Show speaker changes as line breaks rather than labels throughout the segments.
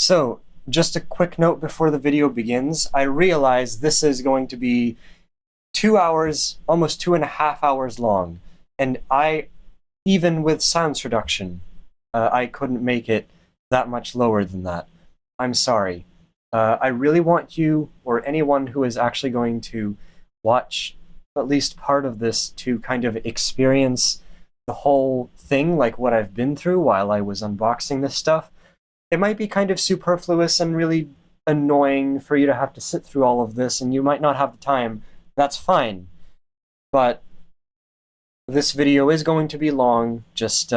So, just a quick note before the video begins. I realize this is going to be 2 hours, almost 2.5 hours long. And even with sounds reduction, I couldn't make it that much lower than that. I'm sorry. I really want you, or anyone who is actually going to watch at least part of this, to kind of experience the whole thing, like what I've been through while I was unboxing this stuff. It might be kind of superfluous and really annoying for you to have to sit through all of this, and you might not have the time. That's fine. But this video is going to be long. Just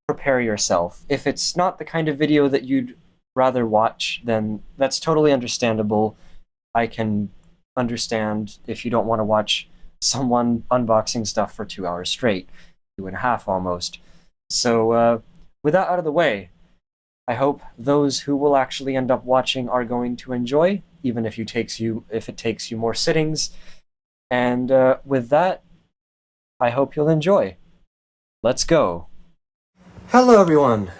prepare yourself. If it's not the kind of video that you'd rather watch, then that's totally understandable. I can understand if you don't want to watch someone unboxing stuff for 2 hours straight, 2.5 almost. So with that out of the way, I hope those who will actually end up watching are going to enjoy, even if it takes you more sittings. And with that, I hope you'll enjoy. Let's go. Hello, everyone.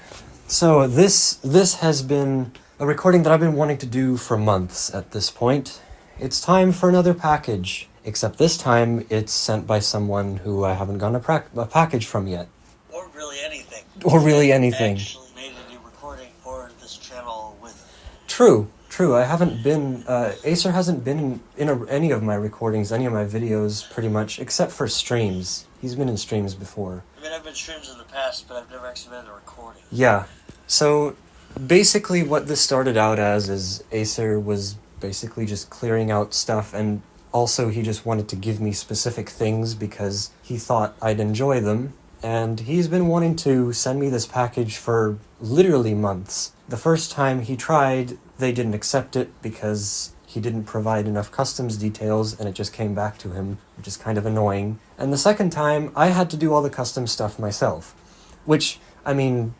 So this has been a recording that I've been wanting to do for months at this point. It's time for another package, except this time it's sent by someone who I haven't gotten a package from yet.
Or really anything.
Or really anything.
Actually made a new recording for this channel with...
True. I haven't been, Acer hasn't been in any of my recordings, any of my videos, pretty much, except for streams. He's been in streams before.
I mean, I've been streams in the past, but I've never actually been in a recording.
Yeah. So, basically what this started out as is Acer was basically just clearing out stuff, and also he just wanted to give me specific things because he thought I'd enjoy them. And he's been wanting to send me this package for literally months. The first time he tried, they didn't accept it because he didn't provide enough customs details, and it just came back to him, which is kind of annoying. And the second time, I had to do all the custom stuff myself. Which, I mean,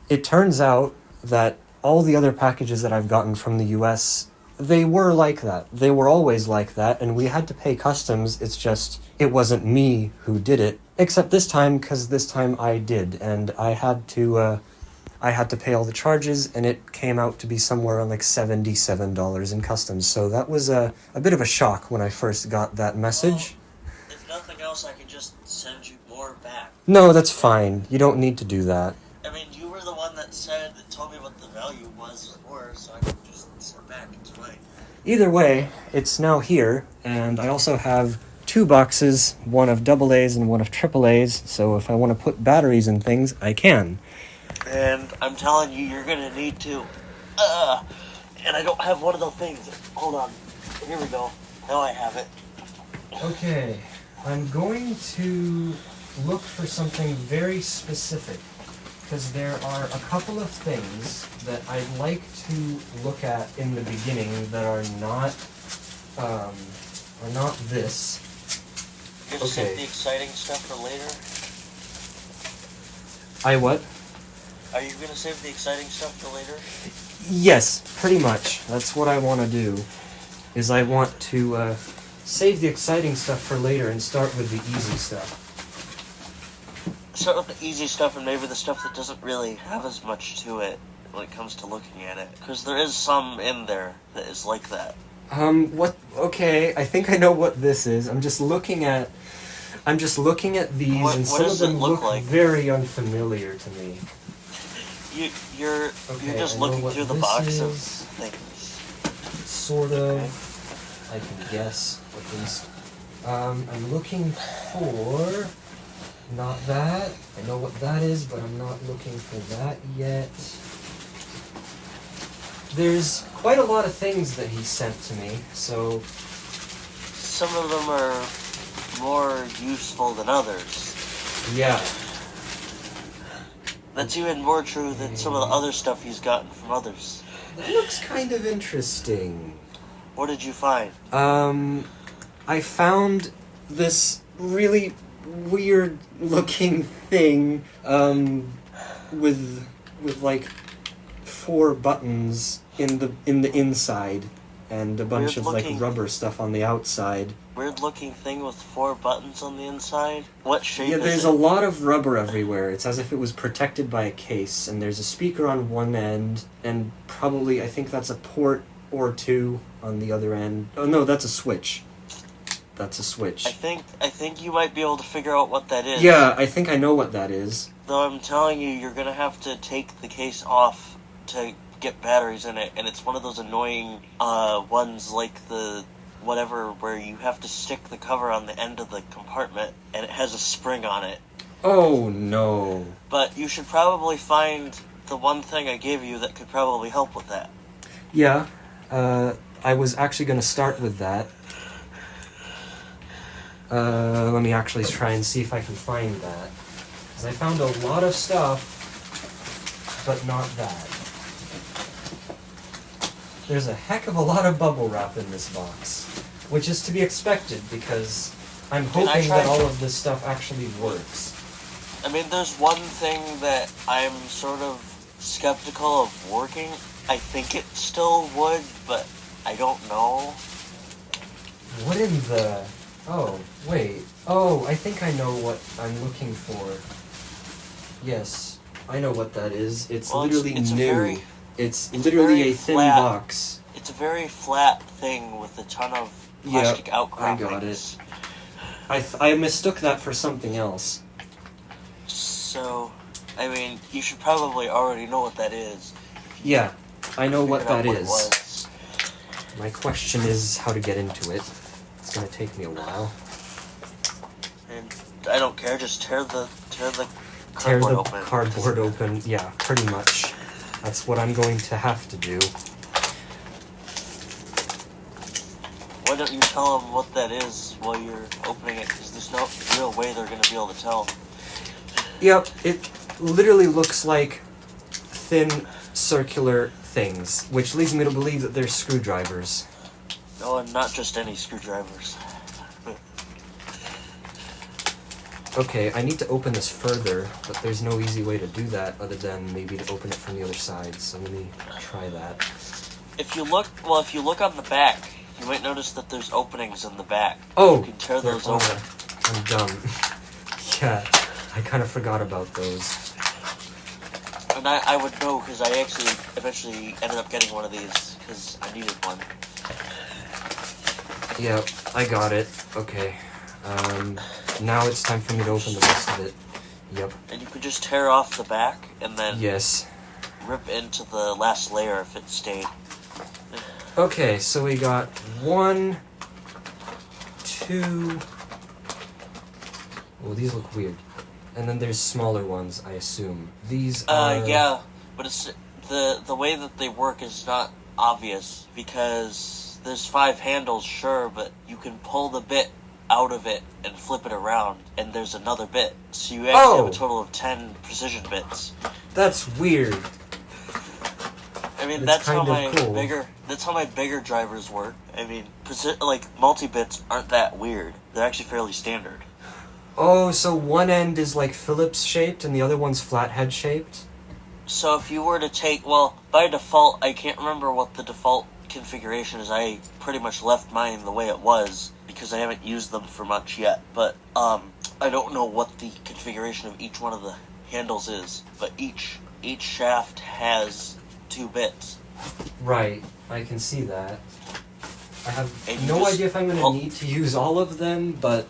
it turns out that all the other packages that I've gotten from the US, they were like that. They were always like that, and we had to pay customs. It's just, it wasn't me who did it. Except this time, because this time I did, and I had to pay all the charges, and it came out to be somewhere on like $77 in customs. So that was a bit of a shock when I first got that message.
Well, if nothing else, I can just send you more back.
No, that's fine. You don't need to do that.
I mean, you were the one that told me what the value was before, so I can just send back. It's fine.
Either way, it's now here, and I also have 2 boxes, one of AA's and one of AAA's, so if I want to put batteries and things, I can.
And I'm telling you, you're gonna need to. And I don't have one of those things. Hold on. Here we go. Now I have it.
Okay, I'm going to look for something very specific, because there are a couple of things that I'd like to look at in the beginning that are not this.
You're gonna save the exciting stuff for later?
I what?
Are you gonna save the exciting stuff for later?
Yes, pretty much. That's what I want to do, is I want to save the exciting stuff for later and start with the easy stuff.
Start with the easy stuff and maybe the stuff that doesn't really have as much to it when it comes to looking at it. Because there is some in there that is like that.
What? Okay, I think I know what this is. I'm just looking at these, and some of them look like? Very unfamiliar to me.
You're just looking through the box of things.
Sort of. I can guess, at least. I'm looking for... Not that. I know what that is, but I'm not looking for that yet. There's quite a lot of things that he sent to me, so...
Some of them are more useful than others.
Yeah.
That's even more true than some of the other stuff he's gotten from others.
That looks kind of interesting.
What did you find?
I found this really weird looking thing, with like 4 buttons in the inside, and a bunch of like rubber stuff on the outside.
Weird looking thing with 4 buttons on the inside? What shape is it?
Yeah, there's a lot of rubber everywhere. It's as if it was protected by a case, and there's a speaker on one end, and probably, I think that's a port or two on the other end. Oh no, that's a switch. That's a switch.
I think you might be able to figure out what that is.
Yeah, I think I know what that is.
Though I'm telling you, you're gonna have to take the case off to get batteries in it, and it's one of those annoying ones like the whatever where you have to stick the cover on the end of the compartment, and it has a spring on it.
Oh no.
But you should probably find the one thing I gave you that could probably help with that.
Yeah, I was actually going to start with that. Let me actually try and see if I can find that. Because I found a lot of stuff, but not that. There's a heck of a lot of bubble wrap in this box, which is to be expected because I'm hoping that all of this stuff actually works.
I mean, there's one thing that I'm sort of skeptical of working. I think it still would, but I don't know.
What in the... Oh, wait. Oh, I think I know what I'm looking for. Yes, I know what that is. It's literally new. It's literally a thin box.
It's a very flat thing with a ton of plastic outcroppings.
I got it. I mistook that for something else.
So, I mean, you should probably already know what that is.
Yeah, I know what that is. My question is how to get into it. It's gonna take me a while.
And I don't care, just tear the
cardboard open. Yeah, pretty much. That's what I'm going to have to do.
Why don't you tell them what that is while you're opening it? Because there's no real way they're going to be able to tell.
Yep, it literally looks like thin circular things, which leads me to believe that they're screwdrivers.
No, and not just any screwdrivers.
Okay, I need to open this further, but there's no easy way to do that other than maybe to open it from the other side, so let me try that.
If you look on the back, you might notice that there's openings in the back.
Oh!
You can tear those open.
I'm dumb. Yeah, I kind of forgot about those.
And I would know, because I actually eventually ended up getting one of these, because I needed one.
Yep, I got it. Okay. Now it's time for me to open the rest of it. Yep.
And you could just tear off the back, and then rip into the last layer if it stayed.
Okay, so we got 1, 2... Oh, these look weird. And then there's smaller ones, I assume. These are...
Yeah, but it's the way that they work is not obvious, because there's 5 handles, sure, but you can pull the bit out of it and flip it around, and there's another bit. So you actually have a total of 10 precision bits.
That's weird.
I mean, that's how my bigger drivers work. I mean, multi-bits aren't that weird. They're actually fairly standard.
Oh, so one end is like Phillips shaped and the other one's flathead shaped?
So if you were to take, by default, I can't remember what the default configuration is. I pretty much left mine the way it was because I haven't used them for much yet. But I don't know what the configuration of each one of the handles is. But each shaft has 2 bits.
Right, I can see that. I have no idea if I'm going to need to use all of them, but...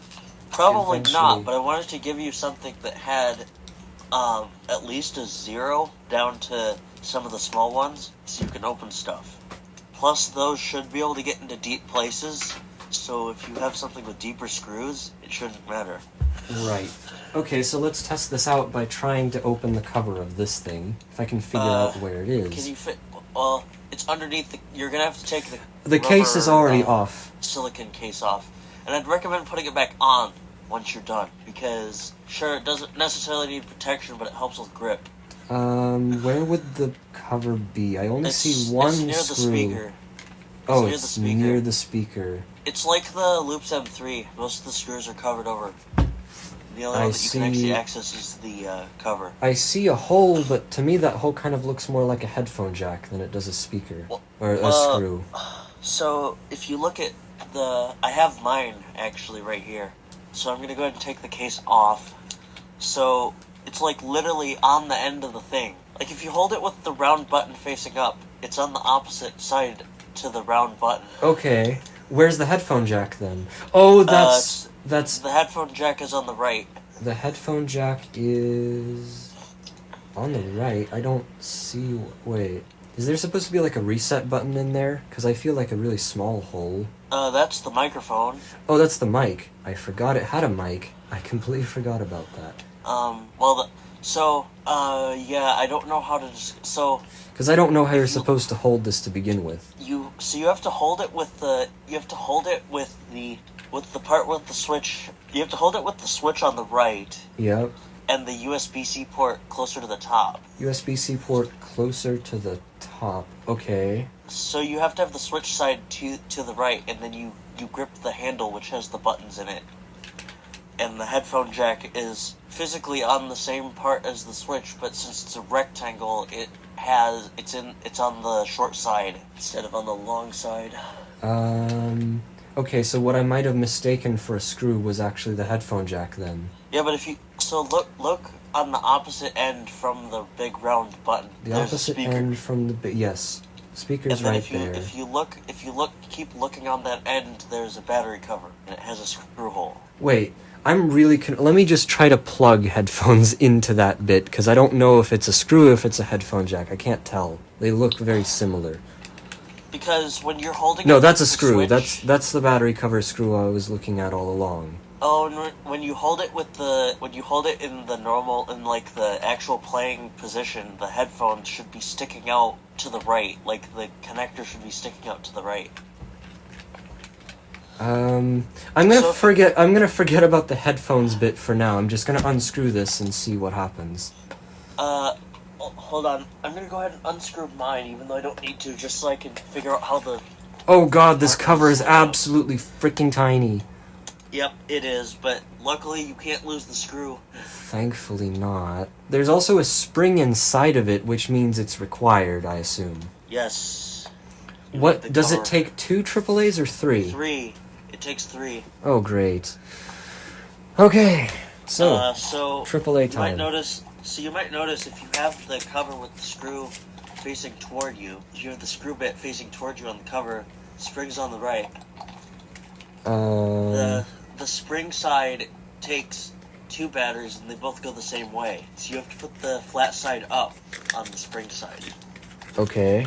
Probably
eventually.
not, but I wanted to give you something that had at least a 0 down to some of the small ones, so you can open stuff. Plus, those should be able to get into deep places, so if you have something with deeper screws, it shouldn't matter.
Right. Okay, so let's test this out by trying to open the cover of this thing, if I can figure out where it is.
Can you fit... Well, it's underneath the... You're going to have to take
the case is already off.
Silicon case off. And I'd recommend putting it back on once you're done, because, sure, it doesn't necessarily need protection, but it helps with grip.
Where would the cover be? I only see one screw.
It's near the speaker.
It's near the speaker.
It's like the Loops M3. Most of the screws are covered over. The only one that you can actually access is the cover.
I see a hole, but to me that hole kind of looks more like a headphone jack than it does a speaker. Or a screw.
So, if you look at I have mine, actually, right here. So I'm going to go ahead and take the case off. So, it's like literally on the end of the thing. Like if you hold it with the round button facing up, it's on the opposite side to the round button.
Okay. Where's the headphone jack then? Oh, that's
the headphone jack is on the right.
the headphone jack is on the right. I don't see. Wait, is there supposed to be like a reset button in there? Because I feel like a really small hole.
That's the microphone.
Oh, that's the mic. I forgot it had a mic. I completely forgot about that.
Yeah, I don't know how to
Because I don't know how you're supposed to hold this to begin with.
you have to hold it with the part with the switch. You have to hold it with the switch on the right.
Yep.
And the USB-C port closer to the top.
USB-C port closer to the top. Okay.
So you have to have the switch side to the right, and then you grip the handle which has the buttons in it. And the headphone jack is physically on the same part as the switch, but since it's a rectangle, it's on the short side instead of on the long side.
Okay, so what I might have mistaken for a screw was actually the headphone jack then.
Yeah, but look on the opposite end from the big round button.
The opposite end from the yes. Speaker's right there.
If you look, keep looking on that end, there's a battery cover, and it has a screw hole.
Wait, I'm really let me just try to plug headphones into that bit, because I don't know if it's a screw or if it's a headphone jack. I can't tell. They look very similar.
Because when you're holding
No, that's a screw.
Switch,
that's the battery cover screw I was looking at all along.
Oh, and when you hold it in the actual playing position, the headphones should be sticking out to the right, like the connector should be sticking out to the right.
I'm gonna forget about the headphones bit for now. I'm just gonna unscrew this and see what happens.
Hold on. I'm gonna go ahead and unscrew mine, even though I don't need to, just so I can figure out how the...
Oh god, this cover is absolutely freaking tiny.
Yep, it is, but luckily you can't lose the screw.
Thankfully not. There's also a spring inside of it, which means it's required, I assume.
Yes.
What, does it take 2 AAAs or 3?
3. It takes 3.
Oh, great. Okay, so AAA time.
You might notice if you have the cover with the screw facing toward you, if you have the screw bit facing toward you on the cover, spring's on the right. The spring side takes 2 batteries and they both go the same way. So you have to put the flat side up on the spring side.
Okay.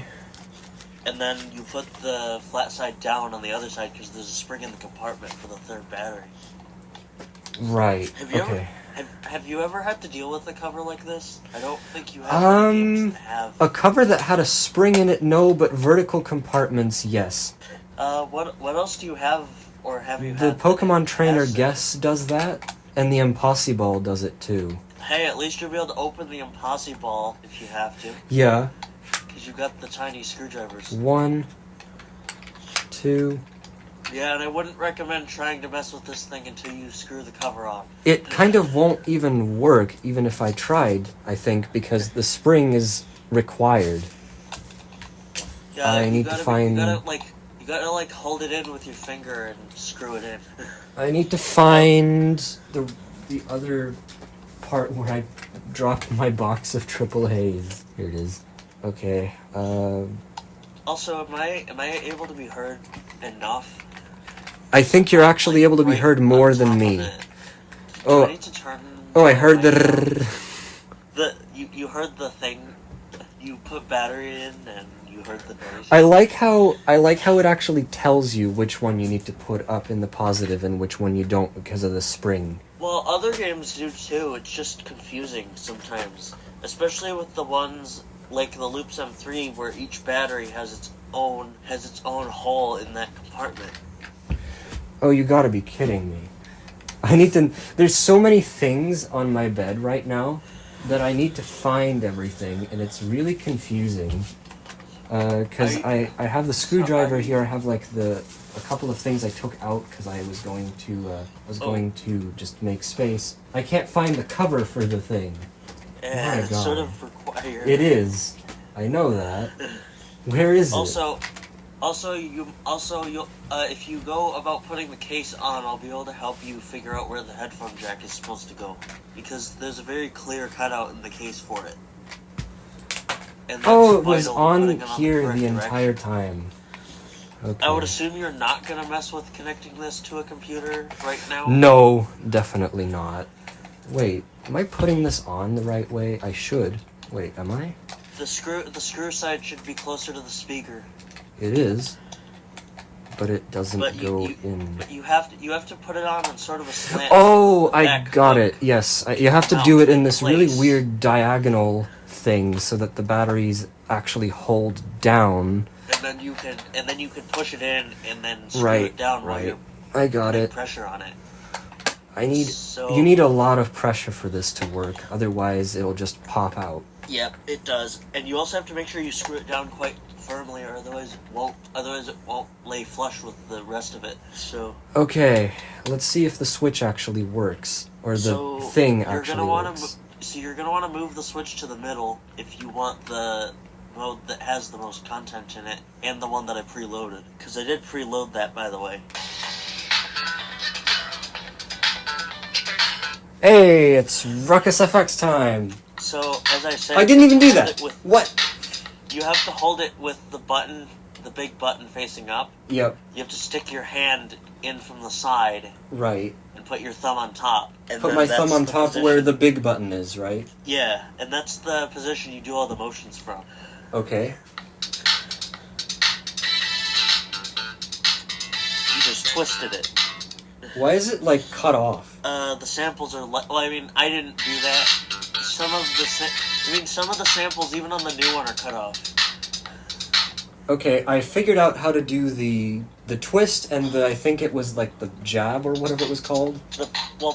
And then you put the flat side down on the other side because there's a spring in the compartment for the third battery.
Right.
Have you ever had to deal with a cover like this? I don't think you have.
A cover that had a spring in it, no, but vertical compartments, yes.
What else do you have, or have you
The
had?
Pokemon Trainer Guess does that, and the Impossiball does it too.
Hey, at least you'll be able to open the Impossiball if you have to.
Yeah.
Because you got the tiny screwdrivers.
1, 2...
Yeah, and I wouldn't recommend trying to mess with this thing until you screw the cover on.
It kind of won't even work, even if I tried, I think, because the spring is required.
Yeah,
I need to find...
You gotta hold it in with your finger and screw it in.
I need to find the other part where I dropped my box of AAAs. Here it is. Okay,
Also, am I able to be heard enough?
I think you're actually able to be heard more than me.
Oh, I need to turn...
I heard the...
You heard the thing. You put battery in and you heard the noise.
I like how it actually tells you which one you need to put up in the positive and which one you don't because of the spring.
Well, other games do too. It's just confusing sometimes, especially with the ones like the Loops M3, where each battery has its own hole in that compartment.
Oh, you gotta be kidding me. There's so many things on my bed right now that I need to find everything, and it's really confusing. Because I have the screwdriver here, I have a couple of things I took out because I was going to just make space. I can't find the cover for the thing.
Yeah, it's sort of required.
It is. I know that. Where is it? If you go about putting the case on, I'll be able to help you figure out where the headphone jack is supposed to go, because there's a very clear cutout in the case for it.
And that's
Oh, it was
vital to
on
putting it
here
correct
the
direction.
entire time. Okay.
I would assume you're not gonna mess with connecting this to a computer right now.
No, definitely not. Wait, am I putting this on the right way? I should. Wait, am I?
The screw side should be closer to the speaker.
It is. But it doesn't
But
go in.
But you have to put it on sort of a slant.
Oh, I
back
got
hook.
it. Yes, you have to
Mount
do it in
in
this really
place.
weird diagonal thing so that the batteries actually hold down.
And then you can push it in and then screw
Right,
it down while
right.
you're
I got
putting
it.
pressure on it.
You need a lot of pressure for this to work, otherwise it'll just pop out.
Yep, it does. And you also have to make sure you screw it down quite firmly, or otherwise it won't lay flush with the rest of it. So
Okay, let's see if the switch actually works, or the thing actually works.
So you're gonna want to move the switch to the middle if you want the mode that has the most content in it, and the one that I preloaded. Because I did preload that, by the way.
Hey, it's Ruckus FX time!
So, as I said...
I didn't even do
hold
that!
it with-
What?
You have to hold it with the button, the big button facing up.
Yep,
You have to stick your hand in from the side
right.
and put your thumb on top. And
Put
then
my
that's
thumb on
the
top
position.
where the big button is, right?
Yeah, and that's the position you do all the motions from.
Okay.
You just twisted it.
Why is it, like, cut off?
The samples are... Well, I mean, I didn't do that. Some of the samples, even on the new one, are cut off.
Okay, I figured out how to do the twist and I think it was, like, the jab or whatever it was called.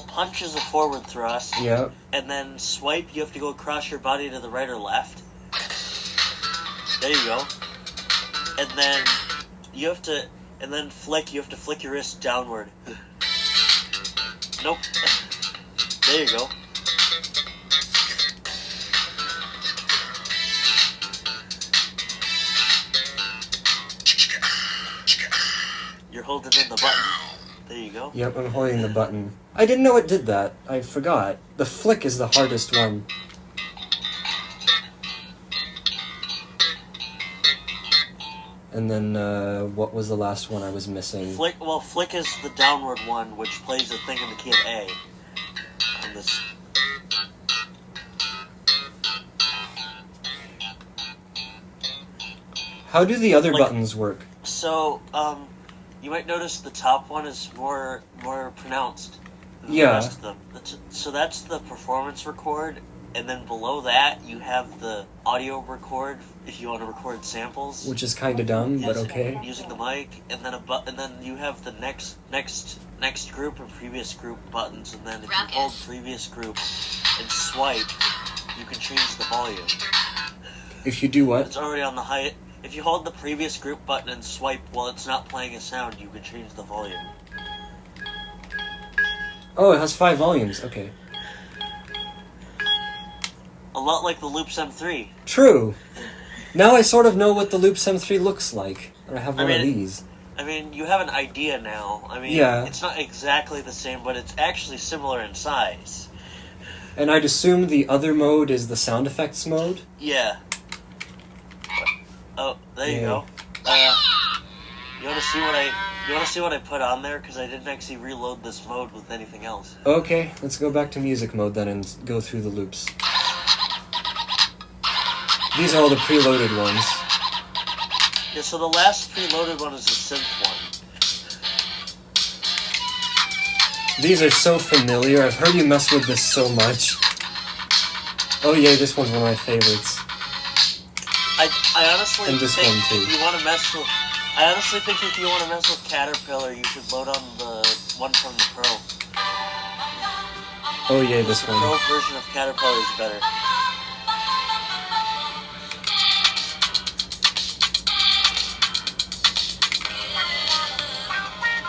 Punch is a forward thrust.
Yeah.
And then swipe, you have to go across your body to the right or left. There you go. And then you have to... And then flick, you have to flick your wrist downward. Nope. There you go. You're holding in the button. There you go.
Yep, I'm holding the button. I didn't know it did that. I forgot. The flick is the hardest one. And then, what was the last one I was missing?
Flick is the downward one, which plays the thing in the key of A. On this.
How do the other buttons work?
So, you might notice the top one is more pronounced than the
Yeah.
rest of them. So that's the performance record, and then below that you have the audio record if you want to record samples.
Which is kind of dumb, but okay.
Using the mic, and then you have the next group and previous group buttons, and then if you hold previous group and swipe, you can change the volume.
If you do what?
It's already on the high. If you hold the previous group button and swipe while it's not playing a sound, you can change the volume.
Oh, it has 5 volumes. Okay.
A lot like the Loops M3.
True. Now I sort of know what the Loops M3 looks like. I have one of these.
I mean, you have an idea now. I mean,
yeah.
It's not exactly the same, but it's actually similar in size.
And I'd assume the other mode is the sound effects mode?
Yeah. Oh, there you go. You want to see what I put on there? Because I didn't actually reload this mode with anything else.
Okay, let's go back to music mode then and go through the loops. These are all the preloaded ones.
Yeah, so the last preloaded one is the synth one.
These are so familiar. I've heard you mess with this so much. Oh yeah, this one's one of my favorites.
I honestly
and this
think
one too.
if you want to mess with, I honestly think if you want to mess with Caterpillar, you should load on the one from the Pro.
Oh yeah, this one.
The Pro version of Caterpillar is better.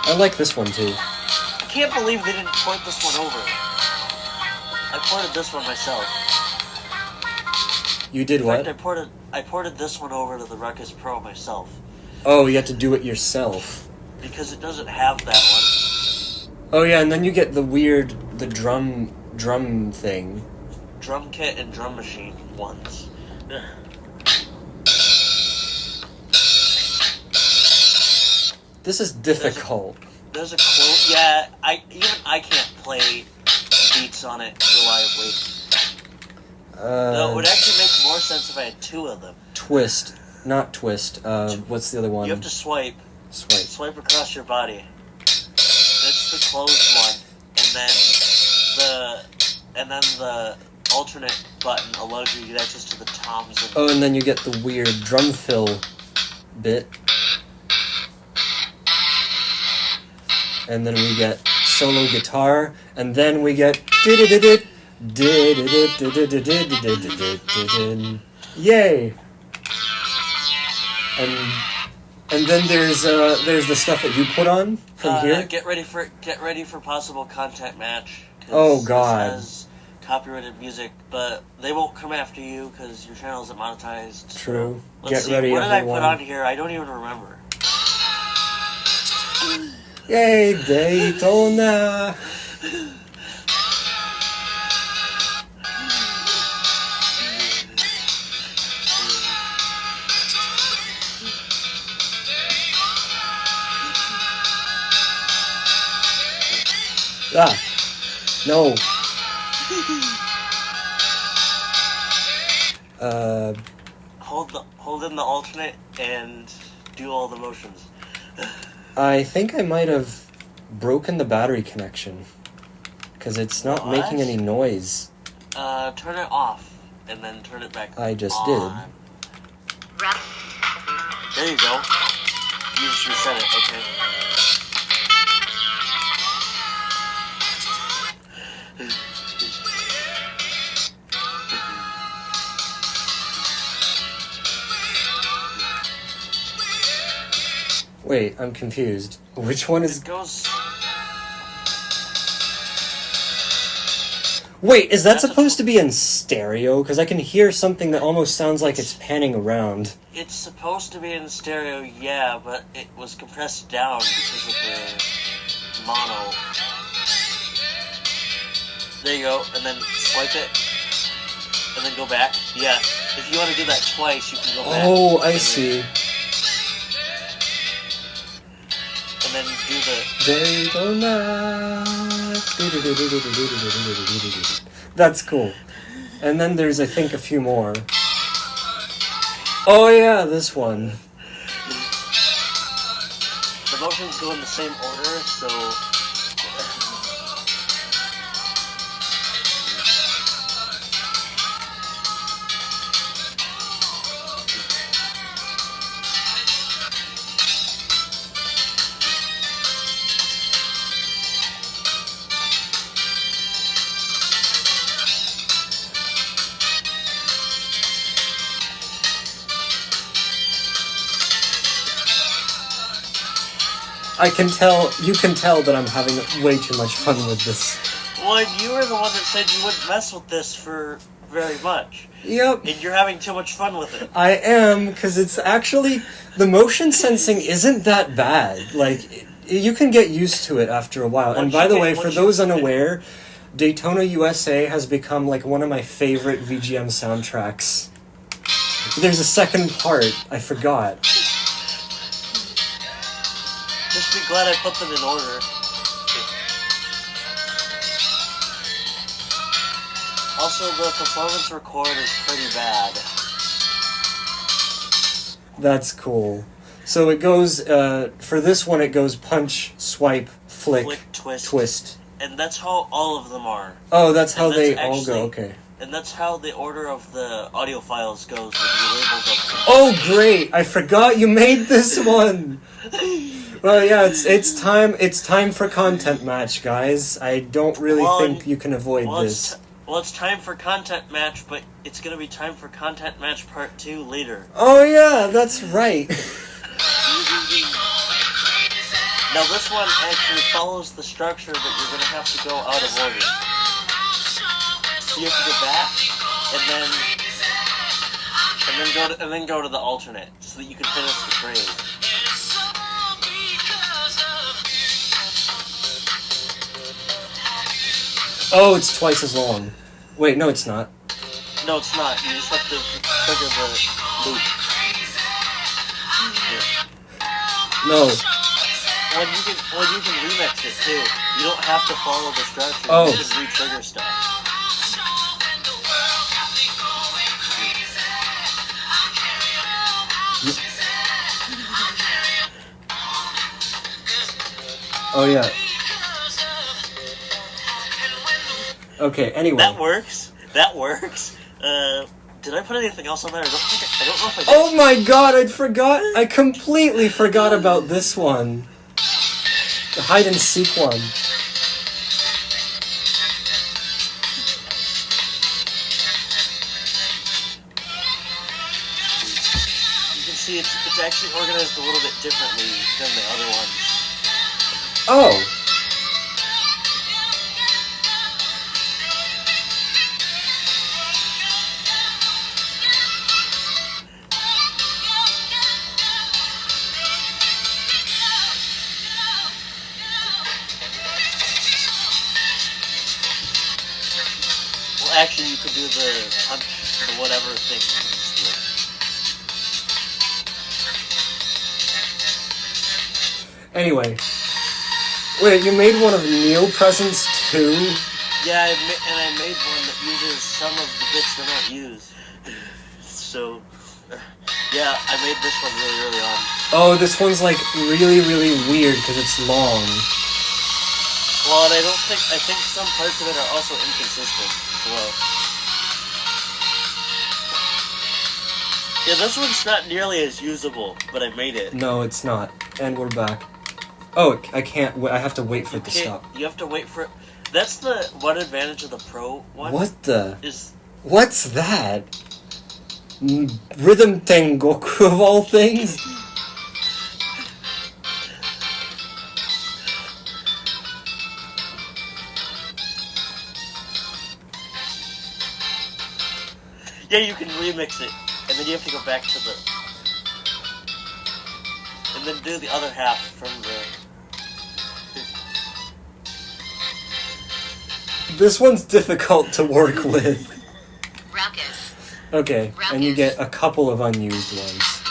I like this one too.
I can't believe they didn't port this one over. I ported this one myself.
You did
In
what?
fact, I ported this one over to the Ruckus Pro myself.
Oh, you had to do it yourself.
Because it doesn't have that one.
Oh yeah, and then you get the weird, the drum thing.
Drum kit and drum machine ones.
This is difficult.
There's a quote. Yeah, I can't play beats on it reliably. No, it would actually make more sense if I had two of them.
Twist. Not twist. What's the other one?
You have to swipe.
Swipe.
Swipe across your body. That's the closed one. And then the alternate button allows you to get access to the toms.
And then you get the weird drum fill bit. And then we get solo guitar, and then we get yay! And then there's the stuff that you put on from here.
Get ready for possible content match.
Oh God!
This has copyrighted music, but they won't come after you because your channel isn't monetized.
True.
So let's see.
Ready,
what did
everyone.
I put on here? I don't even remember.
Yay, Daytona! No.
Hold in the alternate and do all the motions.
I think I might have broken the battery connection because it's not making any noise.
Turn it off and then turn it back on.
I just did.
There you go. You just reset it, okay.
Wait, I'm confused. Which one is...
It goes...
Wait, is that supposed to be in stereo? Because I can hear something that almost sounds like it's panning around.
It's supposed to be in stereo, yeah, but it was compressed down because of the mono. There you go, and then swipe it, and then go back. Yeah, if you want to do that twice, you can go back.
Oh, I see.
And then do the...
Daytona. That's cool. And then there's, I think, a few more. Oh yeah, this one.
The motions go in the same order, so...
I can tell, you can tell that I'm having way too much fun with this.
Well, you were the one that said you wouldn't mess with this for very much.
Yep.
And you're having too much fun with it.
I am, because it's actually, the motion sensing isn't that bad. Like, you can get used to it after a while. And by the way, for those unaware, Daytona USA has become like one of my favorite VGM soundtracks. There's a second part, I forgot.
Just be glad I put them in order. Also, the performance record is pretty bad.
That's cool. So it goes, for this one it goes punch, swipe, flick, twist.
And that's how all of them are.
Oh, that's how they all go, okay.
And that's how the order of the audio files goes when you label them.
Oh, great! I forgot you made this one! Well, yeah, it's time for content match, guys. I don't really think you can avoid this.
It's time for content match, but it's gonna be time for content match part 2 later.
Oh yeah, that's right.
Now this one actually follows the structure that you're gonna have to go out of order. So you have to go back, and then go to the alternate, so that you can finish the phrase.
Oh, it's twice as long. Wait, no, it's not.
No, it's not. You just have to trigger the loop.
No.
when you can remix it too. You don't have to follow the structure.
Oh.
You just re-trigger stuff.
Oh yeah. Okay. Anyway.
That works. Did I put anything else on there? I don't know if I did.
Oh my god! I completely forgot about this one. The hide and seek one.
You can see it's actually organized a little bit differently than the other ones.
Oh.
Well, actually, you could do the punch, the whatever thing.
Anyway. Wait, you made one of Neopresence too?
Yeah, I made one that uses some of the bits that aren't used. So, yeah, I made this one really early on.
Oh, this one's like really, really weird because it's long.
Well, and I think some parts of it are also inconsistent as well. Yeah, this one's not nearly as usable, but I made it.
No, it's not. And we're back. Oh, I can't. I have to wait for it to stop.
You have to wait for it. That's the one advantage of the Pro one.
What the?
Is
What's that? Rhythm Tengoku of all things?
Yeah, you can remix it, and then you have to go back to the... And then do the other half from the...
This one's difficult to work with.
Ruckus.
Okay, and you get a couple of unused ones.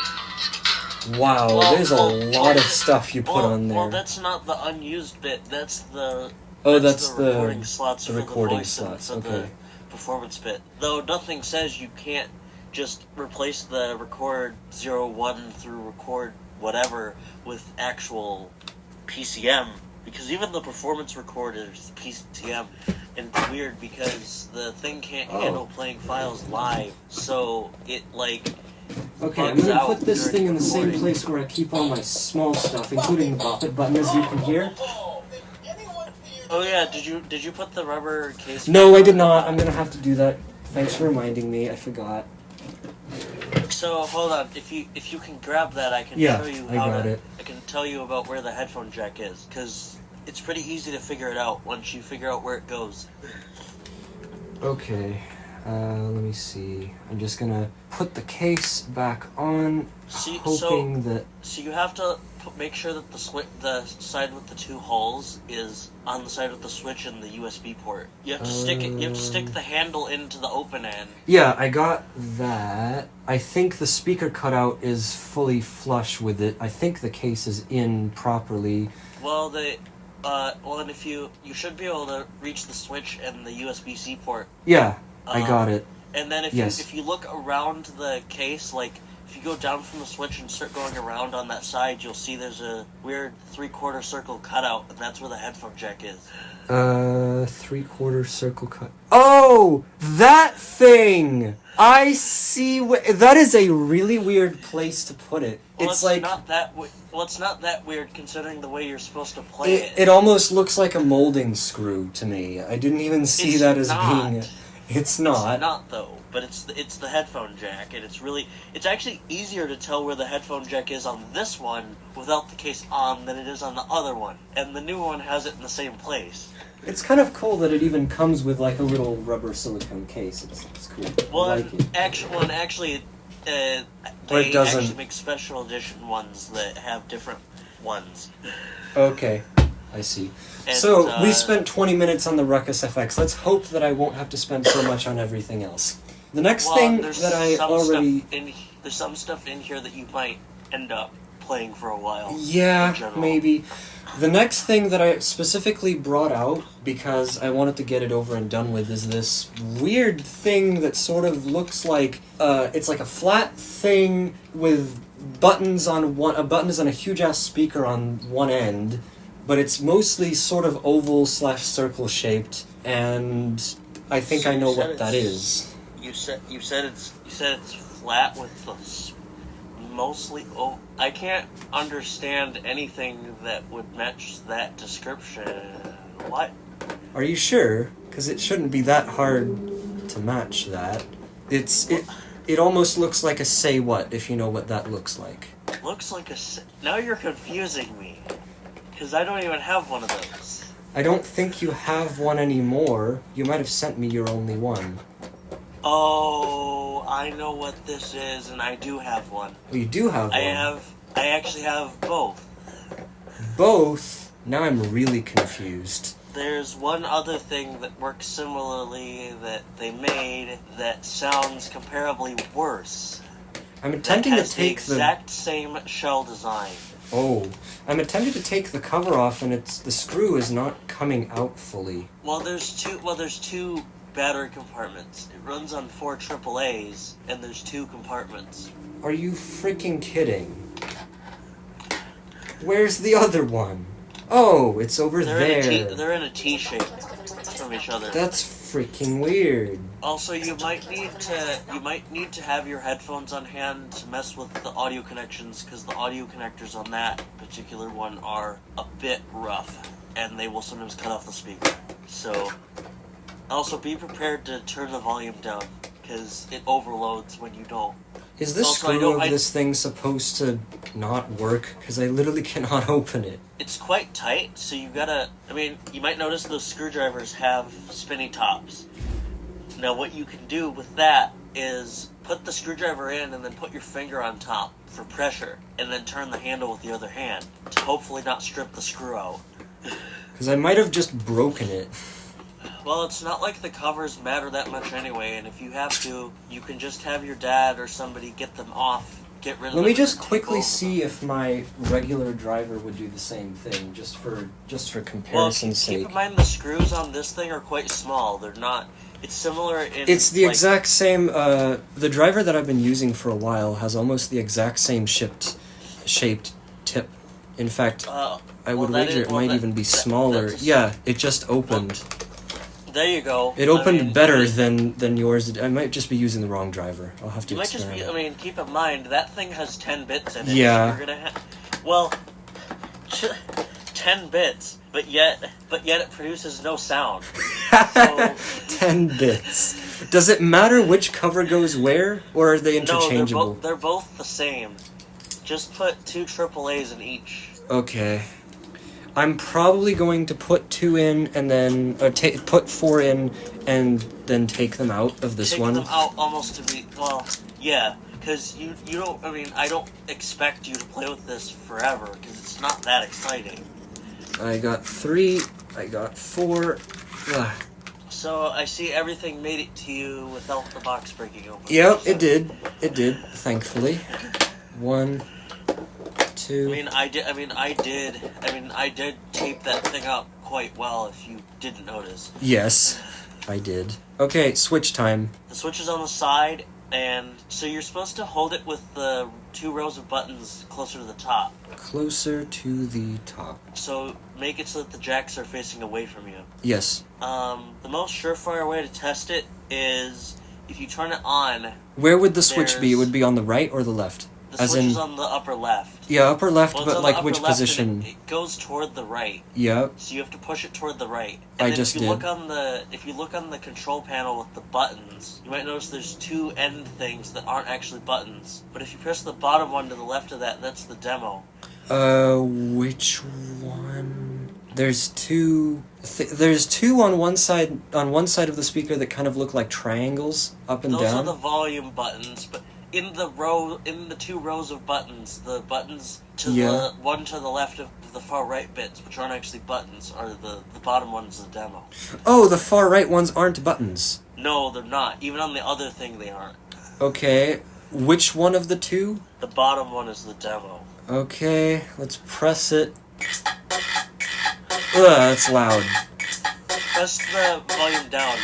Wow, there's a lot of stuff you put on there.
Well, that's not the unused bit, that's the...
Oh, that's
the recording slots
the
for
recording
the voice
slots,
and
okay.
the performance bit. Though nothing says you can't just replace the record 01 through record whatever with actual PCM, because even the performance recorder is PCM, and it's weird because the thing can't handle playing files live, so it like...
Okay, I'm gonna put this thing in the same place where I keep all my small stuff, including the bop it button, as you can hear.
Oh yeah, did you put the rubber case?
No, I did not. I'm gonna have to do that. Thanks for reminding me. I forgot.
So hold on, if you can grab that, I can show you how I can tell you about where the headphone jack is, because it's pretty easy to figure it out once you figure out where it goes.
Okay, let me see. I'm just gonna put the case back on, hoping that...
So you have to make sure that the side with the two holes is on the side with the switch and the USB port. You have to stick it. You have to stick the handle into the open end.
Yeah, I got that. I think the speaker cutout is fully flush with it. I think the case is in properly.
Well, and if you should be able to reach the switch and the USB-C port.
Yeah, I got it.
And then if you look around the case, like if you go down from the switch and start going around on that side, you'll see there's a weird 3/4 circle cutout, and that's where the headphone jack is.
3/4 circle cut. Oh, that thing! I see. That is a really weird place to put it.
Well,
it's like
not that. Well, it's not that weird considering the way you're supposed to play it.
It almost looks like a molding screw to me. I didn't even see that as being. It's not.
It's not though. But it's the headphone jack, and it's actually easier to tell where the headphone jack is on this one without the case on than it is on the other one. And the new one has it in the same place.
It's kind of cool that it even comes with like a little rubber silicone case. It's cool.
Well,
I like it.
actually, they actually make special edition ones that have different ones.
Okay, I see.
And,
so we spent 20 minutes on the Ruckus FX. Let's hope that I won't have to spend so much on everything else. The next thing that I already...
There's some stuff in here that you might end up playing for a while.
Yeah, maybe. The next thing that I specifically brought out, because I wanted to get it over and done with, is this weird thing that sort of looks like, it's like a flat thing with buttons on one, a button is on a huge-ass speaker on one end, but it's mostly sort of oval/circle shaped, and I think I know what that is.
You said it's flat with the mostly. Oh, I can't understand anything that would match that description. What?
Are you sure? Because it shouldn't be that hard to match that. It almost looks like a say what, if you know what that looks like.
Looks like a. Now you're confusing me, because I don't even have one of those.
I don't think you have one anymore. You might have sent me your only one.
Oh, I know what this is, and I do have one.
Oh, you do have one?
I actually have both.
Both? Now I'm really confused.
There's one other thing that works similarly that they made that sounds comparably worse.
I'm attempting to take
the exact same shell design.
Oh, I'm attempting to take the cover off, and the screw is not coming out fully.
Well, there's two battery compartments. It runs on 4 AAAs, and there's 2 compartments.
Are you freaking kidding? Where's the other one? Oh, it's over there.
They're in a T shape from each other.
That's freaking weird.
Also, you might need to have your headphones on hand to mess with the audio connections, because the audio connectors on that particular one are a bit rough, and they will sometimes cut off the speaker. So, also be prepared to turn the volume down, because it overloads when you don't.
Is this screw of this thing supposed to not work? Because I literally cannot open it.
It's quite tight, so you gotta... I mean, you might notice those screwdrivers have spinny tops. Now, what you can do with that is put the screwdriver in and then put your finger on top for pressure, and then turn the handle with the other hand to hopefully not strip the screw out.
Because I might have just broken it.
Well, it's not like the covers matter that much anyway, and if you have to, you can just have your dad or somebody get them off, get rid of them.
Let me just quickly see if my regular driver would do the same thing, just for comparison's sake.
Keep in mind the screws on this thing are quite small. They're not... It's similar in...
It's the exact same... the driver that I've been using for a while has almost the exact same shaped tip. In fact, I would wager it might even be smaller. Yeah, it just opened.
There you go.
It opened better than yours. I might just be using the wrong driver. I'll have to experiment.
Keep in mind, that thing has 10 bits in it.
Yeah.
You're gonna well, 10 bits, but yet it produces no sound. So,
10 bits. Does it matter which cover goes where, or are they interchangeable?
No, they're both the same. Just put 2 AAAs in each.
Okay. I'm probably going to put 2 in and then put 4 in and then take them out of this one.
Take them out almost to be yeah, because you don't. I mean, I don't expect you to play with this forever because it's not that exciting.
I got 3. I got 4. Ugh.
So I see everything made it to you without the box breaking open.
Yep, it did. It did. Thankfully. 1. 2.
I did tape that thing up quite well, if you didn't notice.
Yes, I did. Okay, switch time.
The switch is on the side, and so you're supposed to hold it with the 2 rows of buttons closer to the top.
Closer to the top.
So make it so that the jacks are facing away from you.
Yes.
The most surefire way to test it is if you turn it on.
Where would the switch be? It would be on the right or the left?
The switch is on the upper left.
Yeah, upper left, but like which position?
It goes toward the right.
Yep.
So you have to push it toward the right.
And if you
look on the control panel with the buttons, you might notice there's 2 end things that aren't actually buttons. But if you press the bottom one to the left of that, that's the demo.
Which one? There's 2. There's 2 on one side of the speaker that kind of look like triangles up and down.
Those are the volume buttons, but in the 2 rows of buttons, the buttons the one to the left of the far right bits, which aren't actually buttons, are the bottom one's the demo.
Oh, the far right ones aren't buttons.
No, they're not. Even on the other thing, they aren't.
Okay, which one of the 2?
The bottom one is the demo.
Okay, let's press it. Ugh, that's loud.
Press the volume down.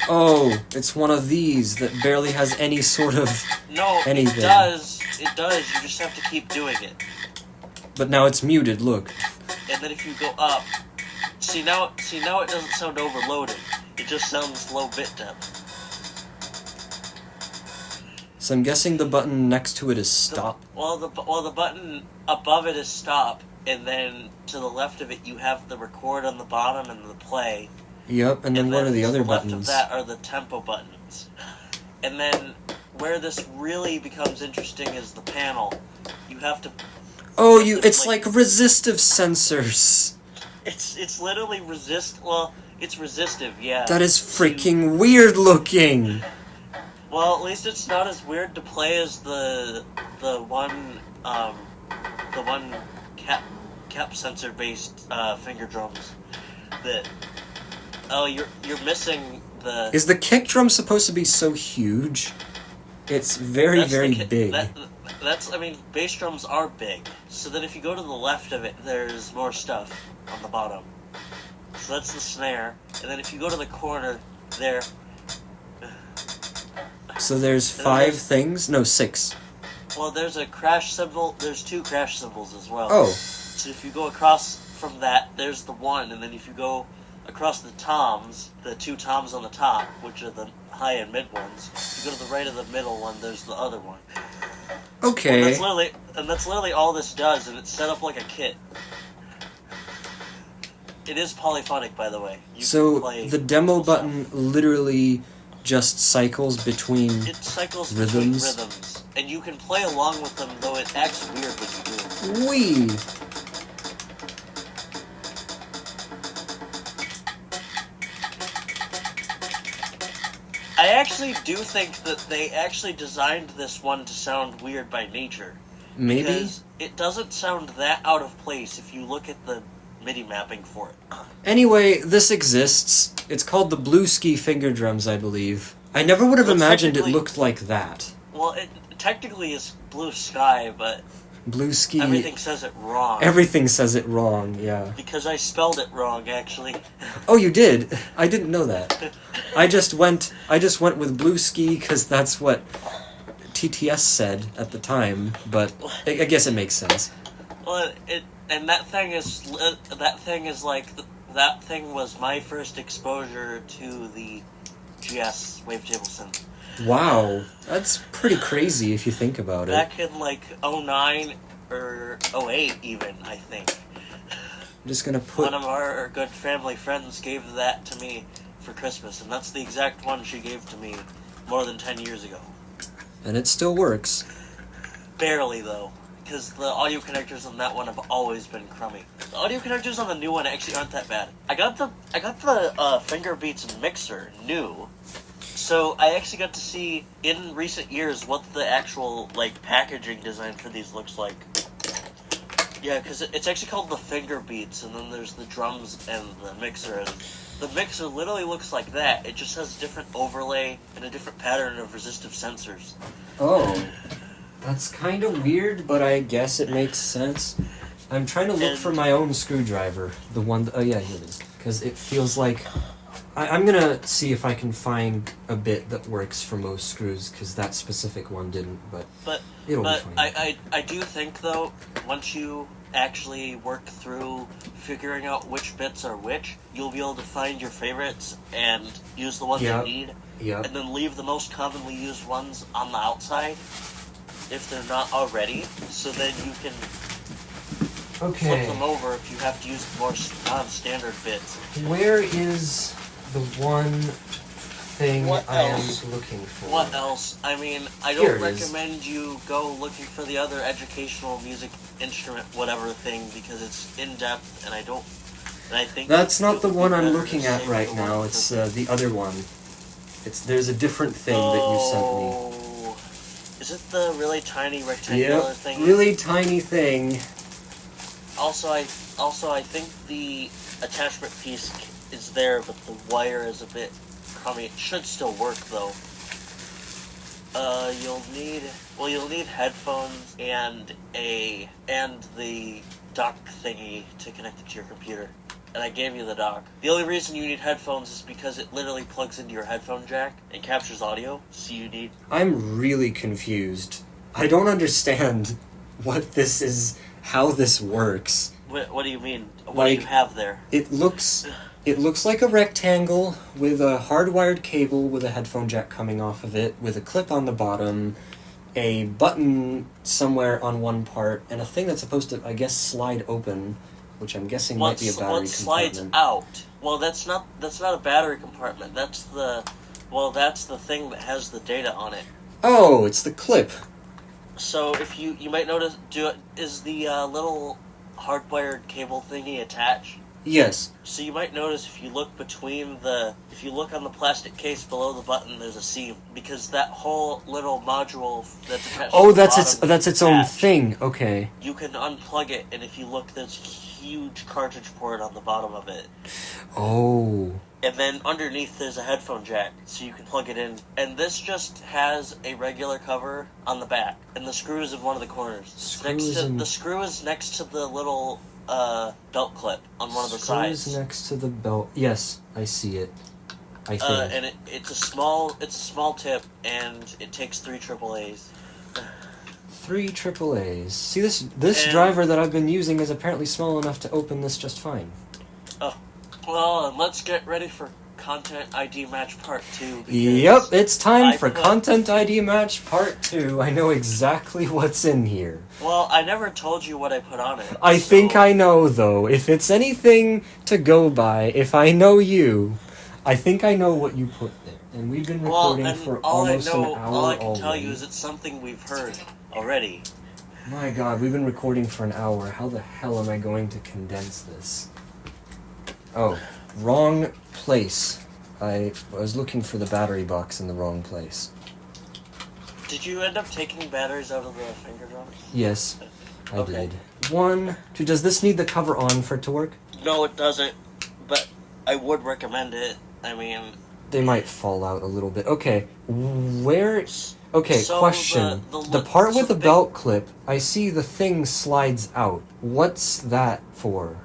Oh, it's one of these that barely has any sort of
No,
anything.
it does. It does. You just have to keep doing it.
But now it's muted, look.
And then if you go up, see now it doesn't sound overloaded. It just sounds low bit depth.
So I'm guessing the button next to it is stop.
The button above it is stop, and then to the left of it you have the record on the bottom and the play.
Yep, and then what are the other buttons?
To the left of that are the tempo buttons. And then where this really becomes interesting is the panel. You have to.
Oh, it's like resistive sensors.
It's literally it's resistive, yeah.
That is freaking weird looking.
Well, at least it's not as weird to play as the one cap sensor based finger drums. You're missing the.
Is the kick drum supposed to be so huge? It's very big.
Bass drums are big. So then if you go to the left of it, there's more stuff on the bottom. So that's the snare. And then if you go to the corner, there.
So there's 5 things? No, 6.
Well, there's a crash symbol. There's 2 crash symbols as well.
Oh.
So if you go across from that, there's the one. And then if you go across the toms, the 2 toms on the top, which are the high and mid ones, you go to the right of the middle one, there's the other one.
Okay.
That's literally all this does, and it's set up like a kit. It is polyphonic, by the way.
So the demo button literally just cycles between rhythms,
and you can play along with them, though it acts weird when you do.
Wee.
I actually do think that they actually designed this one to sound weird by nature.
Maybe?
Because it doesn't sound that out of place if you look at the MIDI mapping for it.
Anyway, this exists. It's called the Blue Ski Finger Drums, I believe. I never would have imagined it looked like that.
Well, it technically is Blue Sky, but...
Blue Ski...
Everything says it wrong.
Everything says it wrong, yeah.
Because I spelled it wrong, actually.
Oh, you did? I didn't know that. I just went with Blue Ski because that's what TTS said at the time, but I guess it makes sense.
Well, that thing was my first exposure to the GS wavetable synth.
Wow, that's pretty crazy if you think about it.
Back in 09 or 08 even, I think.
I'm just gonna put...
One of our good family friends gave that to me for Christmas, and that's the exact one she gave to me more than 10 years ago.
And it still works.
Barely, though, because the audio connectors on that one have always been crummy. The audio connectors on the new one actually aren't that bad. I got the Finger Beats mixer new, so I actually got to see in recent years what the actual packaging design for these looks like. Yeah, because it's actually called the Finger Beats, and then there's the drums and the mixer. And the mixer literally looks like that. It just has a different overlay and a different pattern of resistive sensors.
Oh, that's kind of weird, but I guess it makes sense. I'm trying to look for my own screwdriver. The one... oh, yeah, here it is. Because it feels like... I'm going to see if I can find a bit that works for most screws, because that specific one didn't, but it'll be fine.
I do think, though, once you actually work through figuring out which bits are which, you'll be able to find your favorites and use the ones you need, and then leave the most commonly used ones on the outside, if they're not already, so then you can flip them over if you have to use more non-standard bits.
Where is the one thing I am looking for?
What else? I mean, I don't recommend you go looking for the other educational music instrument whatever thing because it's in-depth and I think
that's not the one I'm looking at right now. It's the other one. There's a different thing that you sent me.
Is it the really tiny rectangular thing?
Really tiny thing.
Also, I think the attachment piece is there, but the wire is a bit crummy. It should still work, though. You'll need headphones and the dock thingy to connect it to your computer. And I gave you the dock. The only reason you need headphones is because it literally plugs into your headphone jack and captures audio, so you need...
I'm really confused. I don't understand what this is, how this works.
What do you mean? What do you have there?
It looks like a rectangle with a hardwired cable with a headphone jack coming off of it, with a clip on the bottom, a button somewhere on one part, and a thing that's supposed to, I guess, slide open, which I'm guessing might be a battery
what slides
compartment.
out? Well, that's not a battery compartment. That's the thing that has the data on it.
Oh, it's the clip.
So if you might notice, is the little hardwired cable thingy attached?
Yes.
So you might notice if you look on the plastic case below the button, there's a seam, because that whole little module that's attached.
Oh,
to the bottom
that's its own thing. Okay.
You can unplug it, and if you look, there's a huge cartridge port on the bottom of it.
Oh.
And then underneath there's a headphone jack, so you can plug it in. And this just has a regular cover on the back, and the screw is in one of the corners. The screw is next to the little belt clip on one of the sides.
Screws next to the belt. Yes, I see it. I think.
And it's a small tip, and it takes 3 AAAs.
3 AAAs. See, this driver that I've been using is apparently small enough to open this just fine.
Oh. Well, and let's get ready for Content ID Match Part 2.
Yep, it's time for Content ID Match Part 2. I know exactly what's in here.
Well, I never told you what I put on it.
I think I know, though. If it's anything to go by, if I know you, I think I know what you put there. And we've been recording for almost an hour
all I can
already.
tell you is it's something we've heard already.
My god, we've been recording for an hour. How the hell am I going to condense this? Oh, wrong place. I was looking for the battery box in the wrong place.
Did you end up taking batteries out of the finger drums?
Yes, I
Okay.
did. 1, 2, does this need the cover on for it to work?
No, it doesn't, but I would recommend it. I mean...
They might fall out a little bit. Okay, where... Okay,
So
question. The part with the belt clip, I see the thing slides out. What's that for?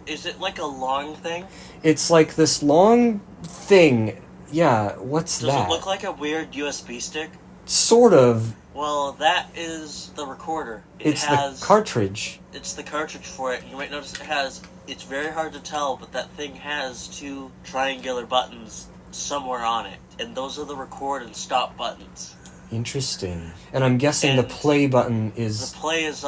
Is it like a long thing?
It's like this long thing. Yeah, what's that?
Does it look like a weird USB stick?
Sort of.
Well, that is the recorder.
It's the cartridge.
It's the cartridge for it. You might notice it's very hard to tell, but that thing has 2 triangular buttons somewhere on it. And those are the record and stop buttons.
Interesting. And I'm guessing the play button is...
The play is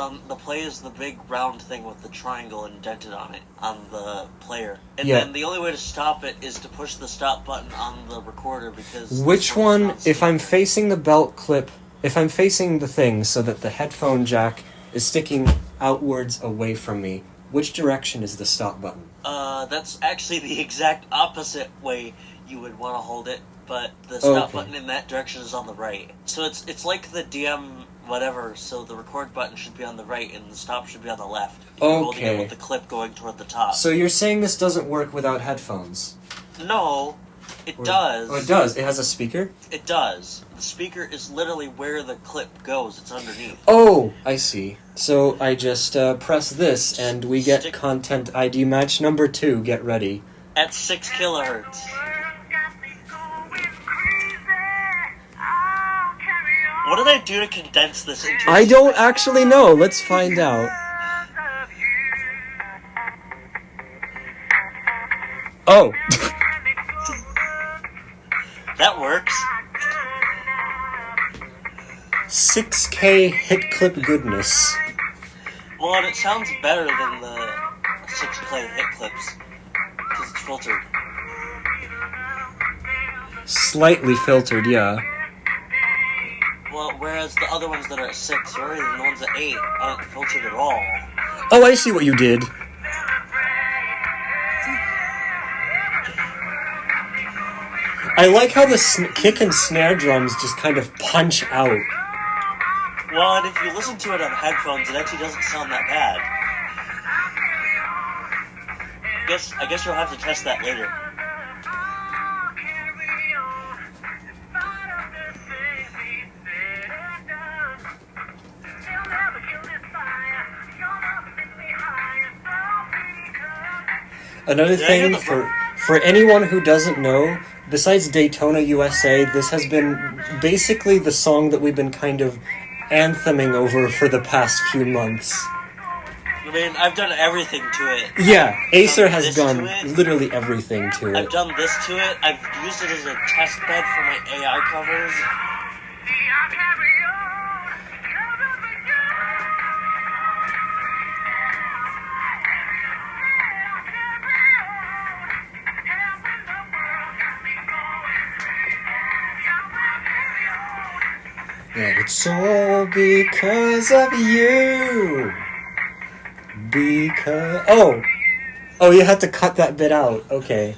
the big round thing with the triangle indented on it, on the player. And then the only way to stop it is to push the stop button on the recorder, because...
Which one, if I'm facing the belt clip, if I'm facing the thing so that the headphone jack is sticking outwards away from me, which direction is the stop button?
That's actually the exact opposite way you would want to hold it. But the stop button in that direction is on the right. So it's like the DM whatever, so the record button should be on the right and the stop should be on the left. You're holding it with the clip going toward the top.
So you're saying this doesn't work without headphones?
No, it does.
Oh, it does? It has a speaker?
It does. The speaker is literally where the clip goes. It's underneath.
Oh, I see. So I just press this and we get Content ID Match number 2. Get ready.
At 6 kilohertz. What did I do to condense this into...
I don't actually know. Let's find out. Oh.
That works.
6K hit clip goodness.
Well, and it sounds better than the 6K hit clips, because it's filtered.
Slightly filtered, yeah.
Well, whereas the other ones that are at 6, or even the ones at 8, aren't filtered at all.
Oh, I see what you did. I like how the kick and snare drums just kind of punch out.
Well, and if you listen to it on headphones, it actually doesn't sound that bad. I guess you'll have to test that later.
Another
Did I hear
thing for anyone who doesn't know, besides Daytona USA, this has been basically the song that we've been kind of antheming over for the past few months.
I mean, I've done everything to it.
Yeah, Acer has
this
done
to it.
literally everything to it.
I've done this to it. I've used it as a test bed for my AI covers.
And it's all because of you. Because... Oh, you had to cut that bit out. Okay.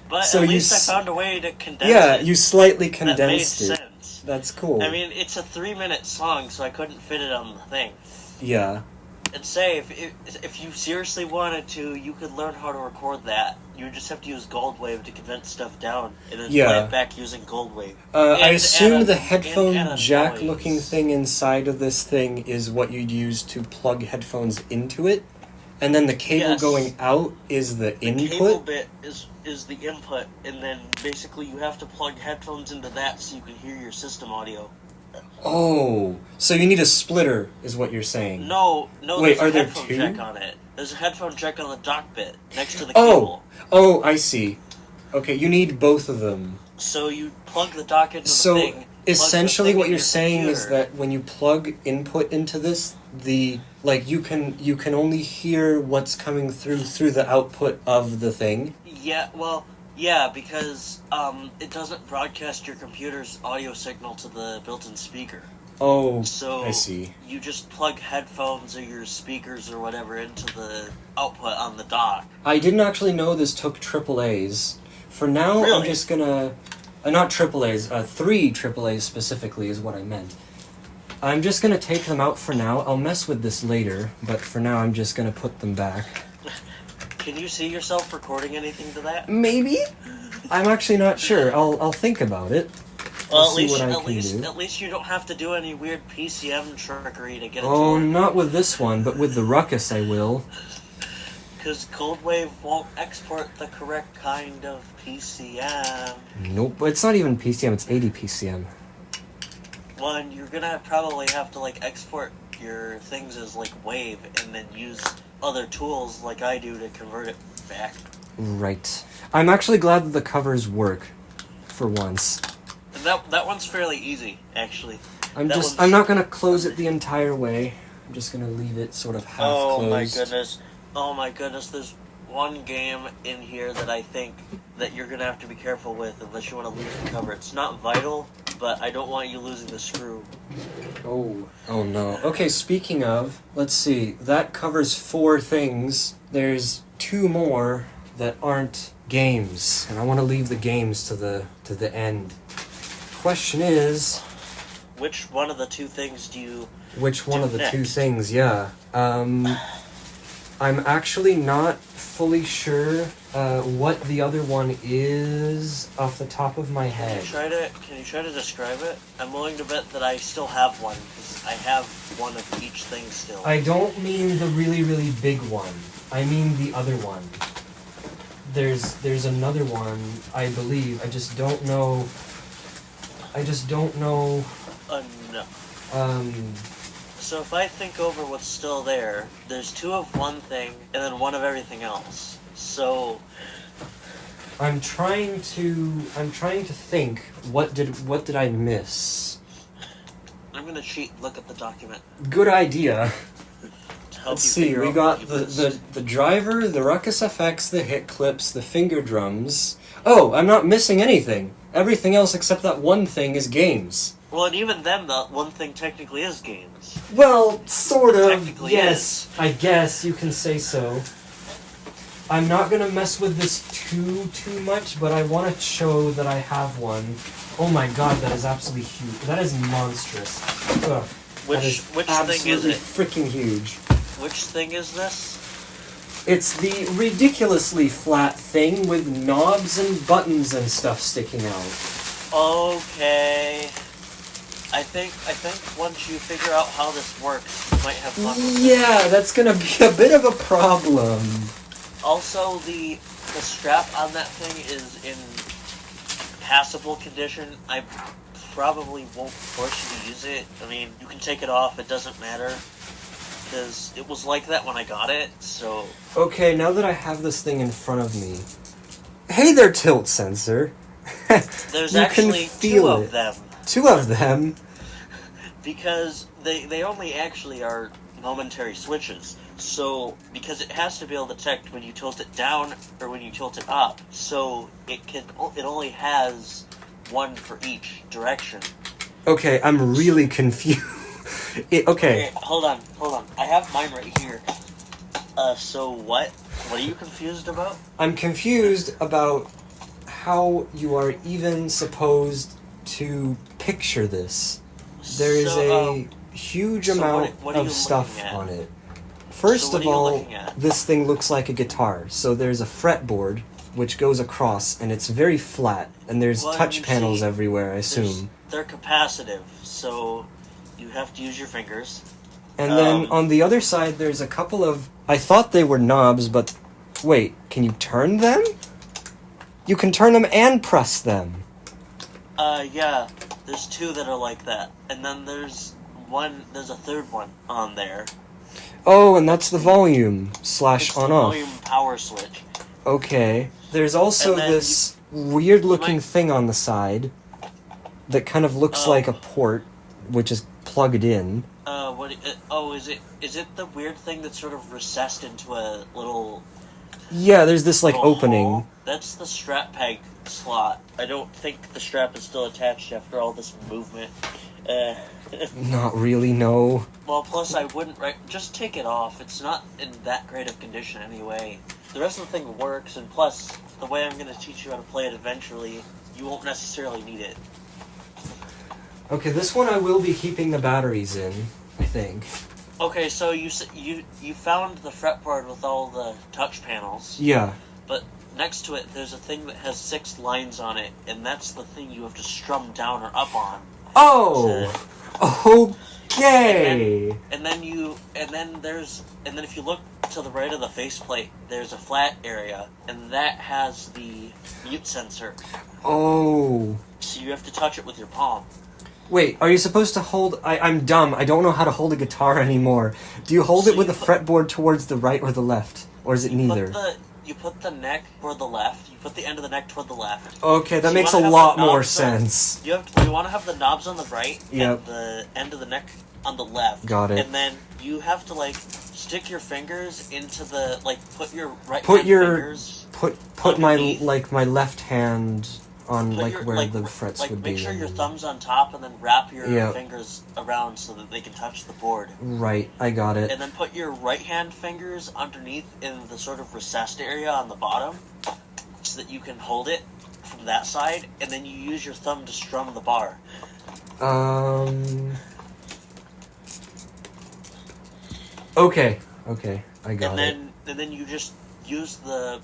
But
So
at
you
least
s-
I found a way to condense
Yeah,
it.
you slightly
That made
condensed it.
sense.
That's cool.
I mean, it's a 3-minute song, so I couldn't fit it on the thing.
Yeah.
And say, if you seriously wanted to, you could learn how to record that. You would just have to use Goldwave to condense stuff down, and then play
Yeah.
it back using Goldwave.
I
And
assume
add a-
the
and
headphone
add a
jack-looking
noise.
thing inside of this thing is what you'd use to plug headphones into it, and then the cable
Yes.
going out is the
The cable
input.
bit is the input, and then basically you have to plug headphones into that so you can hear your system audio.
Oh, so you need a splitter, is what you're saying?
No,
Wait,
there's
are
a
there
headphone
two?
jack on it. There's a headphone jack on the dock bit next to the
Oh,
cable.
I see. Okay, you need both of them.
So you plug the dock into
So
the thing. plug the
essentially,
thing
what
in
you're
your
saying is
computer.
that when you plug input into this, you can only hear what's coming through the output of the thing.
Yeah, because it doesn't broadcast your computer's audio signal to the built-in speaker.
Oh,
So
I see.
you just plug headphones or your speakers or whatever into the output on the dock.
I didn't actually know this took AAAs. For now, I'm
Really?
just gonna... not AAAs, 3 AAAs specifically is what I meant. I'm just gonna take them out for now. I'll mess with this later, but for now I'm just gonna put them back.
Can you see yourself recording anything to that?
Maybe? I'm actually not sure. I'll think about it.
Well,
I'll see what I can do.
at least you don't have to do any weird PCM trickery to get it
Oh,
to work.
not with this one, but with the Ruckus I will.
Because Coldwave won't export the correct kind of PCM.
Nope, it's not even PCM, it's 80 PCM.
One, you're gonna probably have to export your things as wave and then use other tools like I do to convert it back.
Right. I'm actually glad that the covers work, for once.
And that one's fairly easy, actually.
I'm
one's-
not gonna close it the entire way. I'm just gonna leave it sort of half closed.
Oh my goodness, there's one game in here that I think that you're gonna have to be careful with unless you want to lose the cover. It's not vital, but I don't want you losing the screw.
Oh no. Okay, speaking of, let's see. That covers 4 things. There's 2 more that aren't games, and I want to leave the games to the end. Question is,
Which one of the 2 things do you...
which one
Do
of the 2
next.
things? Yeah. I'm actually not fully sure what the other one is off the top of my head.
Can you try to describe it? I'm willing to bet that I still have one, because I have one of each thing still.
I don't mean the really, really big one. I mean the other one. There's another one, I believe. I just don't know.
No.
Um,
So if I think over what's still there, there's 2 of one thing, and then 1 of everything else. So...
I'm trying to think. What did I miss?
I'm gonna cheat and look at the document
Good idea.
to help
Let's
you
see.
figure
We
out
got
what you missed.
the driver, the Ruckus FX, the hit clips, the finger drums. Oh, I'm not missing anything. Everything else except that one thing is games.
Well, and even then, the one thing technically is games.
Well, sort of.
Technically
Yes, I guess you can say so. I'm not gonna mess with this too much, but I want to show that I have one. Oh my god, that is absolutely huge. That is monstrous. Ugh, that is
Which thing is
absolutely
it?
freaking huge.
Which thing is this?
It's the ridiculously flat thing with knobs and buttons and stuff sticking out.
Okay. I think once you figure out how this works, you might have fun with it.
Yeah, that's gonna be a bit of a problem.
Also, the strap on that thing is in passable condition. I probably won't force you to use it. I mean, you can take it off, it doesn't matter. Because it was like that when I got it, so...
Okay, now that I have this thing in front of me... Hey there, tilt sensor!
There's
you
actually
can feel
two
it.
of them.
Two of them?
Because they only actually are momentary switches. So, because it has to be able to detect when you tilt it down or when you tilt it up. So, it only has one for each direction.
Okay, I'm really confused. Okay.
Hold on. I have mine right here. So what? What are you confused about?
I'm confused about how you are even supposed to picture this. There is a huge amount of stuff on it. First of all, this thing looks like a guitar. So there's a fretboard, which goes across, and it's very flat, and there's touch panels everywhere, I assume.
They're capacitive, so you have to use your fingers.
And then on the other side, there's a couple of... I thought they were knobs, but... Wait, can you turn them? You can turn them and press them.
Yeah. There's two that are like that. And then there's a third one on there.
Oh, and that's the volume /
It's
on
the
off.
volume power switch.
Okay. There's also this weird-looking thing on the side that kind of looks like a port, which is plugged in.
Is it the weird thing that's sort of recessed into a little...
Yeah, there's this, opening.
Hole? That's the strap peg slot. I don't think the strap is still attached after all this movement.
Not really, no.
Well, plus I wouldn't... Just take it off. It's not in that great of condition anyway. The rest of the thing works, and plus, the way I'm going to teach you how to play it eventually, you won't necessarily need it.
Okay, this one I will be keeping the batteries in, I think.
Okay, so you found the fretboard with all the touch panels.
Yeah.
But next to it, there's a thing that has 6 lines on it, and that's the thing you have to strum down or up on.
Oh! Okay!
And then if you look to the right of the faceplate, there's a flat area, and that has the mute sensor.
Oh.
So you have to touch it with your palm.
Wait, are you supposed to hold... I'm dumb. I don't know how to hold a guitar anymore. Do you hold it with the fretboard towards the right or the left? Or is it neither?
You put the neck toward the left. You put the end of the neck toward the left.
Okay, that makes a lot more sense.
You want to have the knobs on the right and the end of the neck on the left.
Got it.
And then you have to, stick your fingers into the... put your right fingers...
Put my left hand... on where the frets would be.
Make sure your thumb's on top and then wrap your fingers around so that they can touch the board.
Right, I got it.
And then put your right hand fingers underneath in the sort of recessed area on the bottom so that you can hold it from that side, and then you use your thumb to strum the bar.
Okay, I got it.
And then you just use the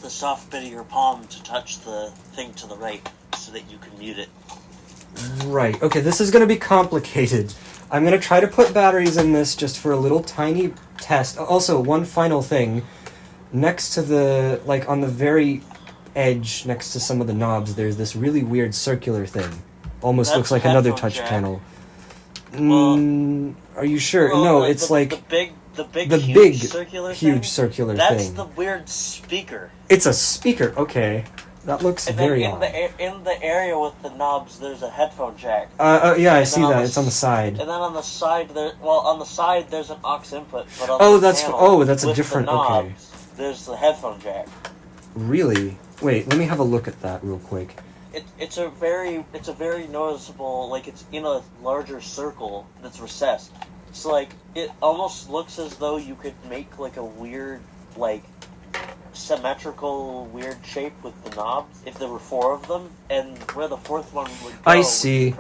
soft bit of your palm to touch the thing to the right so that you can mute it.
Right. Okay, this is going to be complicated. I'm going to try to put batteries in this just for a little tiny test. Also, one final thing. Next to the, on the very edge, next to some of the knobs, there's this really weird circular thing. Almost looks like another touch panel. Are you sure? No, it's
The big circular
thing?
That's the weird speaker.
It's a speaker, okay. That looks very odd.
In the area with the knobs, there's a headphone jack.
Yeah, I see that. It's on the side.
And then on the side, there's an aux input. But on
that's a different...
knobs,
okay.
There's the headphone jack.
Really? Wait, let me have a look at that real quick.
It's a very noticeable, it's in a larger circle that's recessed. It's it almost looks as though you could make a weird, symmetrical weird shape with the knobs if there were 4 of them, and where the 4th one would go.
I see.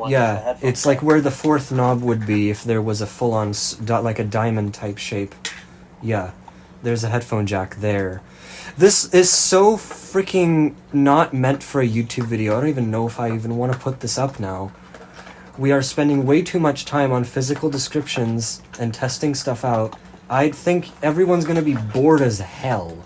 Yeah, it's
jack.
Where the 4th knob would be if there was a full-on, a diamond type shape. Yeah, there's a headphone jack there. This is so freaking not meant for a YouTube video. I don't even know if I even want to put this up now. We are spending way too much time on physical descriptions and testing stuff out. I'd think everyone's gonna be bored as hell.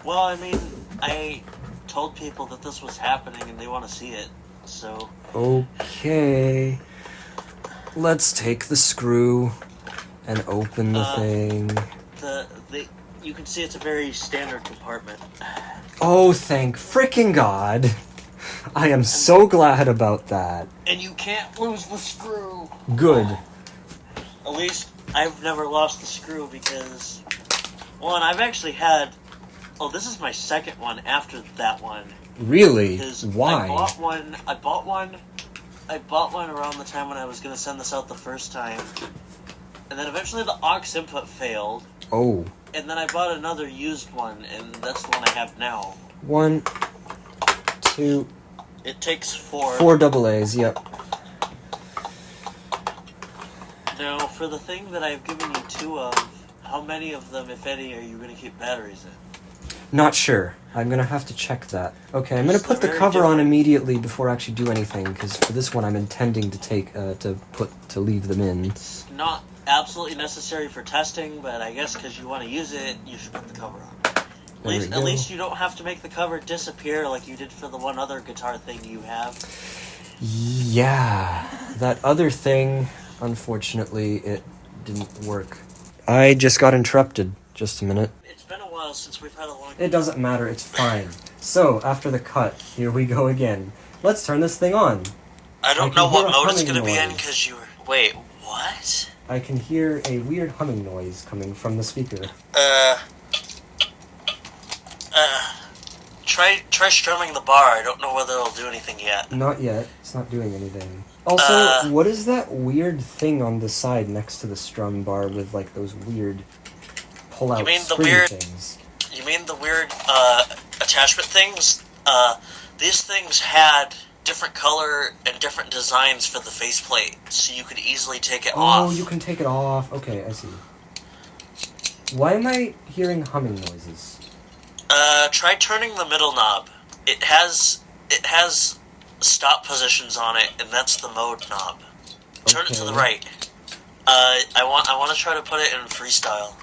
Well, I mean, I told people that this was happening and they want to see it, so...
Okay. Let's take the screw and open the thing.
You can see it's a very standard compartment.
Oh, thank frickin' God. I am so glad about that.
And you can't lose the screw.
Good.
At least I've never lost the screw because... Well, and I've actually had... Oh, this is my second one after that one.
Really?
I
Why?
bought one around the time when I was going to send this out the first time. And then eventually the aux input failed.
Oh.
And then I bought another used one, and that's the one I have now.
1, 2...
It takes 4.
4 double A's, yep.
Now, for the thing that I've given you 2 of, how many of them, if any, are you going to keep batteries in?
Not sure. I'm gonna have to check that. Okay, I'm gonna put the
They're
cover
very
on
different.
immediately before I actually do anything, because for this one I'm intending to take, to leave them in.
It's not absolutely necessary for testing, but I guess because you want to use it, you should put the cover on. At least you don't have to make the cover disappear like you did for the one other guitar thing you have.
Yeah, that other thing, unfortunately, it didn't work. I just got interrupted. Just a minute.
It's been a while since we've had a long...
It doesn't matter, it's fine. So, after the cut, here we go again. Let's turn this thing on.
I don't
I
know
can hear
what
a
mode it's
humming
going to be in
noise.
because you were... Wait, what?
I can hear a weird humming noise coming from the speaker.
Try strumming the bar. I don't know whether it'll do anything yet.
Not yet. It's not doing anything. Also, what is that weird thing on the side next to the strum bar with, like, those weird pull-out
You mean the
spring
weird-
things?
You mean the weird attachment things? These things had different color and different designs for the faceplate, so you could easily take it off.
Oh, you can take it off. Okay, I see. Why am I hearing humming noises?
Try turning the middle knob. It has stop positions on it, and that's the mode knob. Turn it to the
Okay.
right. I want to try to put it in freestyle.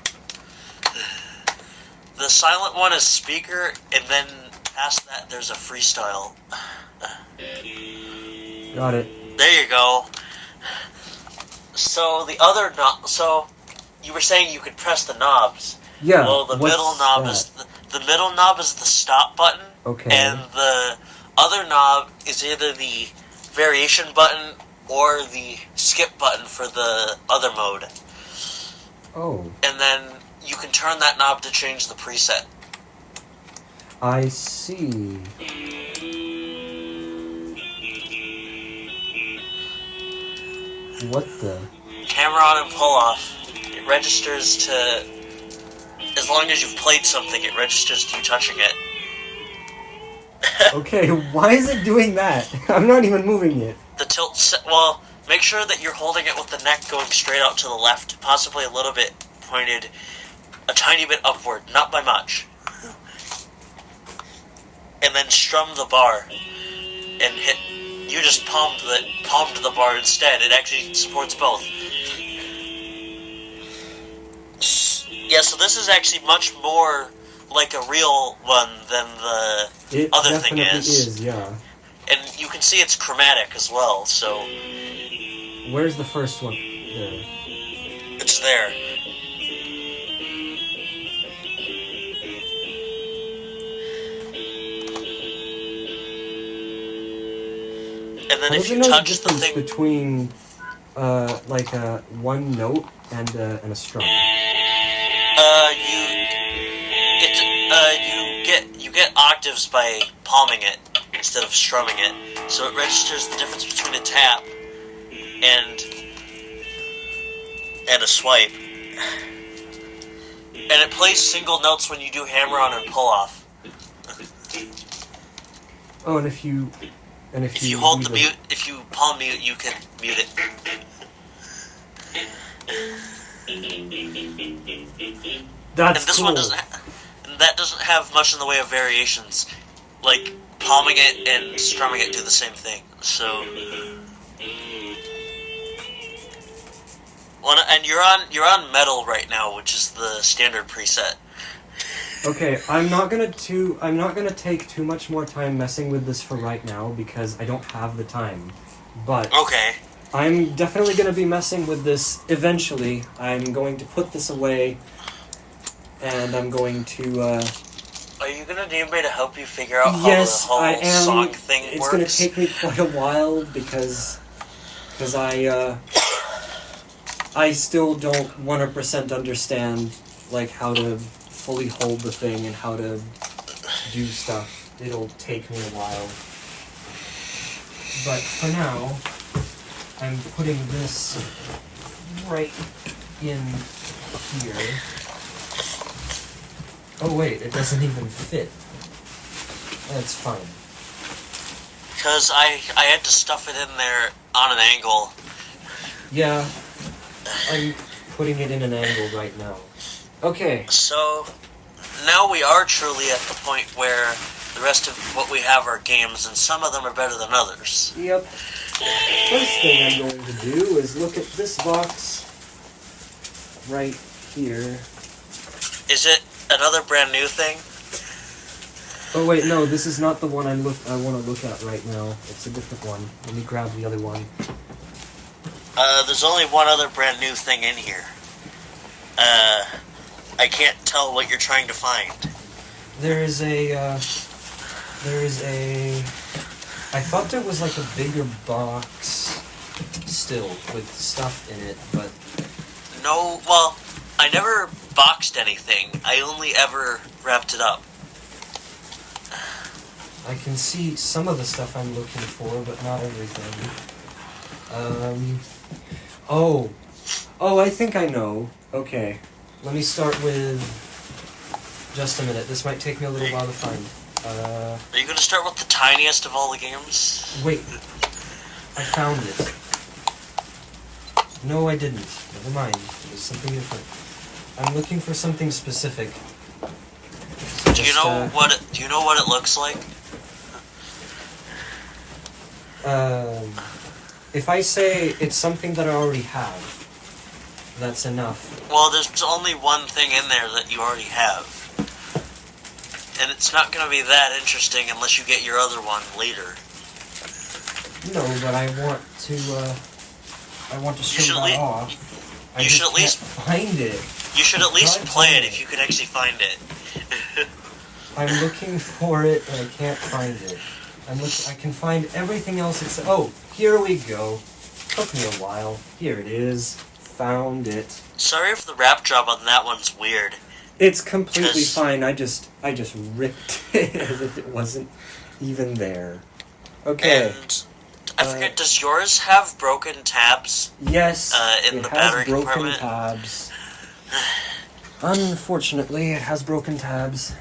The silent one is speaker, and then past that there's a freestyle.
Got it.
There you go. So the other knob. So you were saying you could press the knobs.
Yeah.
Well, the
what's
middle knob
that?
is the middle knob is the stop button.
Okay.
And the other knob is either the variation button or the skip button for the other mode.
Oh,
And then you can turn that knob to change the preset.
I see. What the?
Hammer on and pull off. It registers to... As long as you've played something, it registers to you touching it.
Okay, why is it doing that? I'm not even moving it.
The tilt set... Well, make sure that you're holding it with the neck going straight out to the left. Possibly a little bit pointed a tiny bit upward. Not by much. And then strum the bar. And hit... You just palmed the bar instead. It actually supports both. Yeah, so this is actually much more like a real one than the
It
other thing
definitely
is.
yeah.
And you can see it's chromatic as well, so
Where's the first one? There.
it's there. And then
What
if
is
you
the
touch the
difference
thing...
between, like a one note and a strum?
You get octaves by palming it instead of strumming it. So it registers the difference between a tap and a swipe. And it plays single notes when you do hammer on and pull off.
Oh, and if you
If you hold
do
the mute, if you palm mute, you can mute it.
That's
And this
cool.
one that doesn't have much in the way of variations. Like palming it and strumming it do the same thing. So, Well, and you're on metal right now, which is the standard preset.
Okay, I'm not gonna take too much more time messing with this for right now because I don't have the time. But
Okay.
I'm definitely gonna be messing with this eventually. I'm going to put this away, and I'm going to.
Are you gonna need me to help you figure out how
Yes,
the whole
I am.
song thing
It's
works?
gonna take me quite a while because I still don't 100% understand like how to fully hold the thing and how to do stuff. It'll take me a while. But for now, I'm putting this right in here. Oh wait, it doesn't even fit. That's fine.
Because I had to stuff it in there on an angle.
Yeah, I'm putting it in an angle right now. Okay.
So, now we are truly at the point where the rest of what we have are games, and some of them are better than others.
Yep. First thing I'm going to do is look at this box right here.
Is it another brand new thing?
Oh wait, no, this is not the one I want to look at right now. It's a different one. Let me grab the other one.
There's only one other brand new thing in here. I can't tell what you're trying to find.
There is a. I thought there was like a bigger box still with stuff in it, but.
No, well, I never boxed anything. I only ever wrapped it up.
I can see some of the stuff I'm looking for, but not everything. Oh, I think I know. Okay. Let me start with... Just a minute. This might take me a little while to find.
Are you going to start with the tiniest of all the games?
Wait. I found it. No, I didn't. Never mind. It was something different. I'm looking for something specific. So
do you know what it looks like?
If I say it's something that I already have, that's enough.
Well, there's only one thing in there that you already have. And it's not going to be that interesting unless you get your other one later.
No, but I want to show that off. I should at least
find
it.
You should at least play it if you can actually find it.
I'm looking for it and I can't find it. I can find everything else except... Oh, here we go. Took me a while. Here it is. Found it.
Sorry if the wrap job on that one's weird.
It's completely fine. I just ripped it as if it wasn't even there. Okay.
And I forget, does yours have broken tabs?
Yes,
in the battery
broken
compartment?
tabs. Unfortunately, it has broken tabs.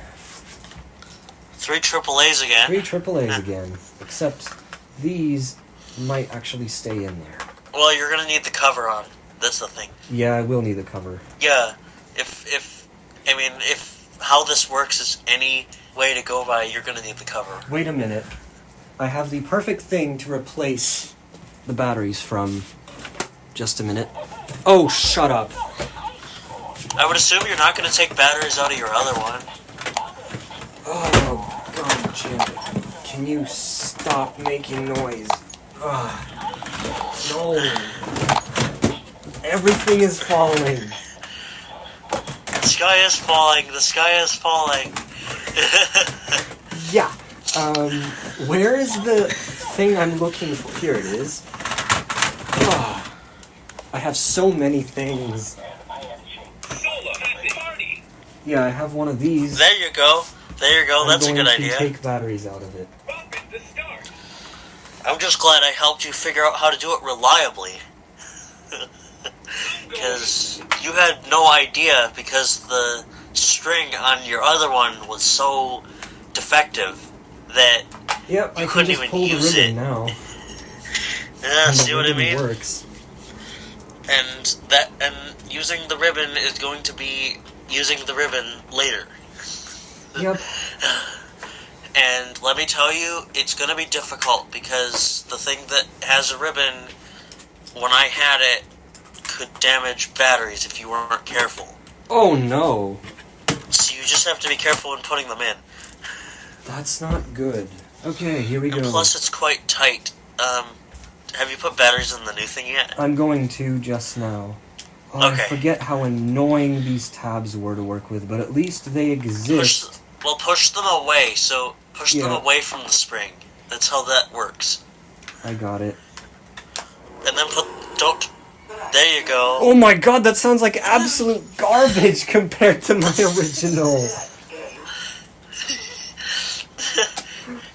3 AAAs again.
3 AAAs again. Except these might actually stay in there.
Well, you're gonna need the cover on. That's the thing.
Yeah, I will need the cover.
Yeah. If how this works is any way to go by, you're gonna need the cover.
Wait a minute. I have the perfect thing to replace the batteries from. Just a minute. Oh, shut up.
I would assume you're not gonna take batteries out of your other one.
Oh, God, Jim. Can you stop making noise? Ugh. No. Everything is falling.
The sky is falling. The sky is falling.
Yeah. Where is the thing I'm looking for? Here it is. Ugh. I have so many things. Yeah, I have one of these.
There you go. There you go. That's a good idea.
I'm going to take batteries out of it.
I'm just glad I helped you figure out how to do it reliably. Because you had no idea, because the string on your other one was so defective that
yep,
you couldn't even use it.
Now.
Yeah, see what I mean?
Works.
And using the ribbon is going to be using the ribbon later.
Yep.
And let me tell you, it's going to be difficult because the thing that has a ribbon, when I had it, could damage batteries if you weren't careful.
Oh no.
So you just have to be careful when putting them in.
That's not good. Okay, here we go.
And plus, it's quite tight. Have you put batteries in the new thing yet?
I'm going to just now. Oh,
Okay.
I forget how annoying these tabs were to work with, but at least they exist.
Push them away. So push them
Yeah.
away from the spring. That's how that works.
I got it.
And then don't. There you go.
Oh my god, that sounds like absolute garbage compared to my original.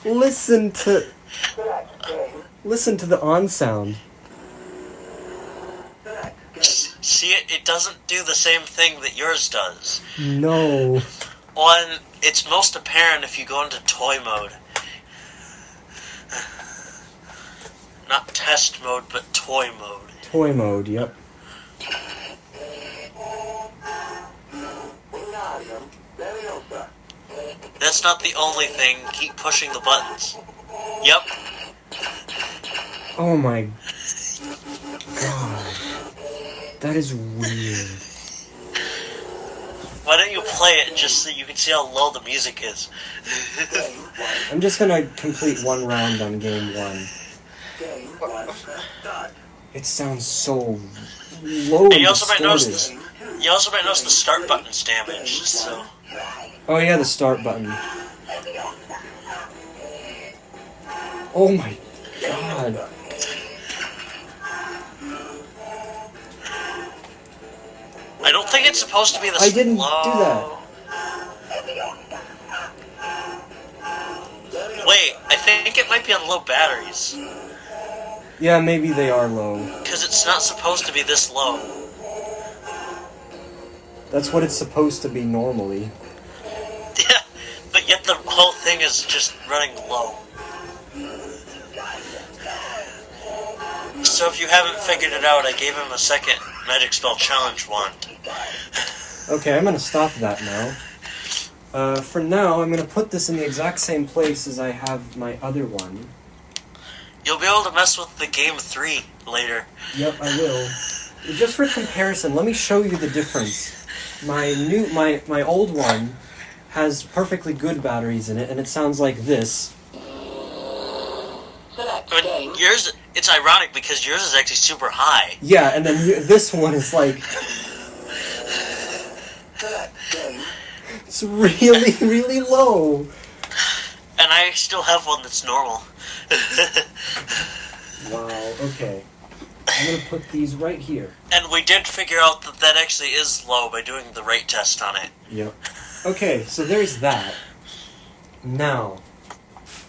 Listen to the on sound.
See, it doesn't do the same thing that yours does.
No.
It's most apparent if you go into toy mode. Not test mode, but toy mode.
Toy mode, yep.
That's not the only thing. Keep pushing the buttons. Yep.
Oh my god. That is weird.
Why don't you play it just so you can see how low the music is?
I'm just gonna complete one round on game one. It sounds so low and
And you also might notice
distorted.
the start button's damaged. So
Oh yeah, the start button. Oh my god.
I don't think it's supposed to be this
I didn't
low.
do that.
Wait, I think it might be on low batteries.
Yeah, maybe they are low.
Because it's not supposed to be this low.
That's what it's supposed to be normally.
Yeah, but yet the whole thing is just running low. So if you haven't figured it out, I gave him a second magic spell challenge wand.
Okay, I'm gonna stop that now. For now, I'm gonna put this in the exact same place as I have my other one.
You'll be able to mess with the game 3 later.
Yep, I will. Just for comparison, let me show you the difference. My old one has perfectly good batteries in it, and it sounds like this.
I mean, yours, it's ironic because yours is actually super high.
Yeah, and then this one is like... It's really, really low.
And I still have one that's normal.
Wow, okay. I'm gonna put these right here.
And we did figure out that that actually is low by doing the rate test on it.
Yep. Okay, so there's that. Now,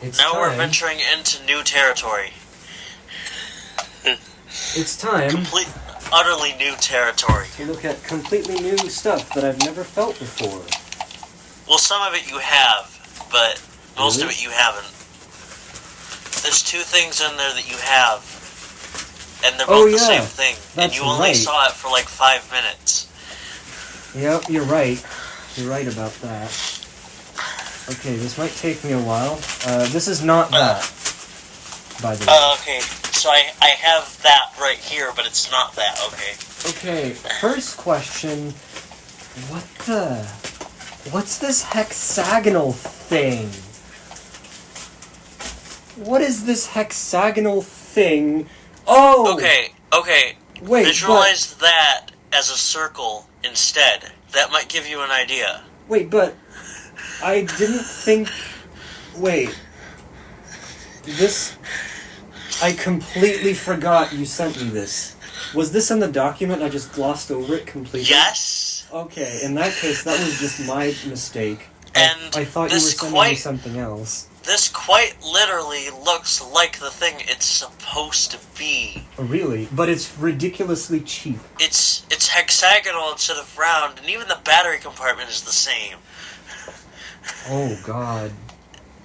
it's
Now
time.
we're venturing into new territory.
It's time
Utterly new territory.
to look at completely new stuff that I've never felt before.
Well, some of it you have, but most
Really?
of it you haven't. There's 2 things in there that you have, and they're both the same thing, and
That's
you only
right.
saw it for like 5 minutes.
Yep, you're right. You're right about that. Okay, this might take me a while. This is not that, by the way.
Okay, so I have that right here, but it's not that, okay.
Okay, first question. What's this hexagonal thing? What is this hexagonal thing? Oh!
Okay,
Wait,
visualize that as a circle instead. That might give you an idea.
Wait, but I didn't think... Wait. This... I completely forgot you sent me this. Was this in the document? I just glossed over it completely?
Yes!
Okay, in that case, that was just my mistake.
And
I thought you were
this
sending me something else.
This quite literally looks like the thing it's supposed to be.
Really? But it's ridiculously cheap.
It's hexagonal instead of round, and even the battery compartment is the same.
Oh god.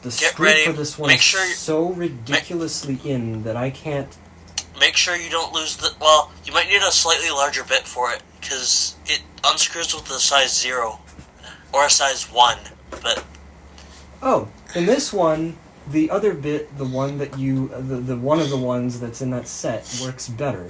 The
Get
street
ready,
for this one
make
is
sure you-
so ridiculously in that I can't...
Make sure you don't lose the... Well, you might need a slightly larger bit for it, because it unscrews with a size 0. Or a size 1, but...
Oh, in this one, the other bit, the one that you... The one of the ones that's in that set works better.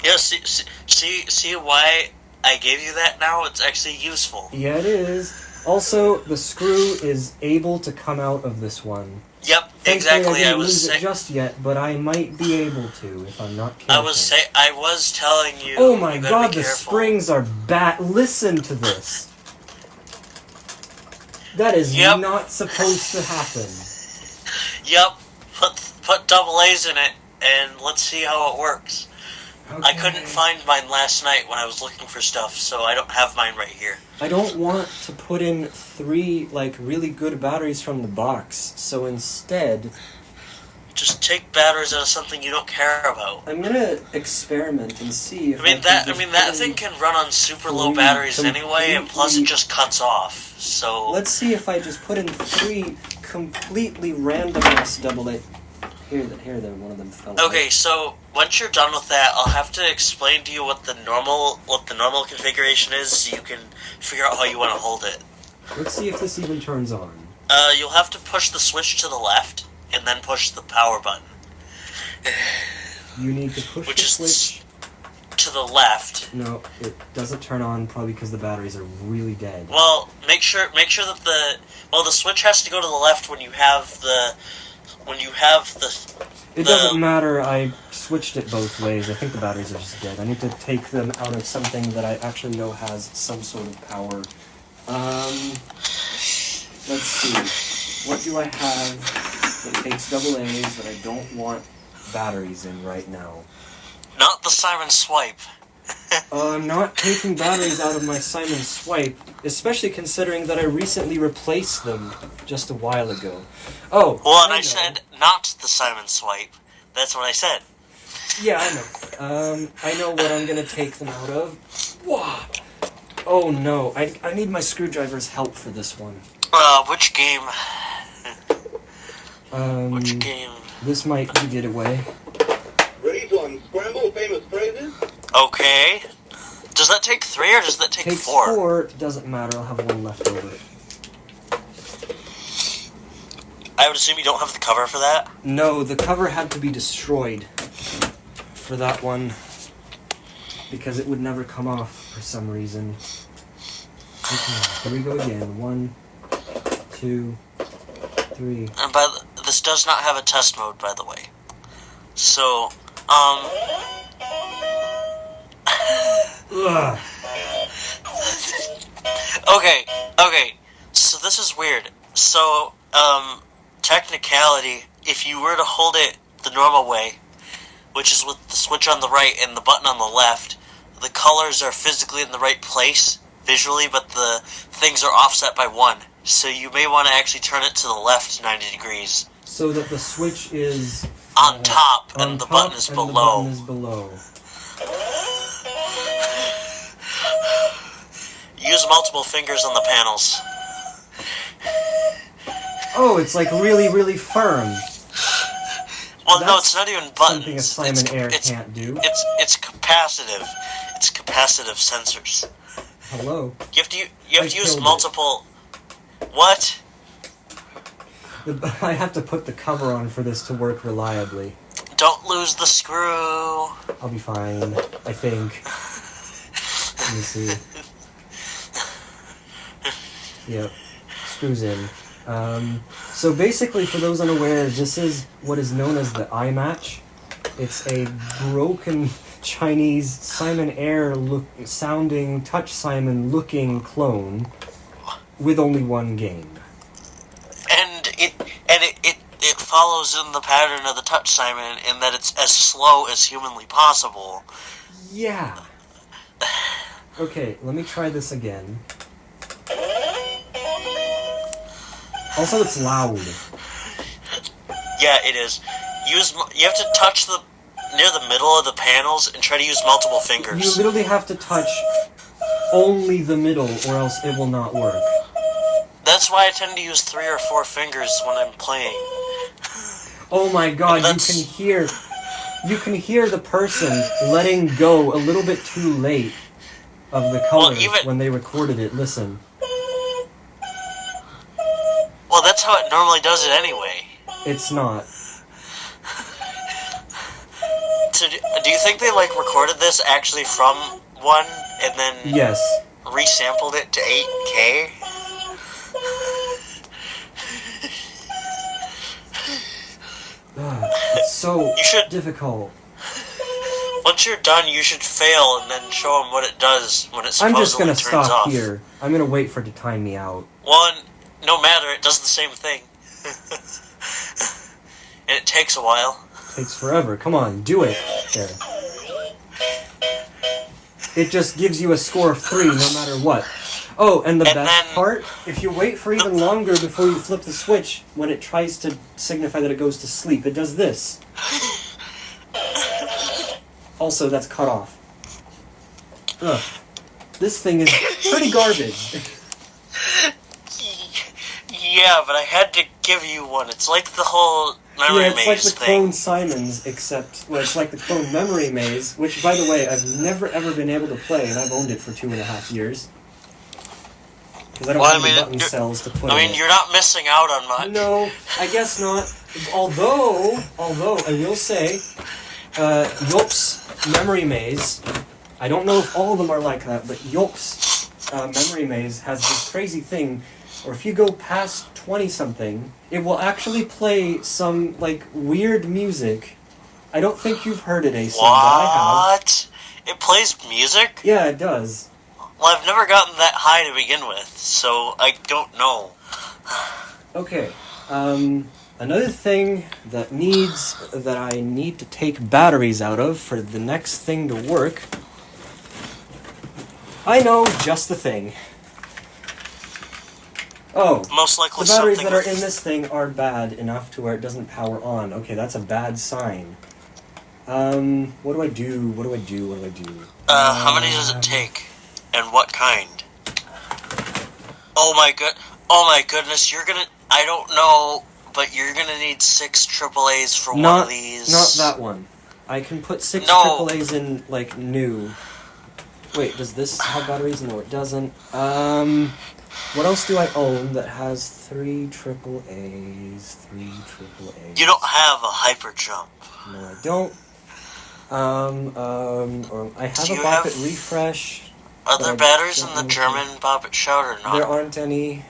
Yeah, see why I gave you that now? It's actually useful.
Yeah, it is. Also, the screw is able to come out of this one.
Yep,
Thankfully,
exactly.
I didn't lose it just yet, but I might be able to if I'm not careful.
I was telling you.
Oh my
you
god,
be
the springs are bad. Listen to this. That is not supposed to happen.
Yep, put double A's in it, and let's see how it works. Okay. I couldn't find mine last night when I was looking for stuff, so I don't have mine right here.
I don't want to put in 3, like, really good batteries from the box, so instead...
Just take batteries out of something you don't care about.
I'm gonna experiment and see if
that thing can run on super low batteries anyway, and plus it just cuts off, so...
Let's see if I just put in 3 completely randomness double A... Here, one of them fell out.
Okay, so once you're done with that, I'll have to explain to you what the normal configuration is, so you can figure out how you want to hold it.
Let's see if this even turns on.
You'll have to push the switch to the left, and then push the power button.
You need to push the switch
to the left.
No, it doesn't turn on, probably because the batteries are really dead.
Well, make sure that the switch has to go to the left when you have the.
It doesn't matter, I switched it both ways. I think the batteries are just dead. I need to take them out of something that I actually know has some sort of power. Let's see. What do I have that takes double A's that I don't want batteries in right now?
Not the Simon Swipe.
I'm not taking batteries out of my Simon Swipe, especially considering that I recently replaced them just a while ago. Oh,
well, and I said not the Simon Swipe. That's what I said.
Yeah, I know. I know what I'm gonna take them out of. Whoa! Oh no, I need my screwdriver's help for this one.
Which game? Which game?
This might give it away.
Ready to unscramble famous phrases?
Okay. Does that take 3 or does that take 4?
Takes 4. Doesn't matter. I'll have one left over.
I would assume you don't have the cover for that?
No, the cover had to be destroyed for that one because it would never come off for some reason. Okay, here we go again. 1, 2, 3.
And this does not have a test mode, by the way. So,
Ugh.
Okay, so this is weird. So, technicality, if you were to hold it the normal way, which is with the switch on the right and the button on the left, the colors are physically in the right place, visually, but the things are offset by 1. So you may want to actually turn it to the left 90 degrees.
So that the switch is...
on top, and the button is below.
The button is below.
Use multiple fingers on the panels.
Oh, it's like really, really firm.
Well, no, it's not even buttons.
Something a Simon Air can't do.
It's capacitive. It's capacitive sensors.
Hello.
You have to use multiple. What?
I have to put the cover on for this to work reliably.
Don't lose the screw.
I'll be fine, I think. Let me see. Yep, screws in. So basically, for those unaware, this is what is known as the eye match. It's a broken Chinese Simon Air sounding Touch Simon looking clone with only one game.
And it follows in the pattern of the Touch Simon in that it's as slow as humanly possible.
Yeah. Okay, let me try this again. Also, it's loud.
Yeah, it is. You have to touch near the middle of the panels and try to use multiple fingers.
You literally have to touch only the middle, or else it will not work.
That's why I tend to use 3 or 4 fingers when I'm playing.
Oh my god, you can hear the person letting go a little bit too late of the colors when they recorded it. Listen.
Well, that's how it normally does it anyway.
It's not.
Do Do you think they like recorded this actually from one and then
Yes.
resampled it to 8K?
It's so
You should-
difficult.
Once you're done, you should fail and then show them what it does when it
I'm
supposedly
just gonna
turns
stop
off.
here. I'm gonna wait for it to time me out.
One, no matter, it does the same thing. And it takes a while.
Takes forever. Come on, do it. There. It just gives you a score of 3 no matter what. Oh, and the
And
best
then-
part, if you wait for even longer before you flip the switch, when it tries to signify that it goes to sleep, it does this. Also, that's cut off. Ugh. This thing is pretty garbage.
Yeah, but I had to give you one. It's like the whole memory
Yeah, it's like
maze
the
thing.
clone Simons, except, well, it's like the clone memory maze, which, by the way, I've never ever been able to play, and I've owned it for 2.5 years. Because I don't have any button cells to put in it.
You're not missing out on much.
No, I guess not. Although I will say, Yop's Memory Maze, I don't know if all of them are like that, but Yop's Memory Maze has this crazy thing, or if you go past 20-something, it will actually play some, like, weird music. I don't think you've heard it, Acer, but I have.
What? It plays music?
Yeah, it does.
Well, I've never gotten that high to begin with, so I don't know.
Okay, another thing that I need to take batteries out of for the next thing to work. I know, just the thing. Oh,
Most likely
the batteries
something
that are
with-
in this thing are bad enough to where it doesn't power on. Okay, that's a bad sign. What do I do?
how many does it take? And what kind? Oh my goodness, I don't know, but you're gonna need 6 AAAs for one of these.
Not that one. I can put 6
No.
AAAs in, like, new. Wait, does this have batteries? No, it doesn't. What else do I own that has 3 AAAs?
You don't have a hyper jump.
No, I don't. I have
Do
a
you
Bop It
have-
Refresh.
Are
But
there
I
batteries
don't
in the
know.
German Bop It Shout or not?
There aren't any.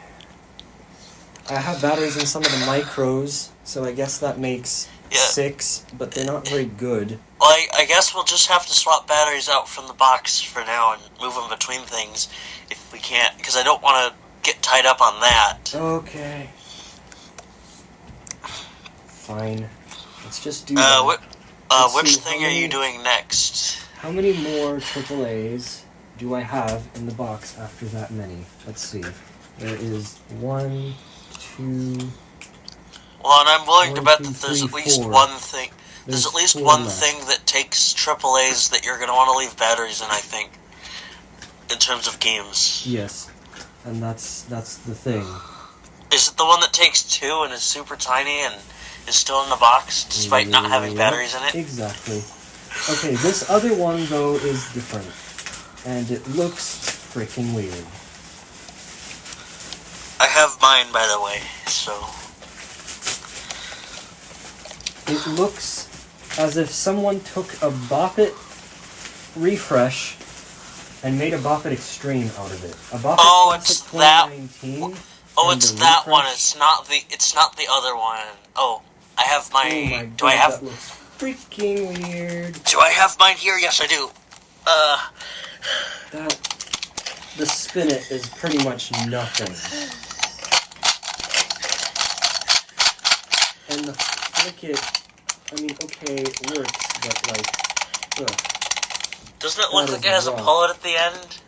I have batteries in some of the micros, so I guess that makes
Yeah.
6, but they're not very good.
Well, I guess we'll just have to swap batteries out from the box for now and move them between things if we can't, because I don't want to get tied up on that.
Okay. Fine. Let's just do that. Let's
Which
see,
thing
how
are you
many-
doing next?
How many more AAAs do I have in the box after that many? Let's see. There is 1, 2...
Well, and I'm willing to
1,
bet
2,
that there's
3,
at least
4.
one thing. There's at least
4
one
left.
thing that takes AAAs that you're going to want to leave batteries in, I think, in terms of games.
Yes. And that's the thing.
Is it the one that takes 2 and is super tiny and is still in the box despite not having batteries in it?
Exactly. Okay, this other one, though, is different. And it looks freaking weird.
I have mine, by the way, so...
It looks as if someone took a Bop It Refresh and made a Bop It Extreme out of it. A Bop It
Oh,
Classic
it's that-
2019.
Oh,
and
it's
the
that one.
Refresh.
It's not the other one. Oh, I have my.
Oh my
do I
God,
have?
that looks freaking weird.
Do I have mine here? Yes, I do.
The spin it is pretty much nothing. And the flick it, I mean, okay, it works, but like, ugh.
Doesn't it look
That
like
is
it has a
rough.
pullet at the end?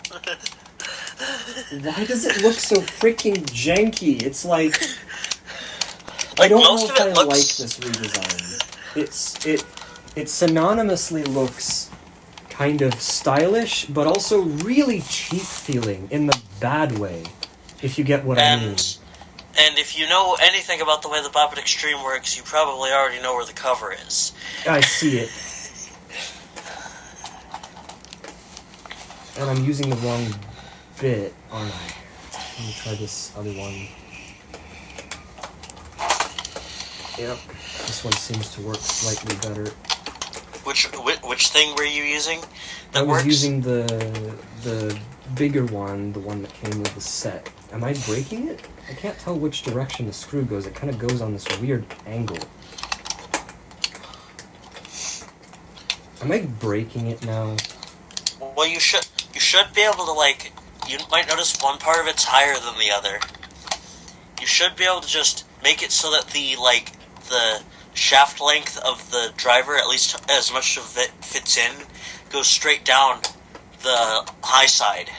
Why does it look so freaking janky? It's like, I
Like,
don't
most
know
of
if I
it
like
looks-
this redesign. It synonymously looks kind of stylish, but also really cheap feeling in the bad way, if you get what I mean.
And if you know anything about the way the Bop It Extreme works, you probably already know where the cover is.
I see it. And I'm using the wrong bit, aren't I? Let me try this other one. Yep. This one seems to work slightly better.
Which thing were you using?
I was using the bigger one, the one that came with the set. Am I breaking it? I can't tell which direction the screw goes. It kind of goes on this weird angle. Am I breaking it now?
Well, you should be able to, like, you might notice one part of it's higher than the other. You should be able to just make it so that the shaft length of the driver, at least as much of it fits in, goes straight down the high side.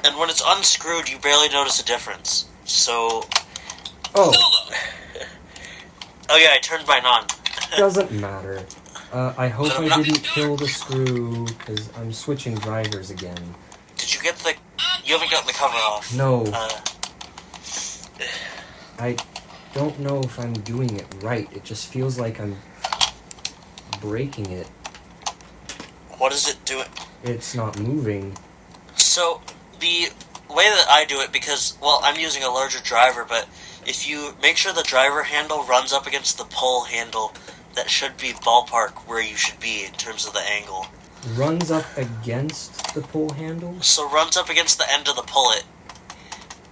And when it's unscrewed, you barely notice a difference. So...
Oh.
Oh yeah, I turned mine on.
Doesn't matter. I hope I didn't kill the screw, because I'm switching drivers again.
Did you get the... You haven't gotten the cover off.
No. I don't know if I'm doing it right. It just feels like I'm breaking it.
What is it doing?
It's not moving.
So, the way that I do it, because, well, I'm using a larger driver, but if you make sure the driver handle runs up against the pull handle, that should be ballpark where you should be in terms of the angle.
Runs up against the pull handle?
So runs up against the end of the pullet.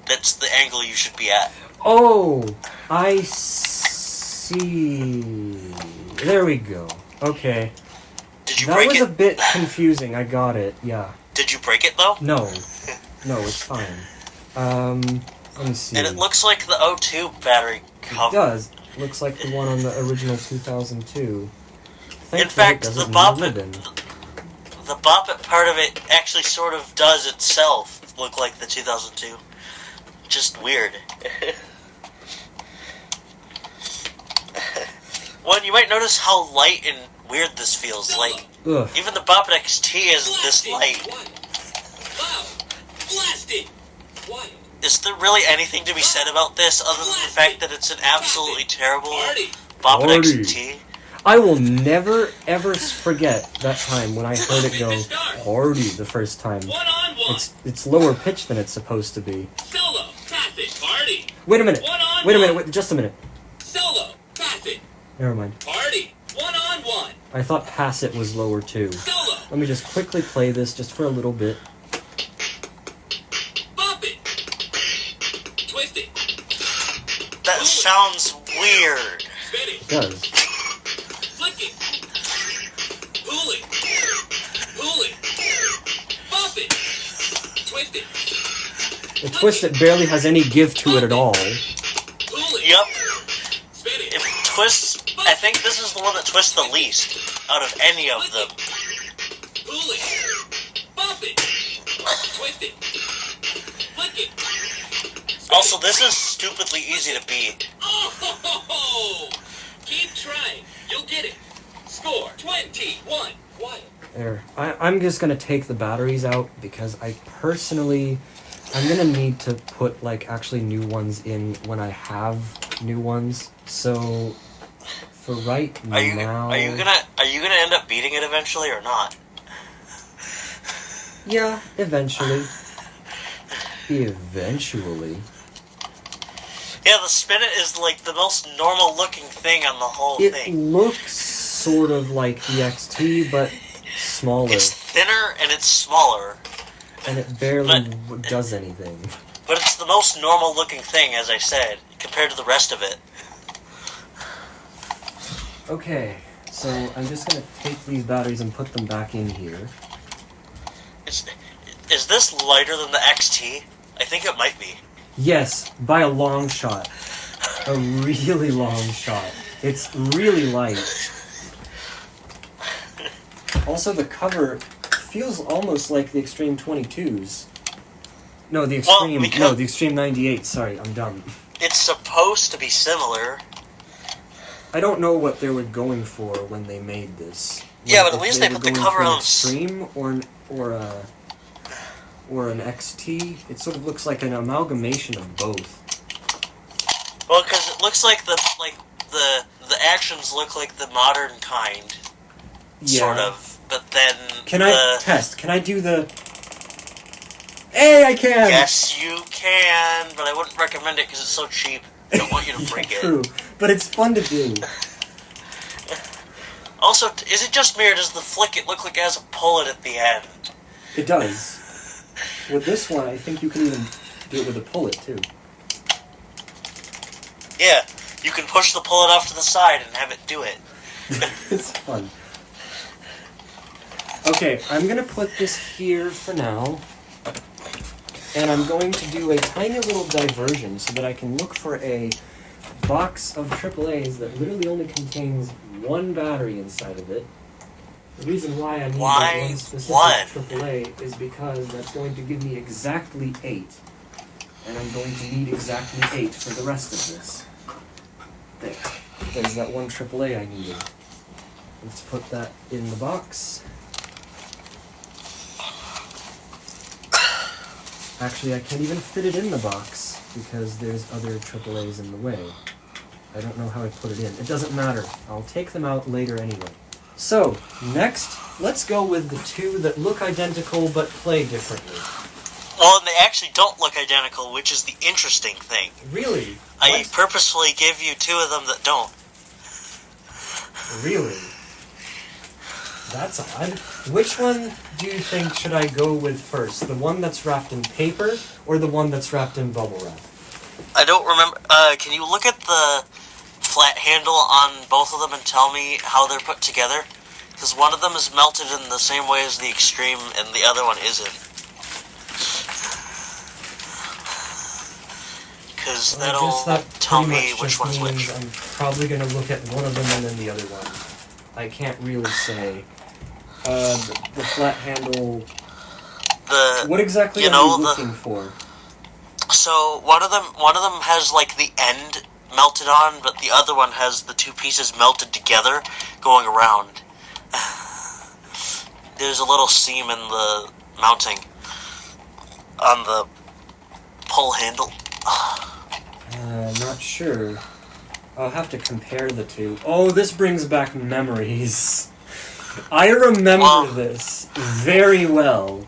That's the angle you should be at.
Oh, I see. There we go. Okay.
Did you break it?
That was a bit confusing. I got it. Yeah.
Did you break it though?
No. No, it's fine. Let me see.
And it looks like the O2 battery cover.
It does. Looks like the one on the original 2002.
In fact, the Bop It part of it actually sort of does itself look like the 2002. Just weird. Well, you might notice how light and weird this feels. Like,
Ugh.
even the Bop It XT isn't this light. Is there really anything to be said about this other than the fact that it's an absolutely terrible Bop It XT?
I will never, ever forget that time when I heard it go, "Party" the first time. It's lower pitched than it's supposed to be. Wait a minute. Wait, just a minute. Never mind. I thought Pass It was lower too. Let me just quickly play this just for a little bit.
That sounds weird.
It does. The Twist It barely has any give to it at all.
Yep. It twists... I think this is the one that twists the least out of any of them. Also, this is stupidly easy to beat.
Oh, keep trying. You'll get it. Score 21.
There. I'm just gonna take the batteries out because I'm gonna need to put like actually new ones in when I have new ones. So for right now,
are you gonna end up beating it eventually or not?
Yeah, eventually. Eventually.
Yeah, the Spin It is like the most normal looking thing on the whole thing.
It looks sort of like the XT, but smaller.
It's thinner and it's smaller.
And it barely does anything.
But it's the most normal looking thing, as I said, compared to the rest of it.
Okay, so I'm just gonna take these batteries and put them back in here.
Is this lighter than the XT? I think it might be.
Yes, by a long shot. A really long shot. It's really light. Also, the cover feels almost like the Extreme 22s. No, the Extreme... the Extreme 98. Sorry, I'm dumb.
It's supposed to be similar.
I don't know what they were going for when they made this.
Yeah, but at least they put the cover on...
Extreme or an XT. It sort of looks like an amalgamation of both.
Well, because it looks like the actions look like the modern kind, sort of. But then
Can I test? Can I do the? Hey, I can.
Yes, you can, but I wouldn't recommend it because it's so cheap. I don't want you to break it.
True, but it's fun to do.
Also, is it just me or does the flick it look like it has a pullet at the end?
It does. With this one, I think you can even do it with a pullet, too.
Yeah, you can push the pullet off to the side and have it do it.
It's fun. Okay, I'm going to put this here for now. And I'm going to do a tiny little diversion so that I can look for a box of AAAs that literally only contains one battery inside of it. The reason why I need that one specific AAA is because that's going to give me exactly 8. And I'm going to need exactly 8 for the rest of this. There. There's that one AAA I needed. Let's put that in the box. Actually, I can't even fit it in the box because there's other AAAs in the way. I don't know how I put it in. It doesn't matter. I'll take them out later anyway. So, next, let's go with the two that look identical but play differently.
Well, and they actually don't look identical, which is the interesting thing.
Really?
I purposefully give you 2 of them that don't.
Really? That's odd. Which one do you think should I go with first? The one that's wrapped in paper or the one that's wrapped in bubble wrap?
I don't remember. Can you look at the flat handle on both of them and tell me how they're put together? Because one of them is melted in the same way as the Extreme and the other one isn't. Because that'll tell me which one's which.
I'm probably going to look at one of them and then the other one. I can't really say. The flat handle... What exactly are you looking for?
So, one of them has, like, the end melted on, but the other one has the 2 pieces melted together going around. There's a little seam in the mounting on the pull handle.
Not sure. I'll have to compare the two. Oh, this brings back memories. I remember this very well.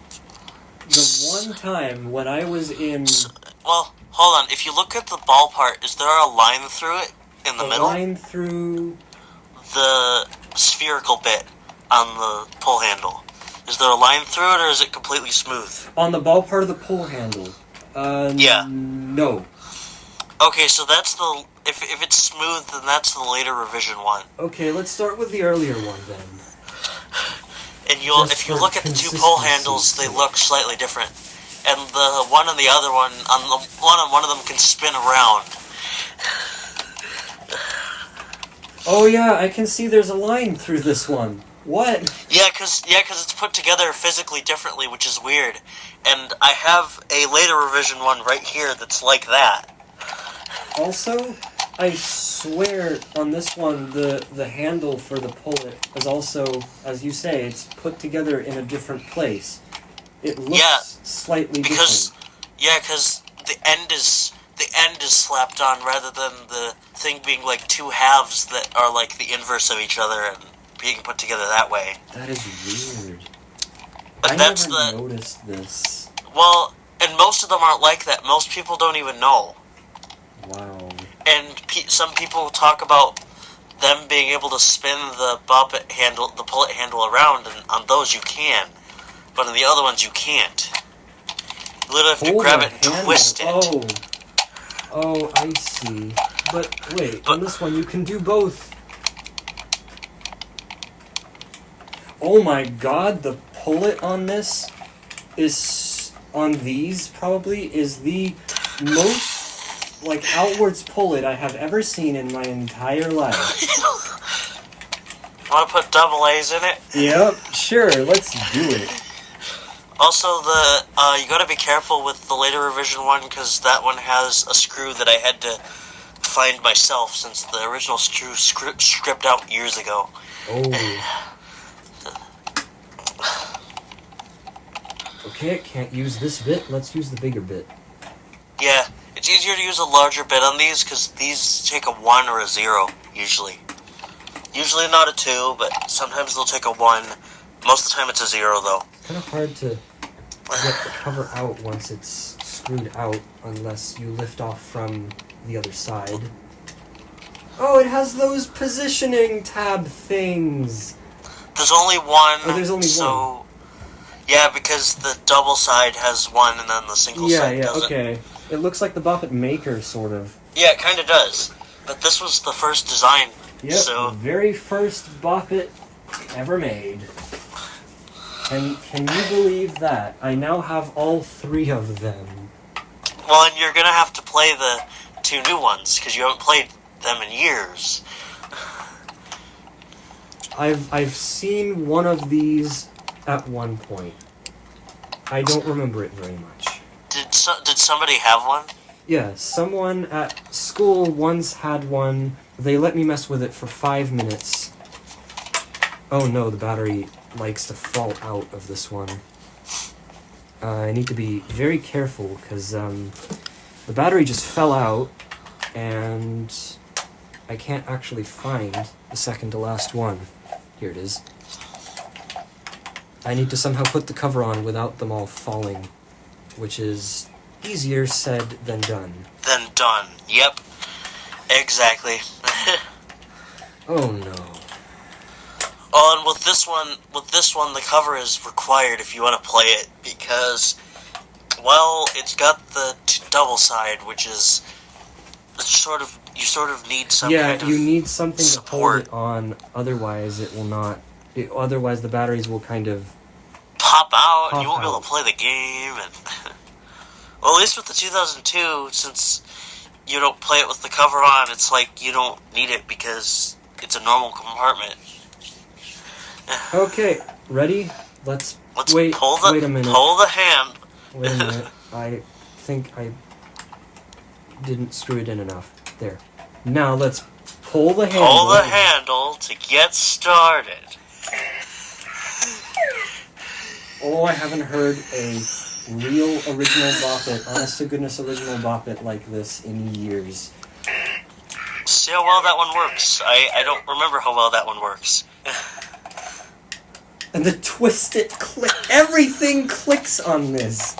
The one time when I was in...
Well, hold on. If you look at the ball part, is there a line through it in the middle?
A line through...
The spherical bit on the pull handle. Is there a line through it, or is it completely smooth?
On the ball part of the pull handle.
Yeah.
No.
Okay, so that's the... If it's smooth, then that's the later revision one.
Okay, let's start with the earlier one, then.
And if you look at the 2 pull handles, they look slightly different. And the one and the other one, one of them can spin around.
Oh yeah, I can see there's a line through this one. What?
Yeah, cause it's put together physically differently, which is weird. And I have a later revision one right here that's like that.
Also, I swear on this one, the handle for the pullet is also, as you say, it's put together in a different place. It looks slightly different.
Yeah, because the end is slapped on rather than the thing being like 2 halves that are like the inverse of each other and being put together that way.
That is weird.
But
I never noticed this.
Well, and most of them aren't like that. Most people don't even know.
Wow.
And some people talk about them being able to spin the pullet handle around, and on those you can, but on the other ones you can't. You literally have to grab it and twist it.
Oh, I see. But wait, on this one you can do both. Oh my god, the pullet on this is, on these probably, is the most, like, outwards pullet I have ever seen in my entire life.
Want to put double A's in it?
Yep, sure, let's do it.
Also, you gotta be careful with the later revision one, because that one has a screw that I had to find myself, since the original screw stripped out years ago.
Oh. Okay, I can't use this bit, let's use the bigger bit.
Yeah, it's easier to use a larger bit on these, because these take a 1 or a 0, usually. Usually not a 2, but sometimes they'll take a 1. Most of the time it's a 0, though.
It's kind of hard to get the cover out once it's screwed out, unless you lift off from the other side. Oh, it has those positioning tab things.
There's only one.
Oh, there's only one.
Yeah, because the double side has one and then the single side doesn't.
Okay. It looks like the Bop It Maker, sort of.
Yeah, it kind of does. But this was the first design.
Yep,
So
very first Bop It ever made. And can you believe that? I now have all 3 of them.
Well, and you're gonna have to play the 2 new ones, because you haven't played them in years.
I've seen one of these at one point. I don't remember it very much.
Did somebody have one?
Yeah, someone at school once had one. They let me mess with it for 5 minutes. Oh no, the battery likes to fall out of this one. I need to be very careful, because the battery just fell out, and I can't actually find the second to last one. Here it is. I need to somehow put the cover on without them all falling, which is easier said than done.
Yep. Exactly.
Oh no.
Oh, and with this one, the cover is required if you want to play it, because, well, it's got the double side, which is you sort of need some kind of
you need something
support.
to hold it on, otherwise it will not. Otherwise the batteries will kind of
pop out, and
pop
you won't be able
out.
to play the game. And well, at least with the 2002, since you don't play it with the cover on, it's like you don't need it because it's a normal compartment.
Okay, ready? Let's
wait.
Wait a minute.
Pull the hand.
Wait a minute. I think I didn't screw it in enough. There. Now let's pull the handle.
Pull the handle to get started.
Oh, I haven't heard a real original Bop It, honest to goodness original Bop It like this in years.
See how well that one works. I don't remember how well that one works.
And the twisted click, everything clicks on this.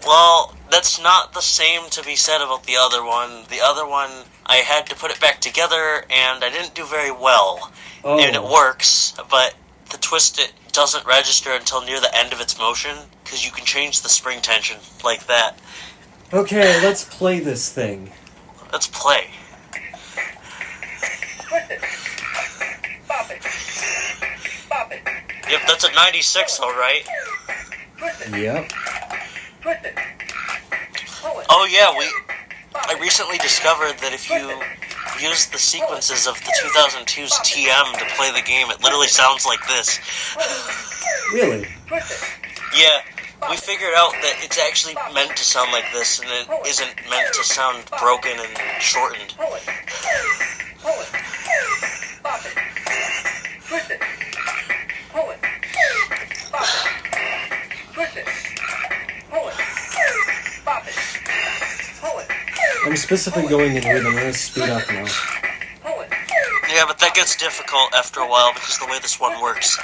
Well, that's not the same to be said about the other one. The other one, I had to put it back together, and I didn't do very well.
Oh.
And it works, but the twist it doesn't register until near the end of its motion, because you can change the spring tension like that.
Okay, let's play this thing.
Let's play.
Twist it. Bop it. Bop it.
Yep, that's a 96, alright.
Twist it.
Yep.
Twist it. Pull it.
Oh yeah, I recently discovered that if you use the sequences of the 2002's TM to play the game, it literally sounds like this.
Really?
Twist it.
Yeah, we figured out that it's actually meant to sound like this, and it isn't meant to sound broken and shortened.
Pull it. Pull it. Bop it. Twist it. Pull it. Bop it. Twist it. Pull it. Bop it. Pull it.
I'm specifically going in rhythm. I'm going to speed up now.
Pull it.
Yeah, but that gets difficult after a while because of the way this one works.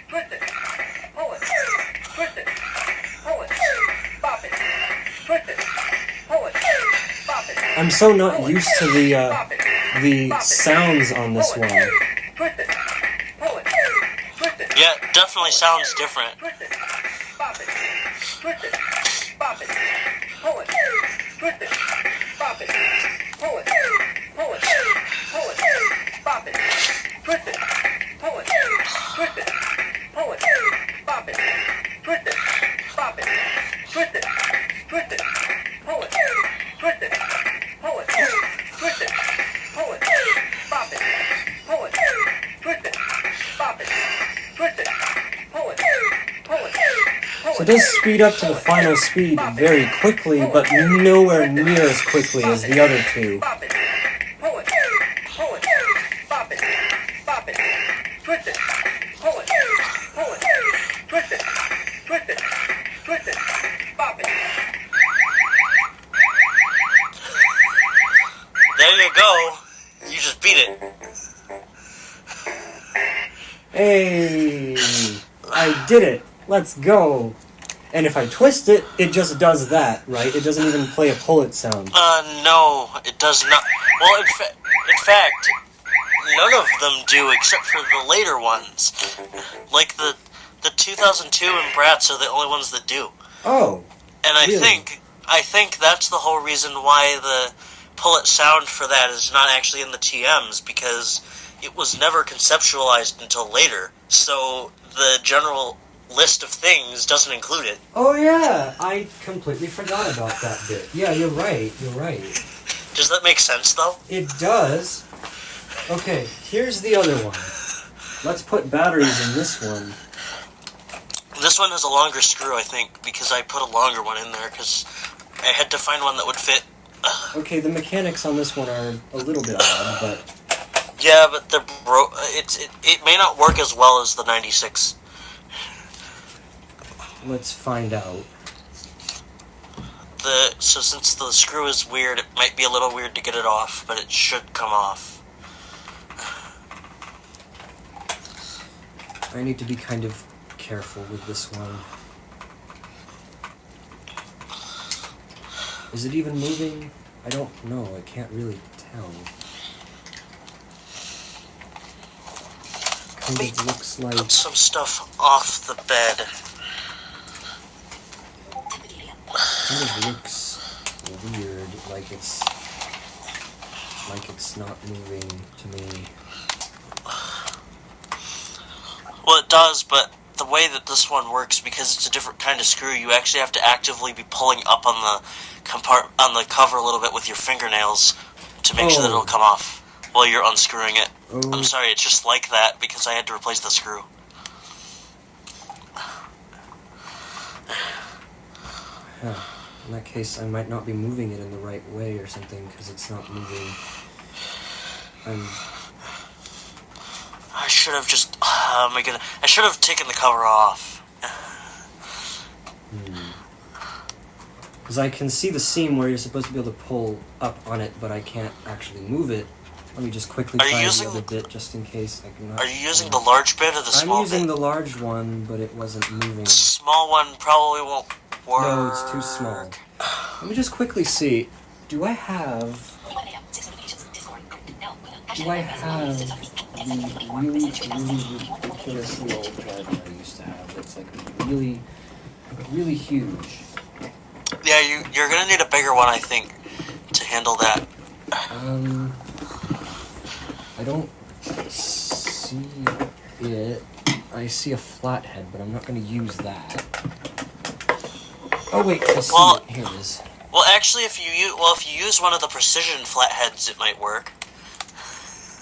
Twist it. Pull it. Twist it. Pull it. Bop it. Twist it. Pull it. Bop it.
I'm so not used to the sounds on this one.
Twist it. Pull it. Twist it.
Yeah, it definitely sounds different.
Twist it. Bop it. Twist it. Bop it. Pull it. Twist it. Bop it. Pull it. Pull it. Pull it. Bop it. Twist it. Pull it. Twist it. Pull it. Bop it. Twist it. Bop it. Twist it. Twist it. Pull it. Twist it. Pull it. Twist it. Pull it. Bop it. Pull it. Twist it. Bop it. Twist it. Pull it. Pull it.
So it does speed up to the final speed very quickly, but nowhere near as quickly as the other two.
Bop it. Pull it. Pull it. Bop it. Bop it. Twist it. Pull it. Pull it. Twist it. Twist it. Twist it. Bop it.
There you go. You just beat it.
Hey, I did it. Let's go. And if I twist it, it just does that, right? It doesn't even play a pull it sound.
No, it does not. Well, In fact, none of them do except for the later ones. Like the 2002 and Bratz are the only ones that do.
Oh.
And I
really?
think that's the whole reason why the pull-it sound for that is not actually in the TMs, because it was never conceptualized until later. So the general list of things doesn't include it.
Oh yeah, I completely forgot about that bit. Yeah, you're right.
Does that make sense, though?
It does. Okay, here's the other one. Let's put batteries in this one.
This one has a longer screw, I think, because I put a longer one in there, because I had to find one that would fit.
Okay, the mechanics on this one are a little bit odd, but...
Yeah, but they're it may not work as well as the 96.
Let's find out.
So since the screw is weird, it might be a little weird to get it off, but it should come off.
I need to be kind of careful with this one. Is it even moving? I don't know. I can't really tell. Kind of looks like...
Put some stuff off the bed.
Kind of looks weird, like it's not moving to me.
Well, it does, but the way that this one works, because it's a different kind of screw, you actually have to actively be pulling up on the cover a little bit with your fingernails to make sure that it'll come off while you're unscrewing it.
Oh.
I'm sorry, it's just like that because I had to replace the screw.
Huh. In that case, I might not be moving it in the right way or something, because it's not moving.
I should have just... oh my goodness. I should have taken the cover off.
Because I can see the seam where you're supposed to be able to pull up on it, but I can't actually move it. Let me just quickly try the other bit, just in case I cannot...
Are you using the large bit or the small bit?
I'm using the large one, but it wasn't moving.
The small one probably won't work.
No, it's too small. Let me just quickly see. Do I have the really, really ridiculously old driver I used to have that's like really, really huge?
Yeah, you're gonna need a bigger one, I think, to handle that.
I don't see it. I see a flathead, but I'm not going to use that. Oh wait, I see it. Here it is.
Well, actually, if you use one of the precision flatheads, it might work.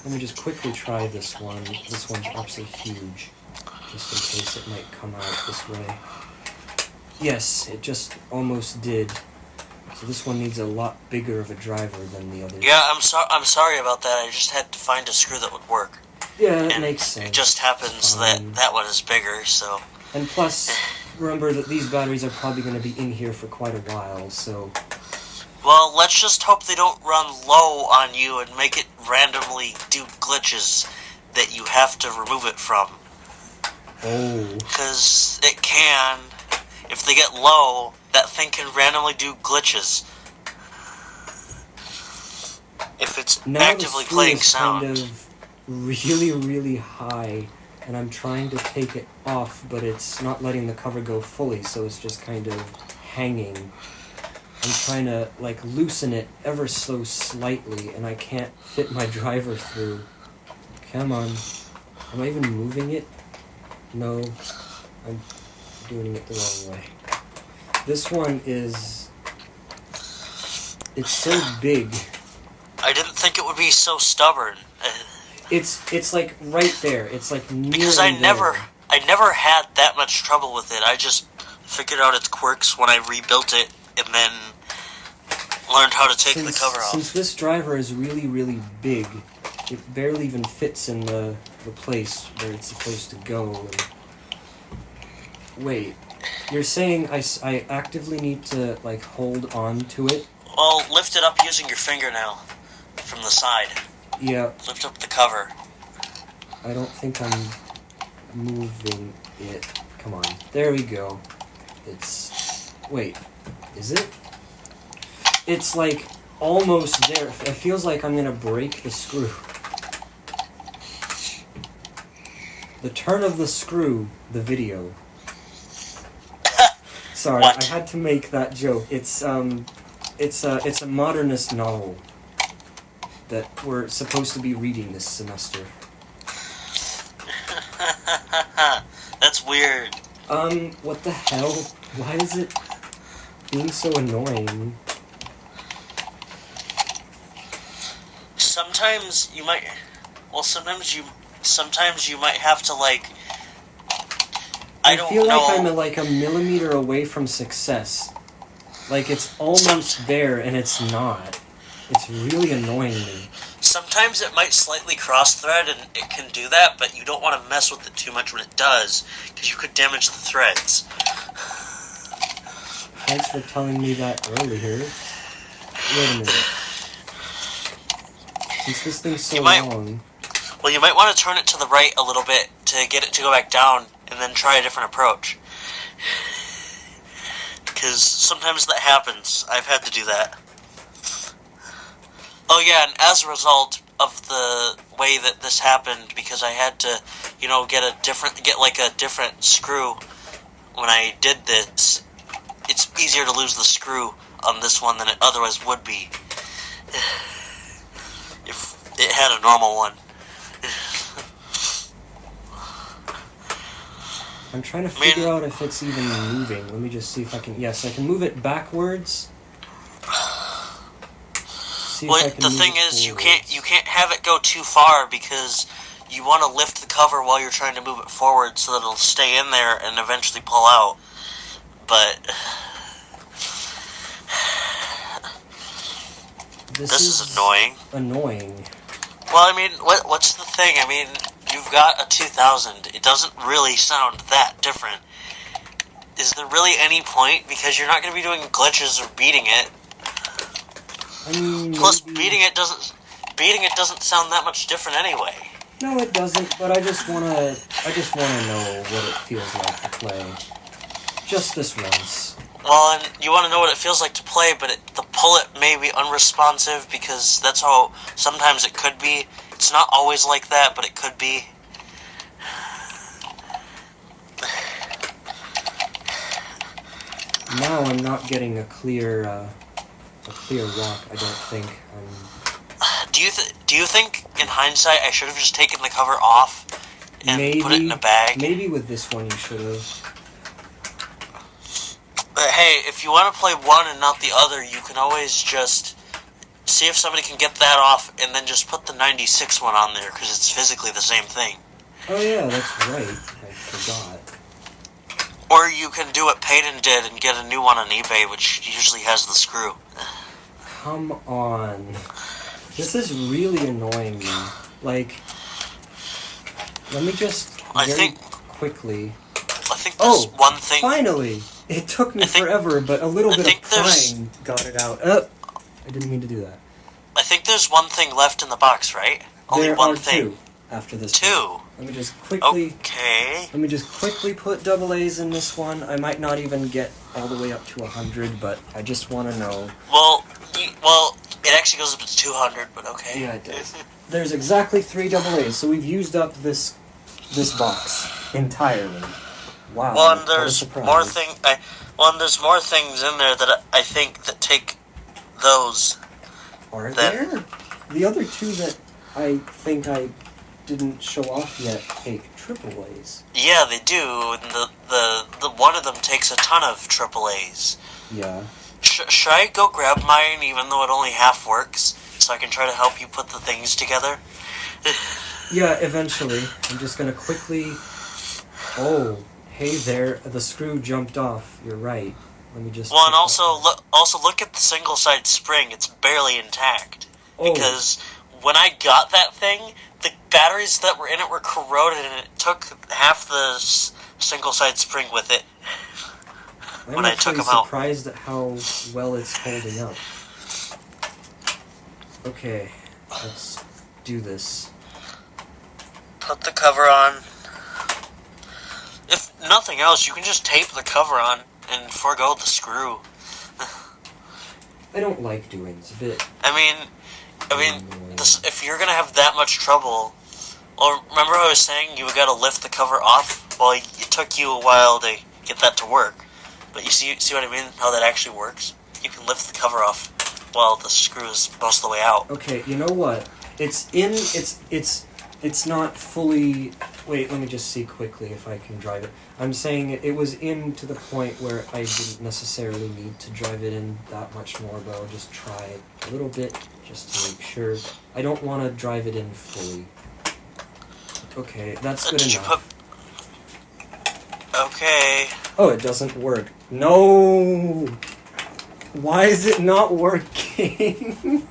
Let me just quickly try this one. This one's absolutely huge, just in case it might come out this way. Yes, it just almost did. So this one needs a lot bigger of a driver than the others.
Yeah, I'm sorry about that. I just had to find a screw that would work.
Yeah, that makes sense.
It just happens that one is bigger, so...
And plus, remember that these batteries are probably going to be in here for quite a while, so...
Well, let's just hope they don't run low on you and make it randomly do glitches that you have to remove it from.
Oh.
Because it can. If they get low, that thing can randomly do glitches. If it's actively playing sound.
Kind of really, really high, and I'm trying to take it off, but it's not letting the cover go fully, so it's just kind of hanging. I'm trying to, like, loosen it ever so slightly, and I can't fit my driver through. Come on. Am I even moving it? No. I'm doing it the wrong way. This one is... It's so big.
I didn't think it would be so stubborn.
It's like right there. It's like near
because I never had that much trouble with it. I just figured out its quirks when I rebuilt it and then learned how to take the cover off.
Since this driver is really, really big, it barely even fits in the place where it's supposed to go. And wait, you're saying I actively need to, like, hold on to it?
Well, lift it up using your fingernail from the side.
Yeah.
Lift up the cover.
I don't think I'm moving it. Come on. There we go. It's... Wait. Is it? It's like almost there. It feels like I'm gonna break the screw. The turn of the screw, the video. Sorry,
What?
I had to make that joke. It's a modernist novel that we're supposed to be reading this semester.
That's weird.
What the hell? Why is it being so annoying?
Sometimes you might have to, like, I
feel
don't
like
know.
I'm like a millimeter away from success. Like it's almost there and it's not. It's really annoying me.
Sometimes it might slightly cross-thread, and it can do that, but you don't want to mess with it too much when it does, because you could damage the threads.
Thanks for telling me that earlier. Wait a minute. Since this thing's so long...
Well, you might want to turn it to the right a little bit to get it to go back down, and then try a different approach. Because sometimes that happens. I've had to do that. Oh yeah, and as a result of the way that this happened, because I had to, get a different screw when I did this, it's easier to lose the screw on this one than it otherwise would be if it had a normal one.
I'm trying to figure out if it's even moving. Let me just see if I can... Yes, I can move it backwards.
Well, the thing is, you can't have it go too far, because you want to lift the cover while you're trying to move it forward so that it'll stay in there and eventually pull out. But this is annoying.
Annoying.
Well, I mean, what's the thing? I mean, you've got a 2000. It doesn't really sound that different. Is there really any point? Because you're not going to be doing glitches or beating it.
I mean,
plus, beating it doesn't sound that much different anyway.
No, it doesn't. But I just wanna know what it feels like to play. Just this once.
Well, and you want to know what it feels like to play, but the pullet may be unresponsive, because that's how sometimes it could be. It's not always like that, but it could be.
Now I'm not getting a clear rock, I don't think.
Do you think, in hindsight, I should have just taken the cover off and put it in a bag?
Maybe with this one you should have.
But hey, if you want to play one and not the other, you can always just see if somebody can get that off, and then just put the 96 one on there, because it's physically the same thing.
Oh yeah, that's right. I forgot.
Or you can do what Peyton did and get a new one on eBay, which usually has the screw.
Come on. This is really annoying me. Like, let me just quickly...
I think there's one thing...
Finally! It took me forever, but a little bit of crying got it out. I didn't mean to do that.
I think there's one thing left in the box, right? Only one thing.
Two after this.
Two.
Let me just quickly...
Okay.
Let me just quickly put double A's in this one. I might not even get all the way up to 100, but I just want to know.
Well, it actually goes up to 200, but okay.
Yeah, it does. There's exactly 3 double A's, so we've used up this box entirely. Wow.
Well, and there's more there's more things in there that I think that take those.
Are there? The other 2 that I think I didn't show off yet take triple A's.
Yeah, they do, and the one of them takes a ton of triple A's.
Yeah.
Should I go grab mine, even though it only half works, so I can try to help you put the things together?
Yeah, eventually. I'm just gonna quickly... Oh, hey there, the screw jumped off. You're right. Let me just...
Well, and also look at the single-side spring. It's barely intact.
Oh.
Because when I got that thing, the batteries that were in it were corroded, and it took half the single-side spring with it. When I took them out.
I'm surprised at how well it's holding up. Okay, let's do this.
Put the cover on. If nothing else, you can just tape the cover on and forego the screw.
I don't like doing. It's a bit.
I mean, if you're gonna have that much trouble, well, remember how I was saying you gotta lift the cover off? Well, it took you a while to get that to work, but you see what I mean? How that actually works? You can lift the cover off while the screw is most of the way out.
Okay, you know what? It's not fully. Wait, let me just see quickly if I can drive it. I'm saying it was in to the point where I didn't necessarily need to drive it in that much more, but I'll just try it a little bit just to make sure. I don't want to drive it in fully. Okay, that's good enough.
Okay.
Oh, it doesn't work. No! Why is it not working?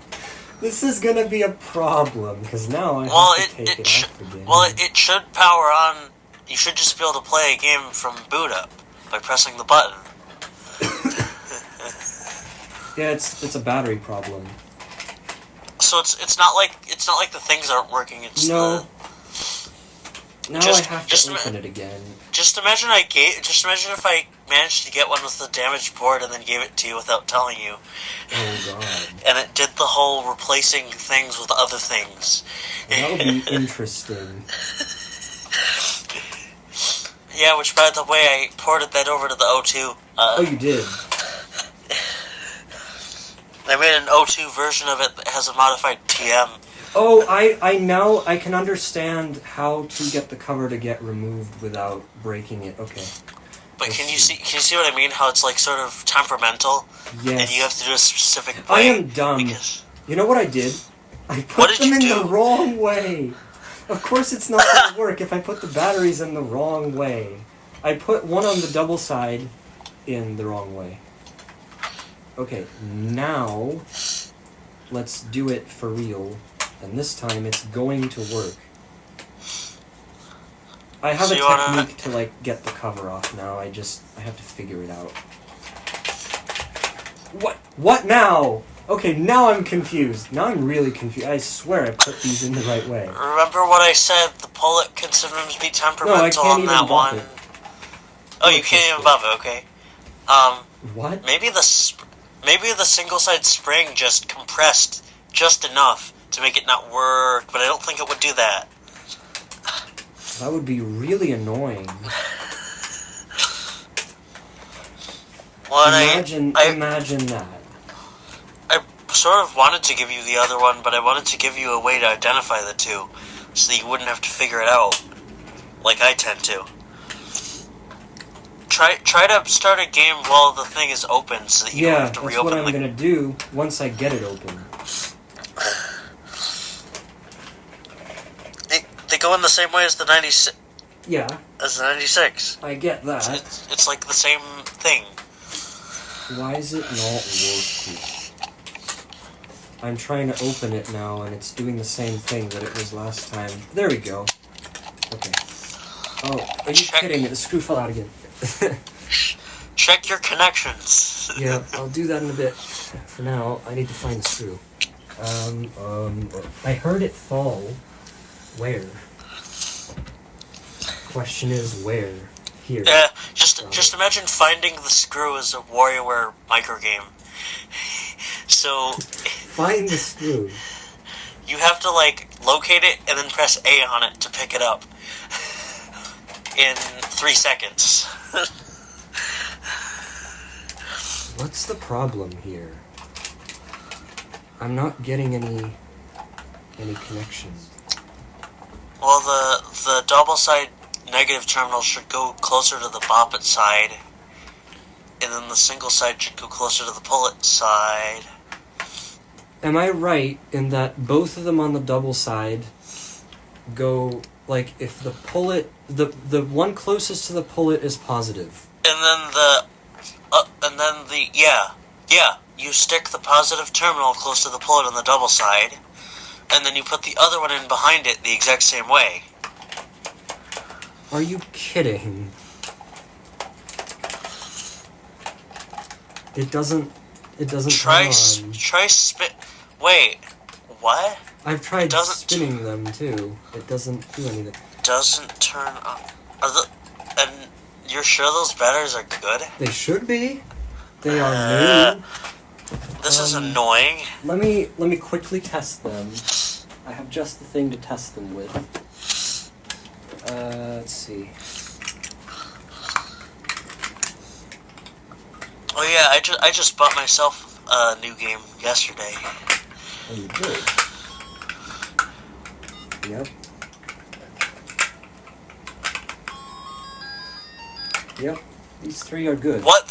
This is gonna be a problem, because now I have to take it off again.
Well, it should power on. You should just be able to play a game from boot up by pressing the button.
Yeah, it's a battery problem.
So it's not like the things aren't working. It's
no. Now I have to
just
open it again.
Just imagine if I managed to get one with the damaged board and then gave it to you without telling you.
Oh god.
And it did the whole replacing things with other things.
That would be interesting.
Yeah, which by the way, I ported that over to the O2.
Oh, you did?
I made an O2 version of it that has a modified TM.
Oh, I can understand how to get the cover to get removed without breaking it. Okay.
But can you see what I mean? How it's like sort of temperamental?
Yes.
And you have to do a specific way.
I am dumb. You know what I did? I put them in the wrong way. Of course it's not going to work if I put the batteries in the wrong way. I put one on the double side in the wrong way. Okay, now let's do it for real. And this time it's going to work. I have a technique to like get the cover off now. I have to figure it out. What now? Okay, now I'm confused. Now I'm really confused. I swear I put these in the right way.
Remember what I said? The pullet can sometimes be temperamental on that one.
It.
Oh, you can't even buff it. Okay.
What?
Maybe the single side spring just compressed just enough to make it not work, but I don't think it would do that.
That would be really annoying.
Well,
imagine that.
I sort of wanted to give you the other one, but I wanted to give you a way to identify the two, so that you wouldn't have to figure it out, like I tend to. Try to start a game while the thing is open, so that you don't have to reopen.
Yeah, that's what I'm gonna do once I get it open.
They go in the same way as the 96.
Yeah.
As the 96.
I get that.
It's like the same thing.
Why is it not working? I'm trying to open it now, and it's doing the same thing that it was last time. There we go. Okay. Oh, are you kidding me? The screw fell out again.
Check your connections.
Yeah, I'll do that in a bit. For now, I need to find the screw. I heard it fall. Where? Question is where? Here.
Yeah, just imagine finding the screw as a WarioWare microgame. So
find the screw.
You have to like locate it and then press A on it to pick it up in 3 seconds.
What's the problem here? I'm not getting any connection.
Well, the double side negative terminal should go closer to the boppet side, and then the single side should go closer to the pullet side.
Am I right in that both of them on the double side go, like, if the pullet, the one closest to the pullet is positive?
You stick the positive terminal close to the pullet on the double side, and then you put the other one in behind it the exact same way.
Are you kidding? It doesn't
Try spin. Wait, what?
I've tried spinning them too. It doesn't do anything.
Doesn't turn on. And you're sure those batteries are good?
They should be. They are new.
This is annoying.
Let me quickly test them. I have just the thing to test them with. Let's see.
Oh yeah, I just bought myself a new game yesterday.
Oh, you did? Yep. Yep. These three are good.
What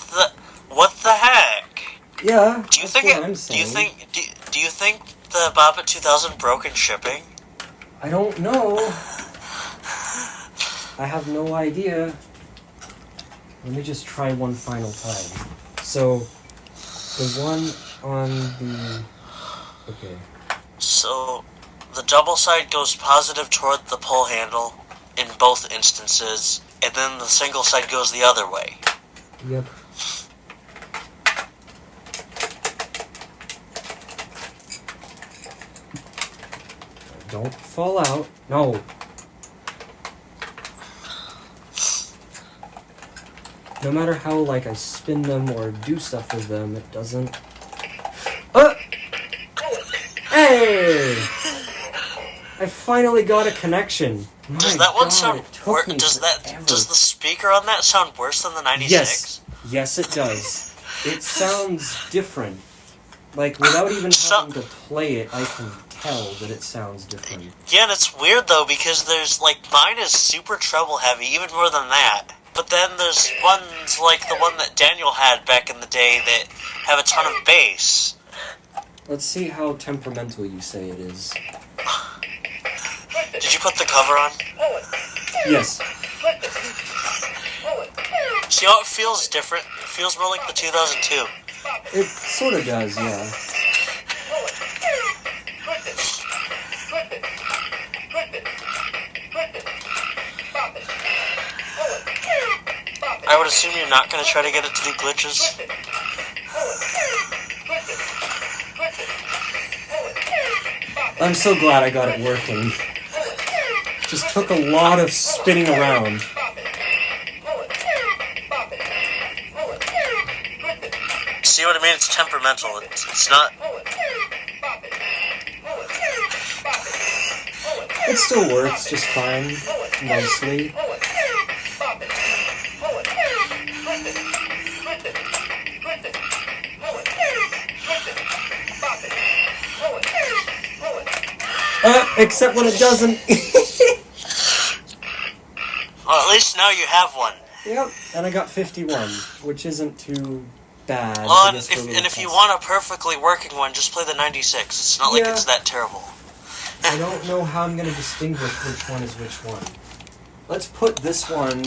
the heck?
Yeah.
Do you
that's
think
what
it?
I'm
Do
saying.
you think? Do you think the Bobbit 2000 broke in shipping?
I don't know. I have no idea. Let me just try one final time. So, the one on the... Okay.
So, the double side goes positive toward the pull handle in both instances, and then the single side goes the other way.
Yep. Don't fall out. No. No matter how, like, I spin them or do stuff with them, it doesn't... Hey! I finally got a connection.
Does that one sound worse? Does the speaker on that sound worse than the 96?
Yes, it does. It sounds different. Like, without even having to play it, I can tell that it sounds different.
Yeah, and it's weird though, because there's, like, mine is super treble heavy, even more than that. But then there's ones like the one that Daniel had back in the day that have a ton of bass.
Let's see how temperamental you say it is.
Did you put the cover on?
Yes.
See how it feels different? It feels more like the 2002.
It sort of does, yeah.
I would assume you're not going to try to get it to do glitches.
I'm so glad I got it working. Just took a lot of spinning around.
See what I mean? It's temperamental. It's not...
It still works just fine, mostly. Except when it doesn't.
Well, at least now you have one.
Yep, and I got 51, which isn't too bad.
Well, and if you want a perfectly working one, just play the 96. It's not like it's that terrible.
I don't know how I'm going to distinguish which one is which one. Let's put this one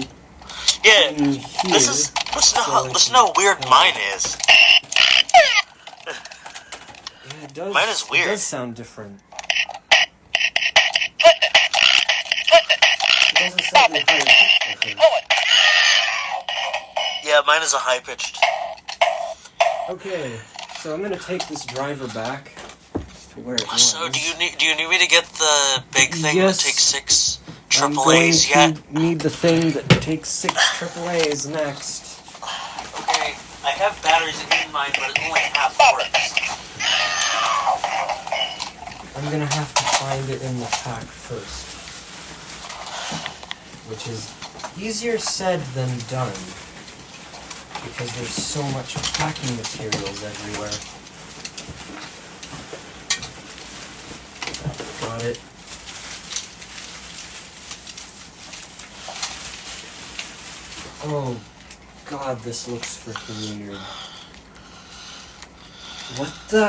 Yeah,
in here.
listen to how weird mine is.
Yeah, it does,
Mine is weird.
It does sound different. It doesn't sound like higher pitch,
Yeah, mine is a high-pitched.
Okay, so I'm going to take this driver back to where it was.
So do you need me to get the big thing
Yes.
that takes 6
I'm
AAAs
going
yet?
to need the thing that takes 6 AAAs next.
Okay, I have batteries in mine, but it only half works.
I'm going to have to find it in the pack first. Which is easier said than done. Because there's so much packing materials everywhere. Got it. Oh, God, this looks freaking weird. What the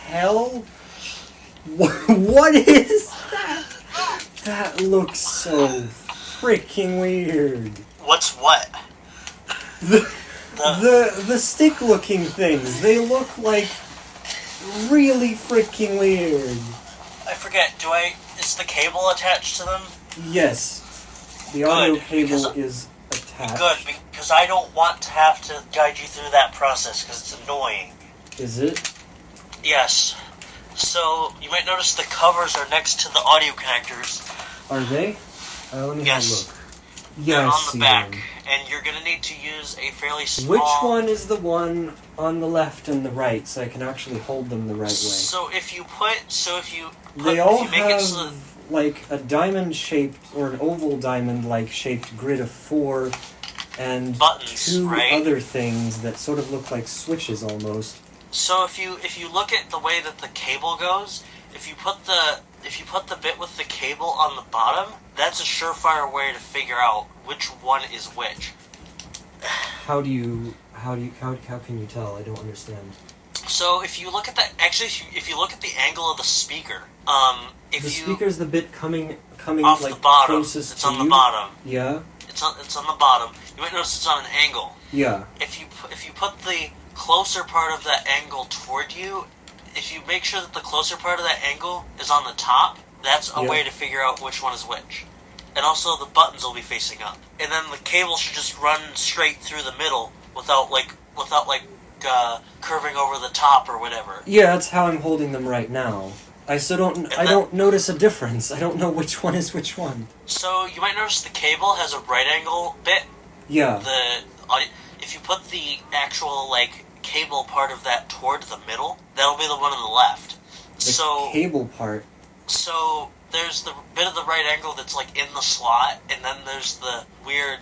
hell? What is that? That looks so freaking weird.
What's what?
The stick-looking things. They look like really freaking weird.
I forget. Is the cable attached to them?
Yes, the audio cable is attached.
Good, because I don't want to have to guide you through that process, because it's annoying.
Is it?
Yes. So, you might notice the covers are next to the audio connectors.
Are they? Let me
Yes.
have a look. Yeah,
They're
I
on
see
the back.
them.
and you're gonna need to use a fairly small...
Which one is the one on the left and the right, so I can actually hold them the right way?
So if you
They all
make it
have
so that,
like a diamond-shaped or an oval diamond-like shaped grid of 4 and
buttons,
2
right?
other things that sort of look like switches almost.
So if you look at the way that the cable goes, if you put the bit with the cable on the bottom, that's a surefire way to figure out which one is which.
How can you tell? I don't understand.
So if you look at if you look at the angle of the speaker,
The speaker's the bit coming
off
like
the bottom,
closest
it's
to
on
you?
the bottom.
Yeah.
It's on the bottom. You might notice it's on an angle.
Yeah.
If you put the closer part of that angle toward you, if you make sure that the closer part of that angle is on the top, that's a way to figure out which one is which. And also the buttons will be facing up. And then the cable should just run straight through the middle without curving over the top or whatever.
Yeah, that's how I'm holding them right now. I don't notice a difference. I don't know which one is which one.
So you might notice the cable has a right angle bit.
Yeah.
If you put the actual cable part of that toward the middle, that'll be the one on the left.
The cable part.
So there's the bit of the right angle that's in the slot, and then there's the weird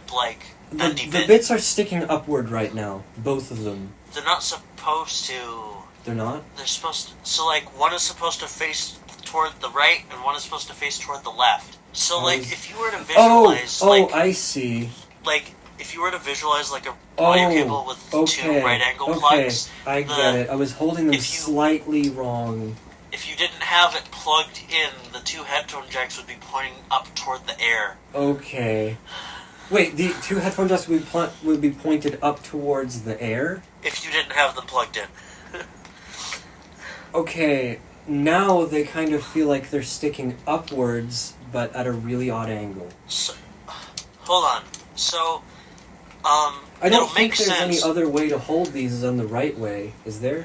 bendy bit.
The bits are sticking upward right now, both of them.
They're not supposed to.
They're not?
They're supposed to. So one is supposed to face toward the right, and one is supposed to face toward the left. So if you were to visualize,
I see.
If you were to visualize a audio cable with 2 right angle plugs,
I get it. I was holding them slightly wrong.
If you didn't have it plugged in, the 2 headphone jacks would be pointing up toward the air.
Okay. Wait, the 2 headphone jacks would be pointed up towards the air?
If you didn't have them plugged in.
Okay, now they kind of feel like they're sticking upwards, but at a really odd angle.
So, hold on. So,
I don't think there's
sense.
any other way to hold these than the right way, is there?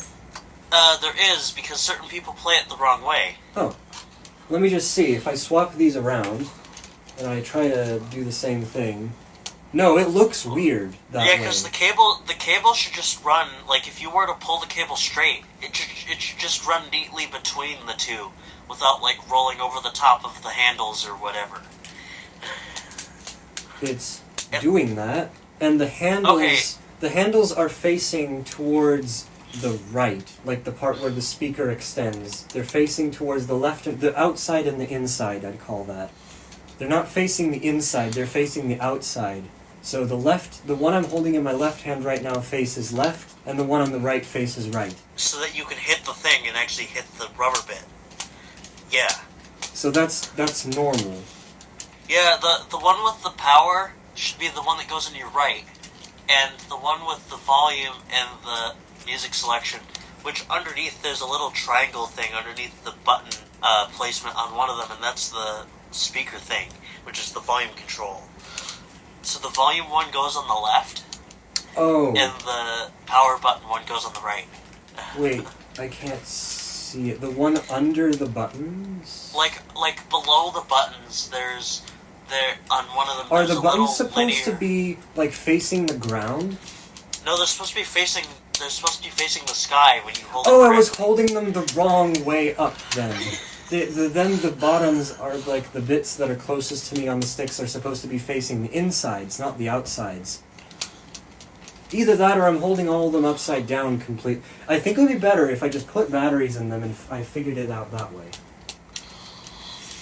There is, because certain people play it the wrong way.
Oh. Let me just see. If I swap these around, and I try to do the same thing... No, it looks weird that way.
Yeah, because the cable should just run, if you were to pull the cable straight, it should just run neatly between the 2, without, rolling over the top of the handles or whatever.
It's doing that, and the handles are facing towards the right, the part where the speaker extends. They're facing towards the left, the outside and the inside, I'd call that. They're not facing the inside, they're facing the outside. So the one I'm holding in my left hand right now faces left, and the one on the right faces right.
So that you can hit the thing and actually hit the rubber bit. Yeah.
So that's normal.
Yeah, the one with the power should be the one that goes in your right, and the one with the volume and the music selection, which underneath there's a little triangle thing underneath the button placement on one of them, and that's the speaker thing, which is the volume control. So the volume one goes on the left, and the power button one goes on the right.
Wait, I can't see it. The one under the buttons?
Like below the buttons, on one of them.
Are
there's
the buttons supposed
linear...
to be facing the ground?
No, they're supposed to be facing. They're supposed to be facing the sky when you hold.
Oh, I was holding them the wrong way up then. Then the bottoms are the bits that are closest to me on the sticks are supposed to be facing the insides, not the outsides. Either that or I'm holding all of them upside down complete. I think it would be better if I just put batteries in them and I figured it out that way.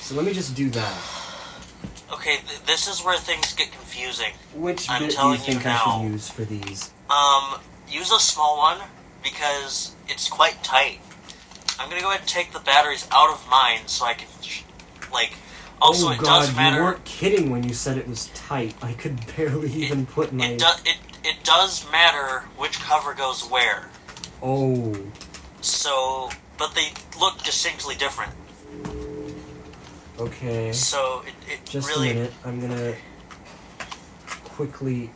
So let me just do that.
Okay, this is where things get confusing.
Which bit do you think I should use for these?
Use a small one, because it's quite tight. I'm gonna go ahead and take the batteries out of mine so I can, also it does matter...
you weren't kidding when you said it was tight. I could barely even put my...
It does matter which cover goes where.
Oh.
So, but they look distinctly different.
Okay.
So, it
just
really...
a minute. I'm gonna quickly...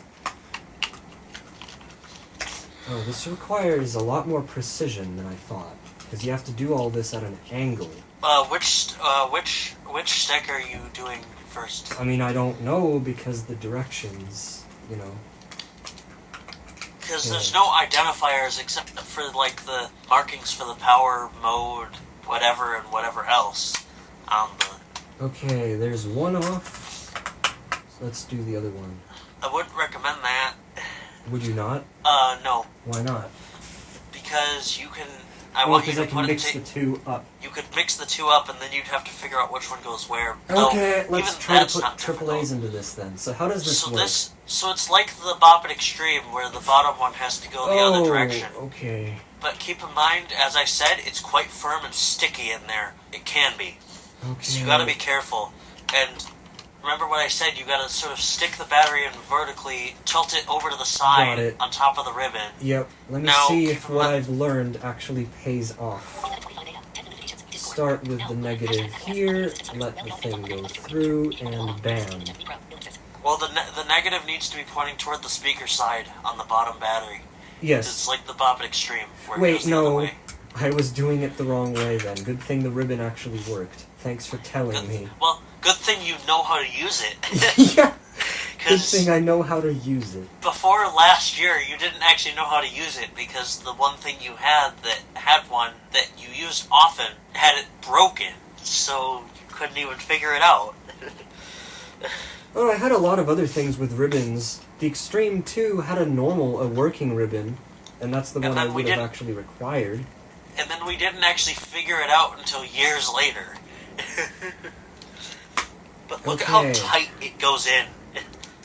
Oh, this requires a lot more precision than I thought. Because you have to do all this at an angle.
Which stick are you doing first?
I mean, I don't know because the directions... you know.
Because there's no identifiers except for, like, the markings for the power, mode, whatever, and whatever else on the...
Okay, there's one off. So let's do the other one.
I wouldn't recommend that.
Would you not?
No.
Why not?
Because you can... I want you to
can mix the two up.
You could mix the two up, and then you'd have to figure out which one goes where.
Okay,
Though,
let's try to put triple A's into this then. So how does this work?
So it's like the Bop It Extreme, where the bottom one has to go the other direction.
Okay.
But keep in mind, as I said, it's quite firm and sticky in there. It can be.
Okay.
So you gotta be careful. And remember what I said, you gotta sort of stick the battery in vertically, tilt it over to the side on top of the ribbon.
Yep. Let me see if what I've learned actually pays off. Start with the negative here, let the thing go through, and bam.
Well, the negative needs to be pointing toward the speaker side on the bottom battery.
Yes.
It's like the Bop It Extreme, where it
Wait,
goes the other
no.
way.
I was doing it the wrong way then. Good thing the ribbon actually worked. Thanks for telling me.
Well, good thing you know how to use it.
Yeah. Good thing I know how to use it.
Before last year, you didn't actually know how to use it because the one thing you had that had one that you used often had it broken, so you couldn't even figure it out.
Oh, I had a lot of other things with ribbons. The Extreme 2 had a working ribbon, and that's the one I would have actually required.
And then we didn't actually figure it out until years later. But look at how tight it goes in.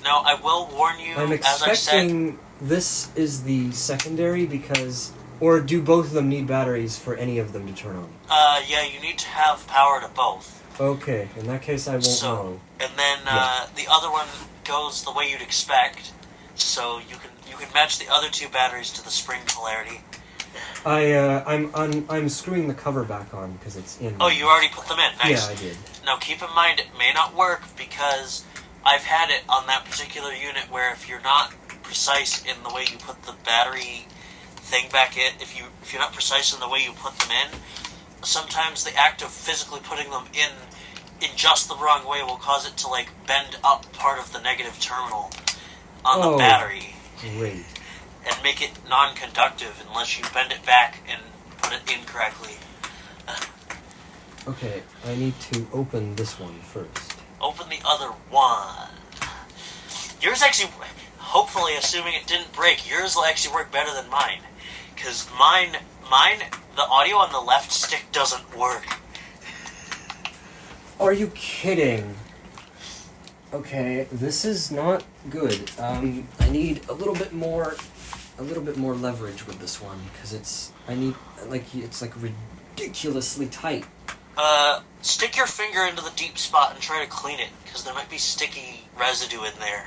Now, I will warn you,
I'm
as I said...
expecting this is the secondary because... Or do both of them need batteries for any of them to turn on?
Yeah, you need to have power to both.
Okay, in that case I won't know.
And then the other one goes the way you'd expect, so you can match the other two batteries to the spring polarity.
I'm screwing the cover back on because it's in.
Oh, you already put them in. Nice.
Yeah, I did.
Now keep in mind it may not work because I've had it on that particular unit where if you're not precise in the way you put the battery thing back in, if you're not precise in the way you put them in, sometimes the act of physically putting them in just the wrong way will cause it to like bend up part of the negative terminal on the battery.
Great.
And make it non-conductive unless you bend it back and put it in correctly.
Okay, I need to open this one first.
Open the other one. Yours actually, hopefully, assuming it didn't break, yours will actually work better than mine. Because mine, the audio on the left stick doesn't work.
Are you kidding? Okay, this is not good. I need a little bit more leverage with this one because it's ridiculously tight.
Stick your finger into the deep spot and try to clean it because there might be sticky residue in there.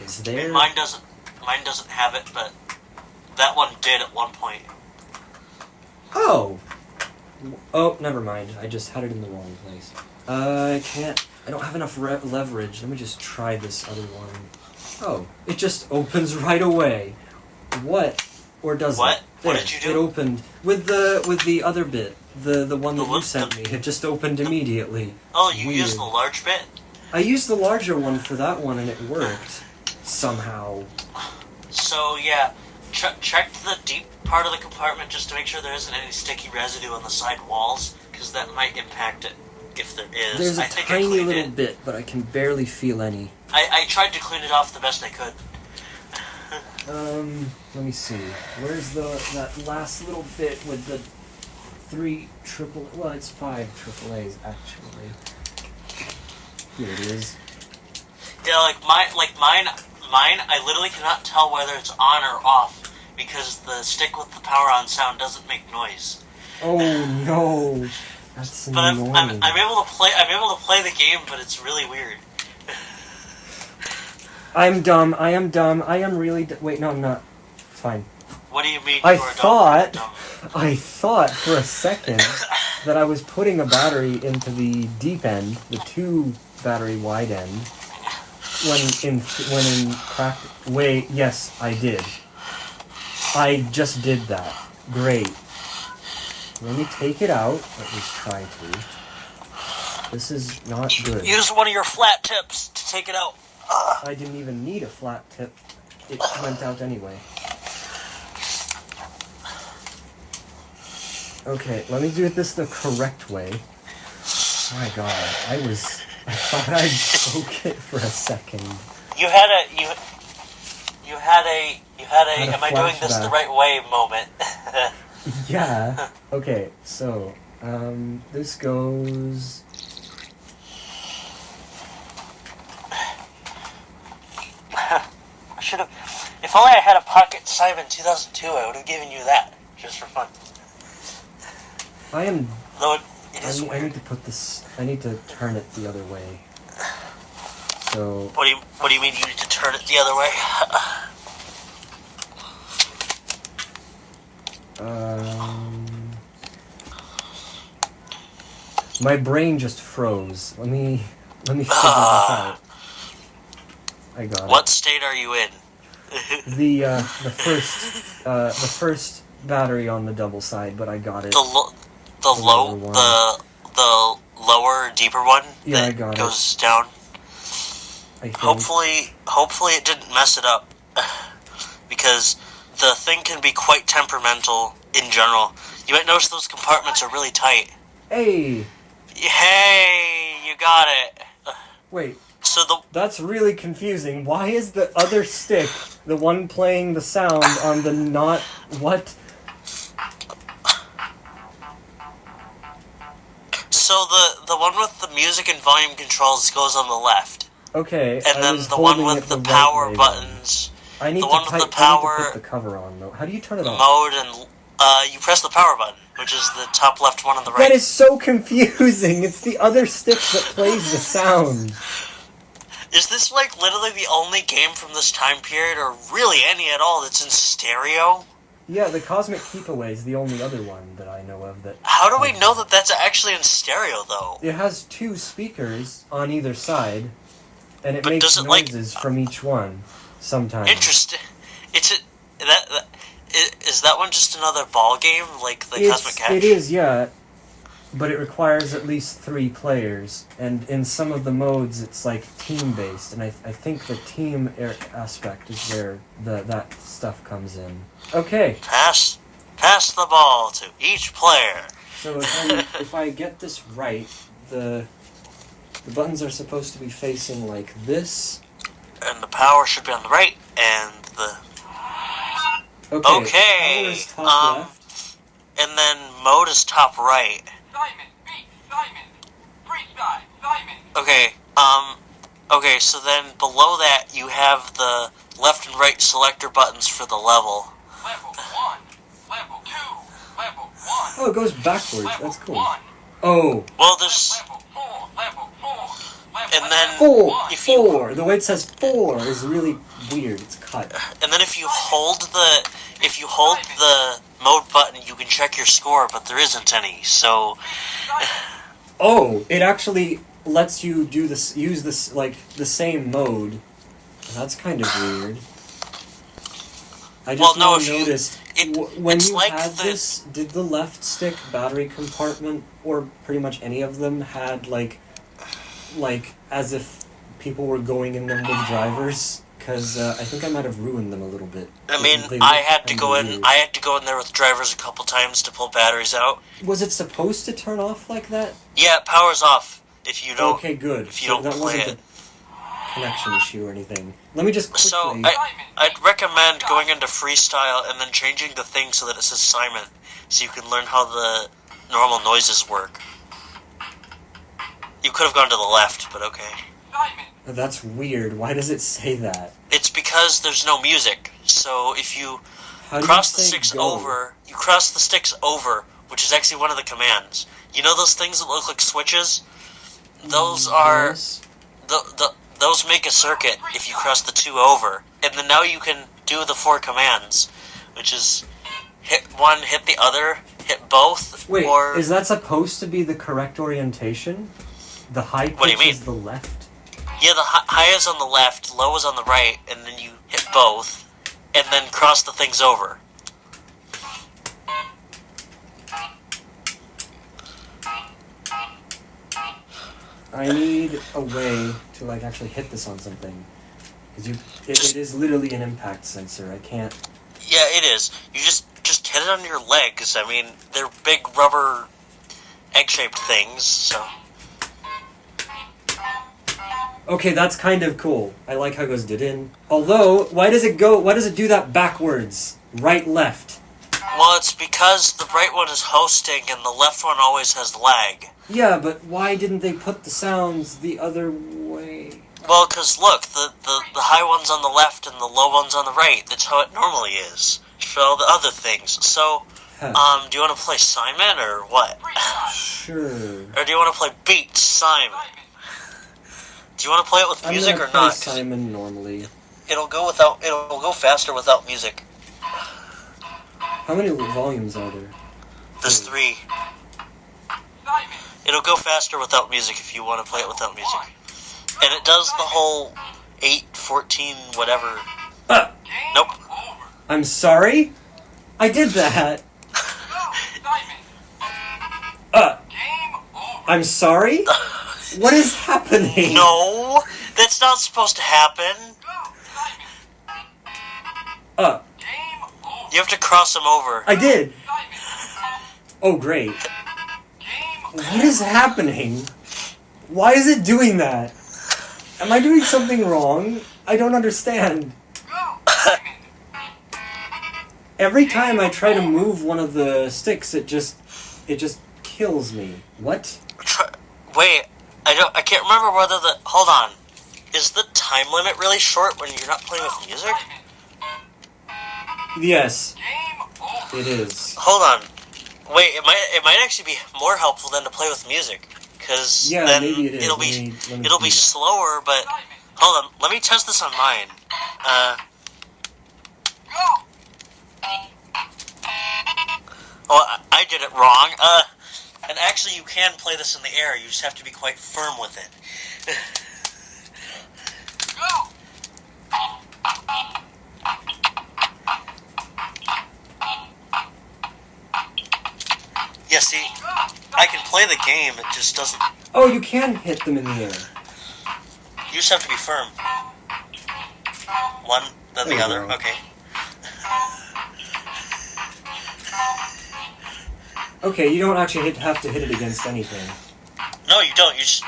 Is there?
I mean, mine doesn't have it, but that one did at one point.
Oh, never mind. I just had it in the wrong place. I don't have enough leverage. Let me just try this other one. Oh, it just opens right away. What? Or does it?
What? What did you do?
It opened with the other bit. The one that you sent me. It just opened immediately.
Oh, you used the large bit?
I used the larger one for that one and it worked. Somehow.
So, yeah. Check the deep part of the compartment just to make sure there isn't any sticky residue on the side walls, because that might impact it if there is.
There's a tiny little bit, but I can barely feel any.
I tried to clean it off the best I could.
Let me see. Where's that last little bit with the 3 triple... Well, it's 5 AAAs, actually. Here it is.
Yeah, mine, I literally cannot tell whether it's on or off, because the stick with the power on sound doesn't make noise.
Oh no, that's annoying.
But I'm able to play the game, but it's really weird.
I'm dumb. I am really wait, no, I'm not. It's fine.
What do you mean?
I thought for a second that I was putting a battery into the deep end, the 2 battery wide end. When in practice. Wait, yes, I did. I just did that. Great. Let me take it out. At least try to. This is not good.
Use one of your flat tips to take it out.
I didn't even need a flat tip. It went out anyway. Okay, let me do this the correct way. Oh my god, I thought I'd broke it for a second.
You had a am I doing this the
flashback.
right way moment.
Yeah. Okay, so, this goes...
I should have. If only I had a Pocket Simon 2002, I would have given you that just for fun.
I am...
Though it is
I
weird.
need to put this... I need to turn it the other way. So...
What do you mean you need to turn it the other way?
My brain just froze. Let me figure this out. I got
What state are you in?
it. The first battery on the double side, but I got it.
The
lower one.
the lower, deeper one
Yeah,
that
I got
goes down.
I think.
Hopefully it didn't mess it up, because the thing can be quite temperamental in general. You might notice those compartments are really tight.
Hey!
Hey, you got it.
Wait,
So
that's really confusing. Why is the other stick the one playing the sound on the not... What?
So the one with the music and volume controls goes on the left,
Okay,
and
I
then
was
the one
holding
with
it
the
right
power
way then.
buttons,
I need
the
to
one with the
I need to
power
put the cover on, though. How do you turn it on?
mode, and you press the power button, which is the top left one on the right.
That is so confusing! It's the other stick that plays the sound.
Is this like literally the only game from this time period, or really any at all, that's in stereo?
Yeah, the Cosmic Keep Away is the only other one that I know of that...
How do we know that that's actually in stereo, though?
It has two speakers on either side, and it
But
makes
does it, like-
noises from each one, sometimes.
Interesting. Is that one just another ball game, like the Cosmic Catch?
It is, yeah, but it requires at least 3 players, and in some of the modes it's like team-based, and I think the team aspect is where that stuff comes in. Okay,
Pass the ball to each player.
so if I get this right, the buttons are supposed to be facing like this.
And the power should be on the right, and the...
Okay, power is top left.
And then mode is top right.
Simon, beat Simon. Freestyle, Simon.
Okay, so then below that you have the left and right selector buttons for the level.
Level 1, level 2, level 1.
Oh, it goes backwards.
Level
That's cool.
1,
Oh,
Well, there's...
level 4, level 4.
And then... If you-
4. The way it says 4 is really weird. It's cut.
And then if you hold the mode button, you can check your score, but there isn't any, so...
Oh, it actually lets you do this. Use this like the same mode. That's kind of weird. I just
Well, no,
now
if you-
noticed
it-
when
it's
you
like
had
the-
this. Did the left stick battery compartment, or pretty much any of them, had like as if people were going in them with drivers? Because I think I might have ruined them a little bit.
I mean,
They
I
look
had to
kinda
go in.
weird.
I had to go in there with drivers a couple times to pull batteries out.
Was it supposed to turn off like that?
Yeah, it powers off if you don't.
Okay, good.
if you
So
don't
that
play
wasn't a connection issue or anything. Let me just quickly...
So I'd recommend going into freestyle and then changing the thing so that it says Simon, so you can learn how the normal noises work. You could have gone to the left, but okay.
Simon.
That's weird. Why does it say that?
It's because there's no music. So if you
How do
cross
you
the
say
sticks
go?
over, you cross the sticks over, which is actually one of the commands. You know those things that look like switches? Those are
Yes.
those make a circuit if you cross the 2 over, and then now you can do the 4 commands, which is hit one, hit the other, hit both.
Wait,
or
is that supposed to be the correct orientation? The high pitch
What do you mean?
is the left?
yeah, the high is on the left, low is on the right, and then you hit both, and then cross the things over.
I need a way to like actually hit this on something. Because it is literally an impact sensor. I can't.
Yeah, it is. You just hit it on your legs. I mean, they're big rubber egg-shaped things, so...
Okay, that's kind of cool. I like how it goes did-in. Although, why does it do that backwards? Right, left.
Well, it's because the right one is hosting and the left one always has lag.
Yeah, but why didn't they put the sounds the other way?
Well, because look, the high one's on the left and the low one's on the right. That's how it normally is for all the other things. So, do you want to play Simon or what?
Sure.
Or do you want to play Beat Simon? Do you want to play it with music or not?
Simon normally.
It'll go faster without music.
How many volumes are there?
There's 3. It'll go faster without music if you want to play it without music. And it does the whole 8, 14, whatever. Nope.
I'm sorry? I did that. I'm sorry? What is happening?
No, that's not supposed to happen. You have to cross them over.
I did. Oh, great. What is happening? Why is it doing that? Am I doing something wrong? I don't understand. Every time I try to move one of the sticks, it just kills me. What?
Wait, I can't remember whether hold on. Is the time limit really short when you're not playing with music?
Yes. It is.
Hold on. Wait, it might actually be more helpful than to play with music, because then
maybe it is.
It'll be slower. But hold on, let me test this on mine. Oh, I did it wrong. And actually, you can play this in the air. You just have to be quite firm with it. Yeah, see, I can play the game, it just doesn't...
Oh, you can hit them in the air.
You just have to be firm. One, then the other, okay.
Okay, you don't actually have to hit it against anything.
No, you don't, you just...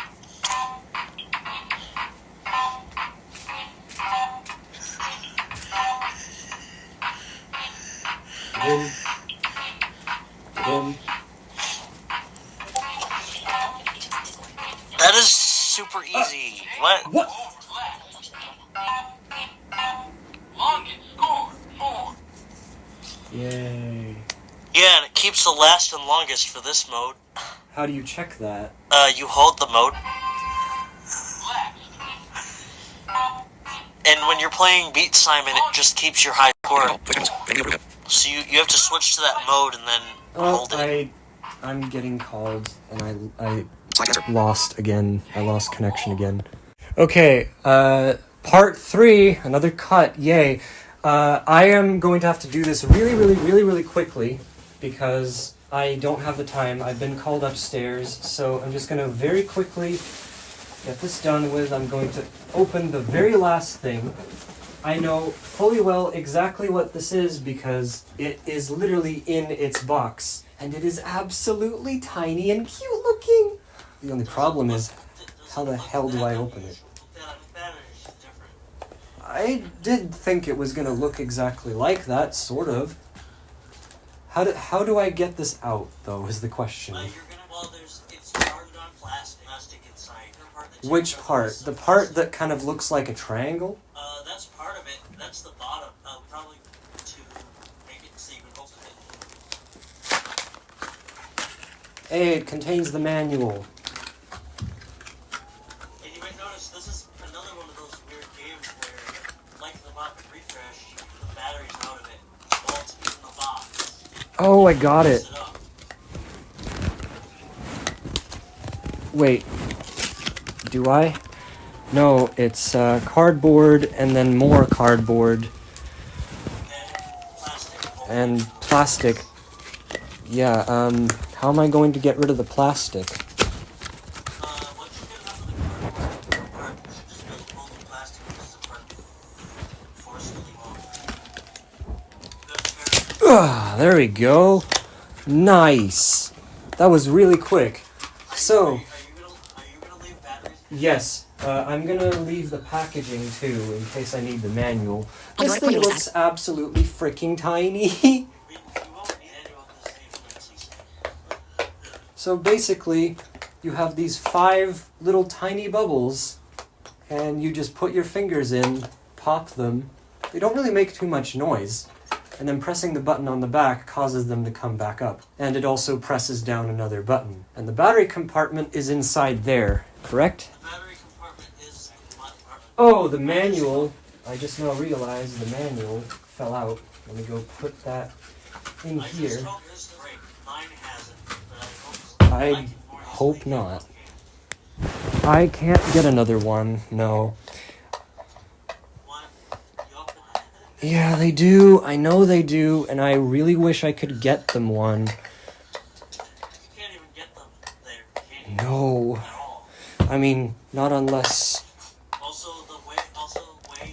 That is super easy. What?
Yay.
Yeah, and it keeps the last and longest for this mode.
How do you check that?
You hold the mode. And when you're playing Beat Simon, it just keeps your high score. So you have to switch to that mode and then hold it.
I'm getting called, and I lost again. I lost connection again. Okay, part 3, another cut, yay. I am going to have to do this really quickly because I don't have the time. I've been called upstairs, so I'm just going to very quickly get this done with. I'm going to open the very last thing. I know fully well exactly what this is because it is literally in its box, and it is absolutely tiny and cute looking. The only problem is, how the hell do I open it? I did think it was going to look exactly like that, sort of. How do I get this out, though, is the question.
It's started on plastic inside.
Which part? The part that kind of looks like a triangle?
That's part of it. That's the bottom. Probably to make it so you can open it.
Hey, it contains the manual.
And you might notice this is another one of those weird games where, like the Bot Refresh, the battery's out of it while it's in the box.
Oh, I got it. Wait. Do I? No, it's cardboard and then more cardboard. And plastic. Yeah, how am I going to get rid of the plastic?
What you're gonna have
There we go. Nice. That was really quick. So,
Are you gonna leave batteries?
yes, I'm gonna leave the packaging too in case I need the manual. This thing looks absolutely freaking tiny.
You won't need anyone to save fancy.
So basically, you have these 5 little tiny bubbles, and you just put your fingers in, pop them. They don't really make too much noise. And then pressing the button on the back causes them to come back up. And it also presses down another button. And the battery compartment is inside there, correct?
The battery compartment is the compartment.
Oh, the manual. I just now realized the manual fell out. Let me go put that in
I
here.
just hope this is right. Mine hasn't, but I
I
can more
hope
easily
not.
get
I can't get another one, no.
one. You open it.
Yeah, they do. I know they do, and I really wish I could get them one.
You can't even get them there. Can you?
No.
At all.
I mean, not unless...
Also, the way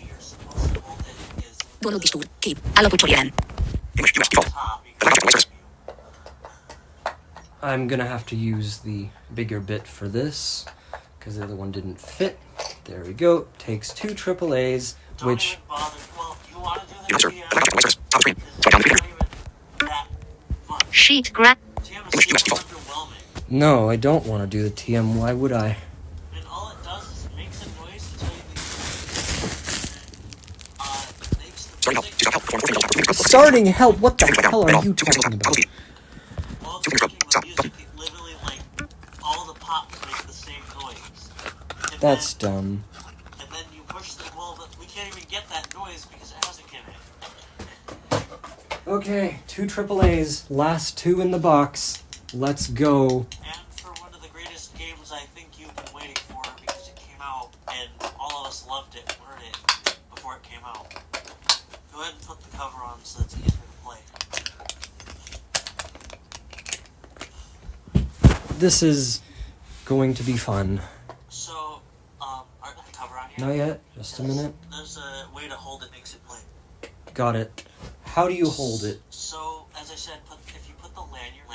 you're supposed to hold it is
Dolog istúr. Kép. Állapotsorján.
top. Because
I'm gonna have to use the bigger bit for this, because the other one didn't fit. There we go. Takes 2 AAAs,
don't
which...
even bother. Well, you want to do
Yes, sir.
the
Top screen.
it's not even that fun.
Sheet grab.
TM is super underwhelming.
No, I don't want to do the TM. Why would I?
And all it does is it makes a noise to tell you the makes the
Starting help.
music.
Do not help. Perform full finger.
Starting help? What the
Right now.
hell
Right
are
now.
you
2 pencils.
talking about?
Double T.
While it's
Two fingers up.
making the
Stop.
music, it literally like all the pops make the same noise. And
That's
then,
dumb.
And then you push the but we can't even get that noise because it hasn't given it.
Okay, 2 AAAs, last 2 in the box. Let's go.
And for one of the greatest games I think you've been waiting for because it came out and all of us loved it, heard it before it came out. Go ahead and put the cover on so it's easier to play.
This is going to be fun.
So, are the cover on here?
Not yet, just a minute.
There's a way to hold it, makes it play.
Got it. How do you hold it?
So, as I said, if you put the lanyard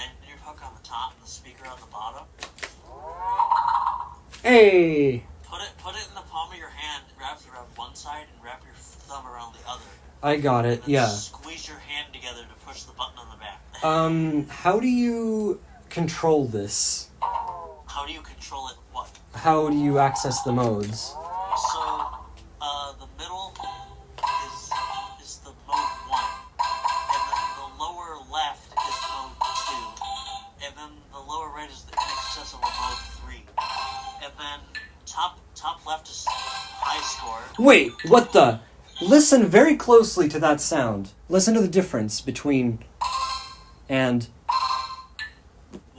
hook on the top and the speaker on the bottom,
Hey!
put it in the palm of your hand, wrap it around one side and wrap your thumb around the other.
I got it,
And then
yeah.
squeeze your hand together to push the button on the back.
How do you control this?
How do you control it? What?
How do you access the modes?
So, the middle is the mode 1, and then the lower left is mode 2, and then the lower right is the inaccessible mode 3, and then top left is high score.
Wait, what the? Listen very closely to that sound. Listen to the difference between and...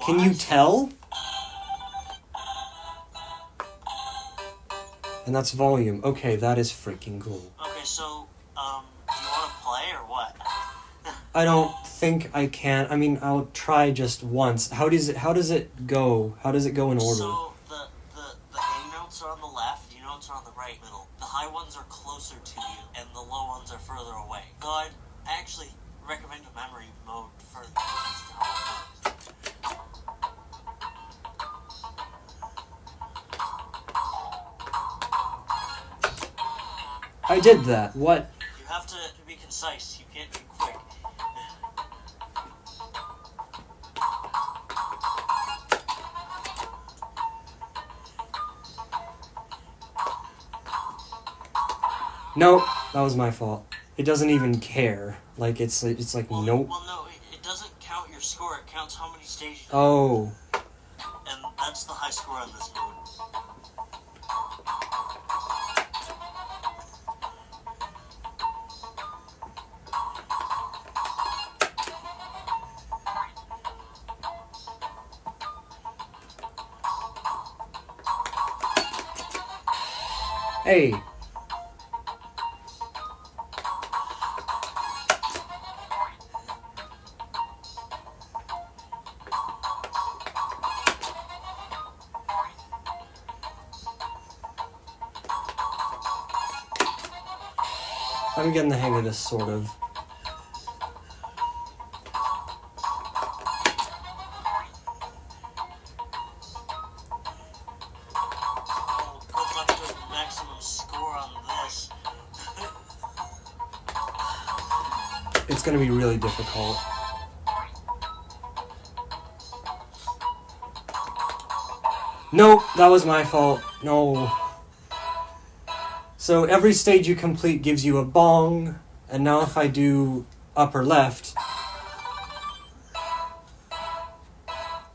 Can you
What?
tell? And that's volume. Okay, that is freaking cool.
Okay, so, do you want to play or what?
I don't think I can. I mean, I'll try just once. How does it go? How does it go in order?
So, the A notes are on the left, D notes are on the right, middle. The high ones are closer to you, and the low ones are further away. So I actually recommend a memory mode for this to how it works.
I did that. What?
You have to be concise, you can't be quick.
Nope, that was my fault. It doesn't even care. Like it's like
Well,
nope.
Well, no, it doesn't count your score, it counts how many stages.
Oh,
And that's the high score on this mode.
hey. I'm getting the hang of this, sort of. it's gonna be really difficult. No, that was my fault. No. So every stage you complete gives you a bong, and now if I do upper left,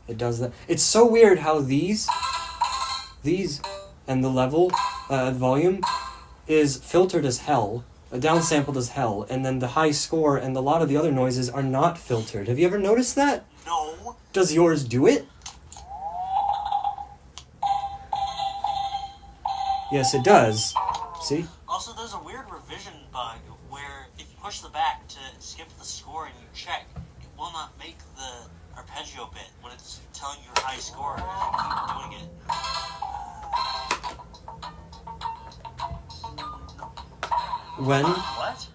it does that. It's so weird how these, and the level, volume, is filtered as hell, downsampled as hell, and then the high score and a lot of the other noises are not filtered. Have you ever noticed that?
No.
Does yours do it? Yes, it does. See?
Also, there's a weird revision bug where if you push the back to skip the score and you check, it will not make the arpeggio bit when it's telling you your high score if you keep doing it.
When?
What?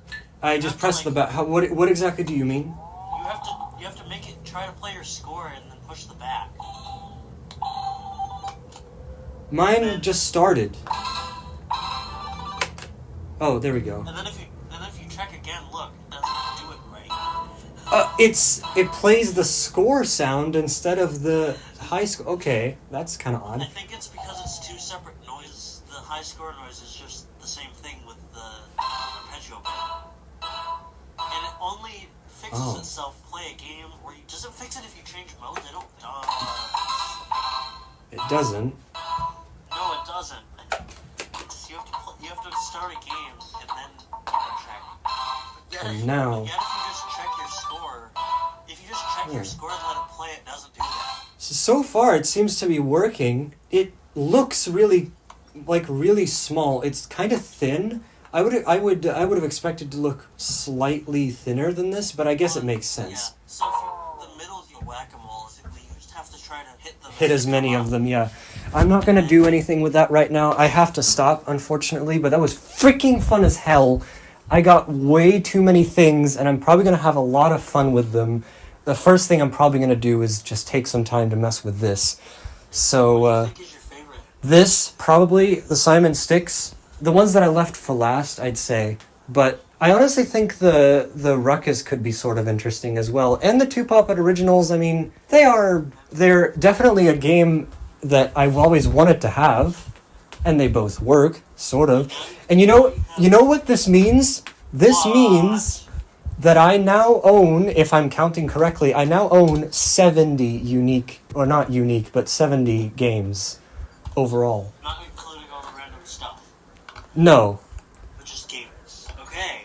I just pressed the back. What exactly do you mean?
You have to make it try to play your score and then push the back.
Mine just started. Oh, there we go.
And then if you check again, look, it doesn't do it right.
It plays the score sound instead of the high score. Okay, that's kind of odd.
I think it's because it's two separate noises. The high score noise is just the same thing with the arpeggio bit. And it only fixes itself play a game where you... Does it fix it if you change modes? I don't...
It doesn't.
No, it doesn't. You have to start a game and then you can check.
And now...
Yet if you just check your score... If you just check your score and let it play, it doesn't do that.
So far, it seems to be working. It looks really small. It's kind of thin. I would have expected to look slightly thinner than this, but I guess it makes sense.
Yeah. So for the middle of your whack-a-mole, you just have to try to hit them.
Hit as many of them, yeah. I'm not gonna do anything with that right now. I have to stop, unfortunately, but that was freaking fun as hell. I got way too many things, and I'm probably gonna have a lot of fun with them. The first thing I'm probably gonna do is just take some time to mess with this. So,
What do you think is your favorite?
this, probably, the Simon Sticks. The ones that I left for last, I'd say. But I honestly think the Ruckus could be sort of interesting as well. And the Two Puppet Originals, I mean, they're definitely a game that I've always wanted to have. And they both work, sort of. And you know what this means? This means that I now own, if I'm counting correctly, I now own 70 unique, or not unique, but 70 games overall.
Not including all the random stuff.
No.
But just games. Okay.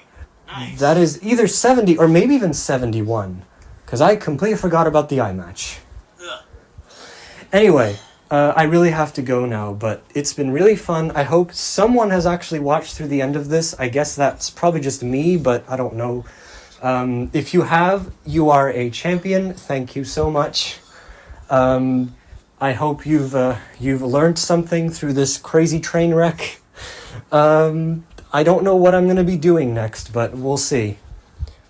Nice.
That is either 70 or maybe even 71. Because I completely forgot about the iMatch.
Ugh.
Anyway, I really have to go now, but it's been really fun. I hope someone has actually watched through the end of this. I guess that's probably just me, but I don't know. If you have, you are a champion. Thank you so much. I hope you've learned something through this crazy train wreck. I don't know what I'm going to be doing next, but we'll see.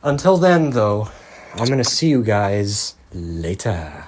Until then, though, I'm going to see you guys later.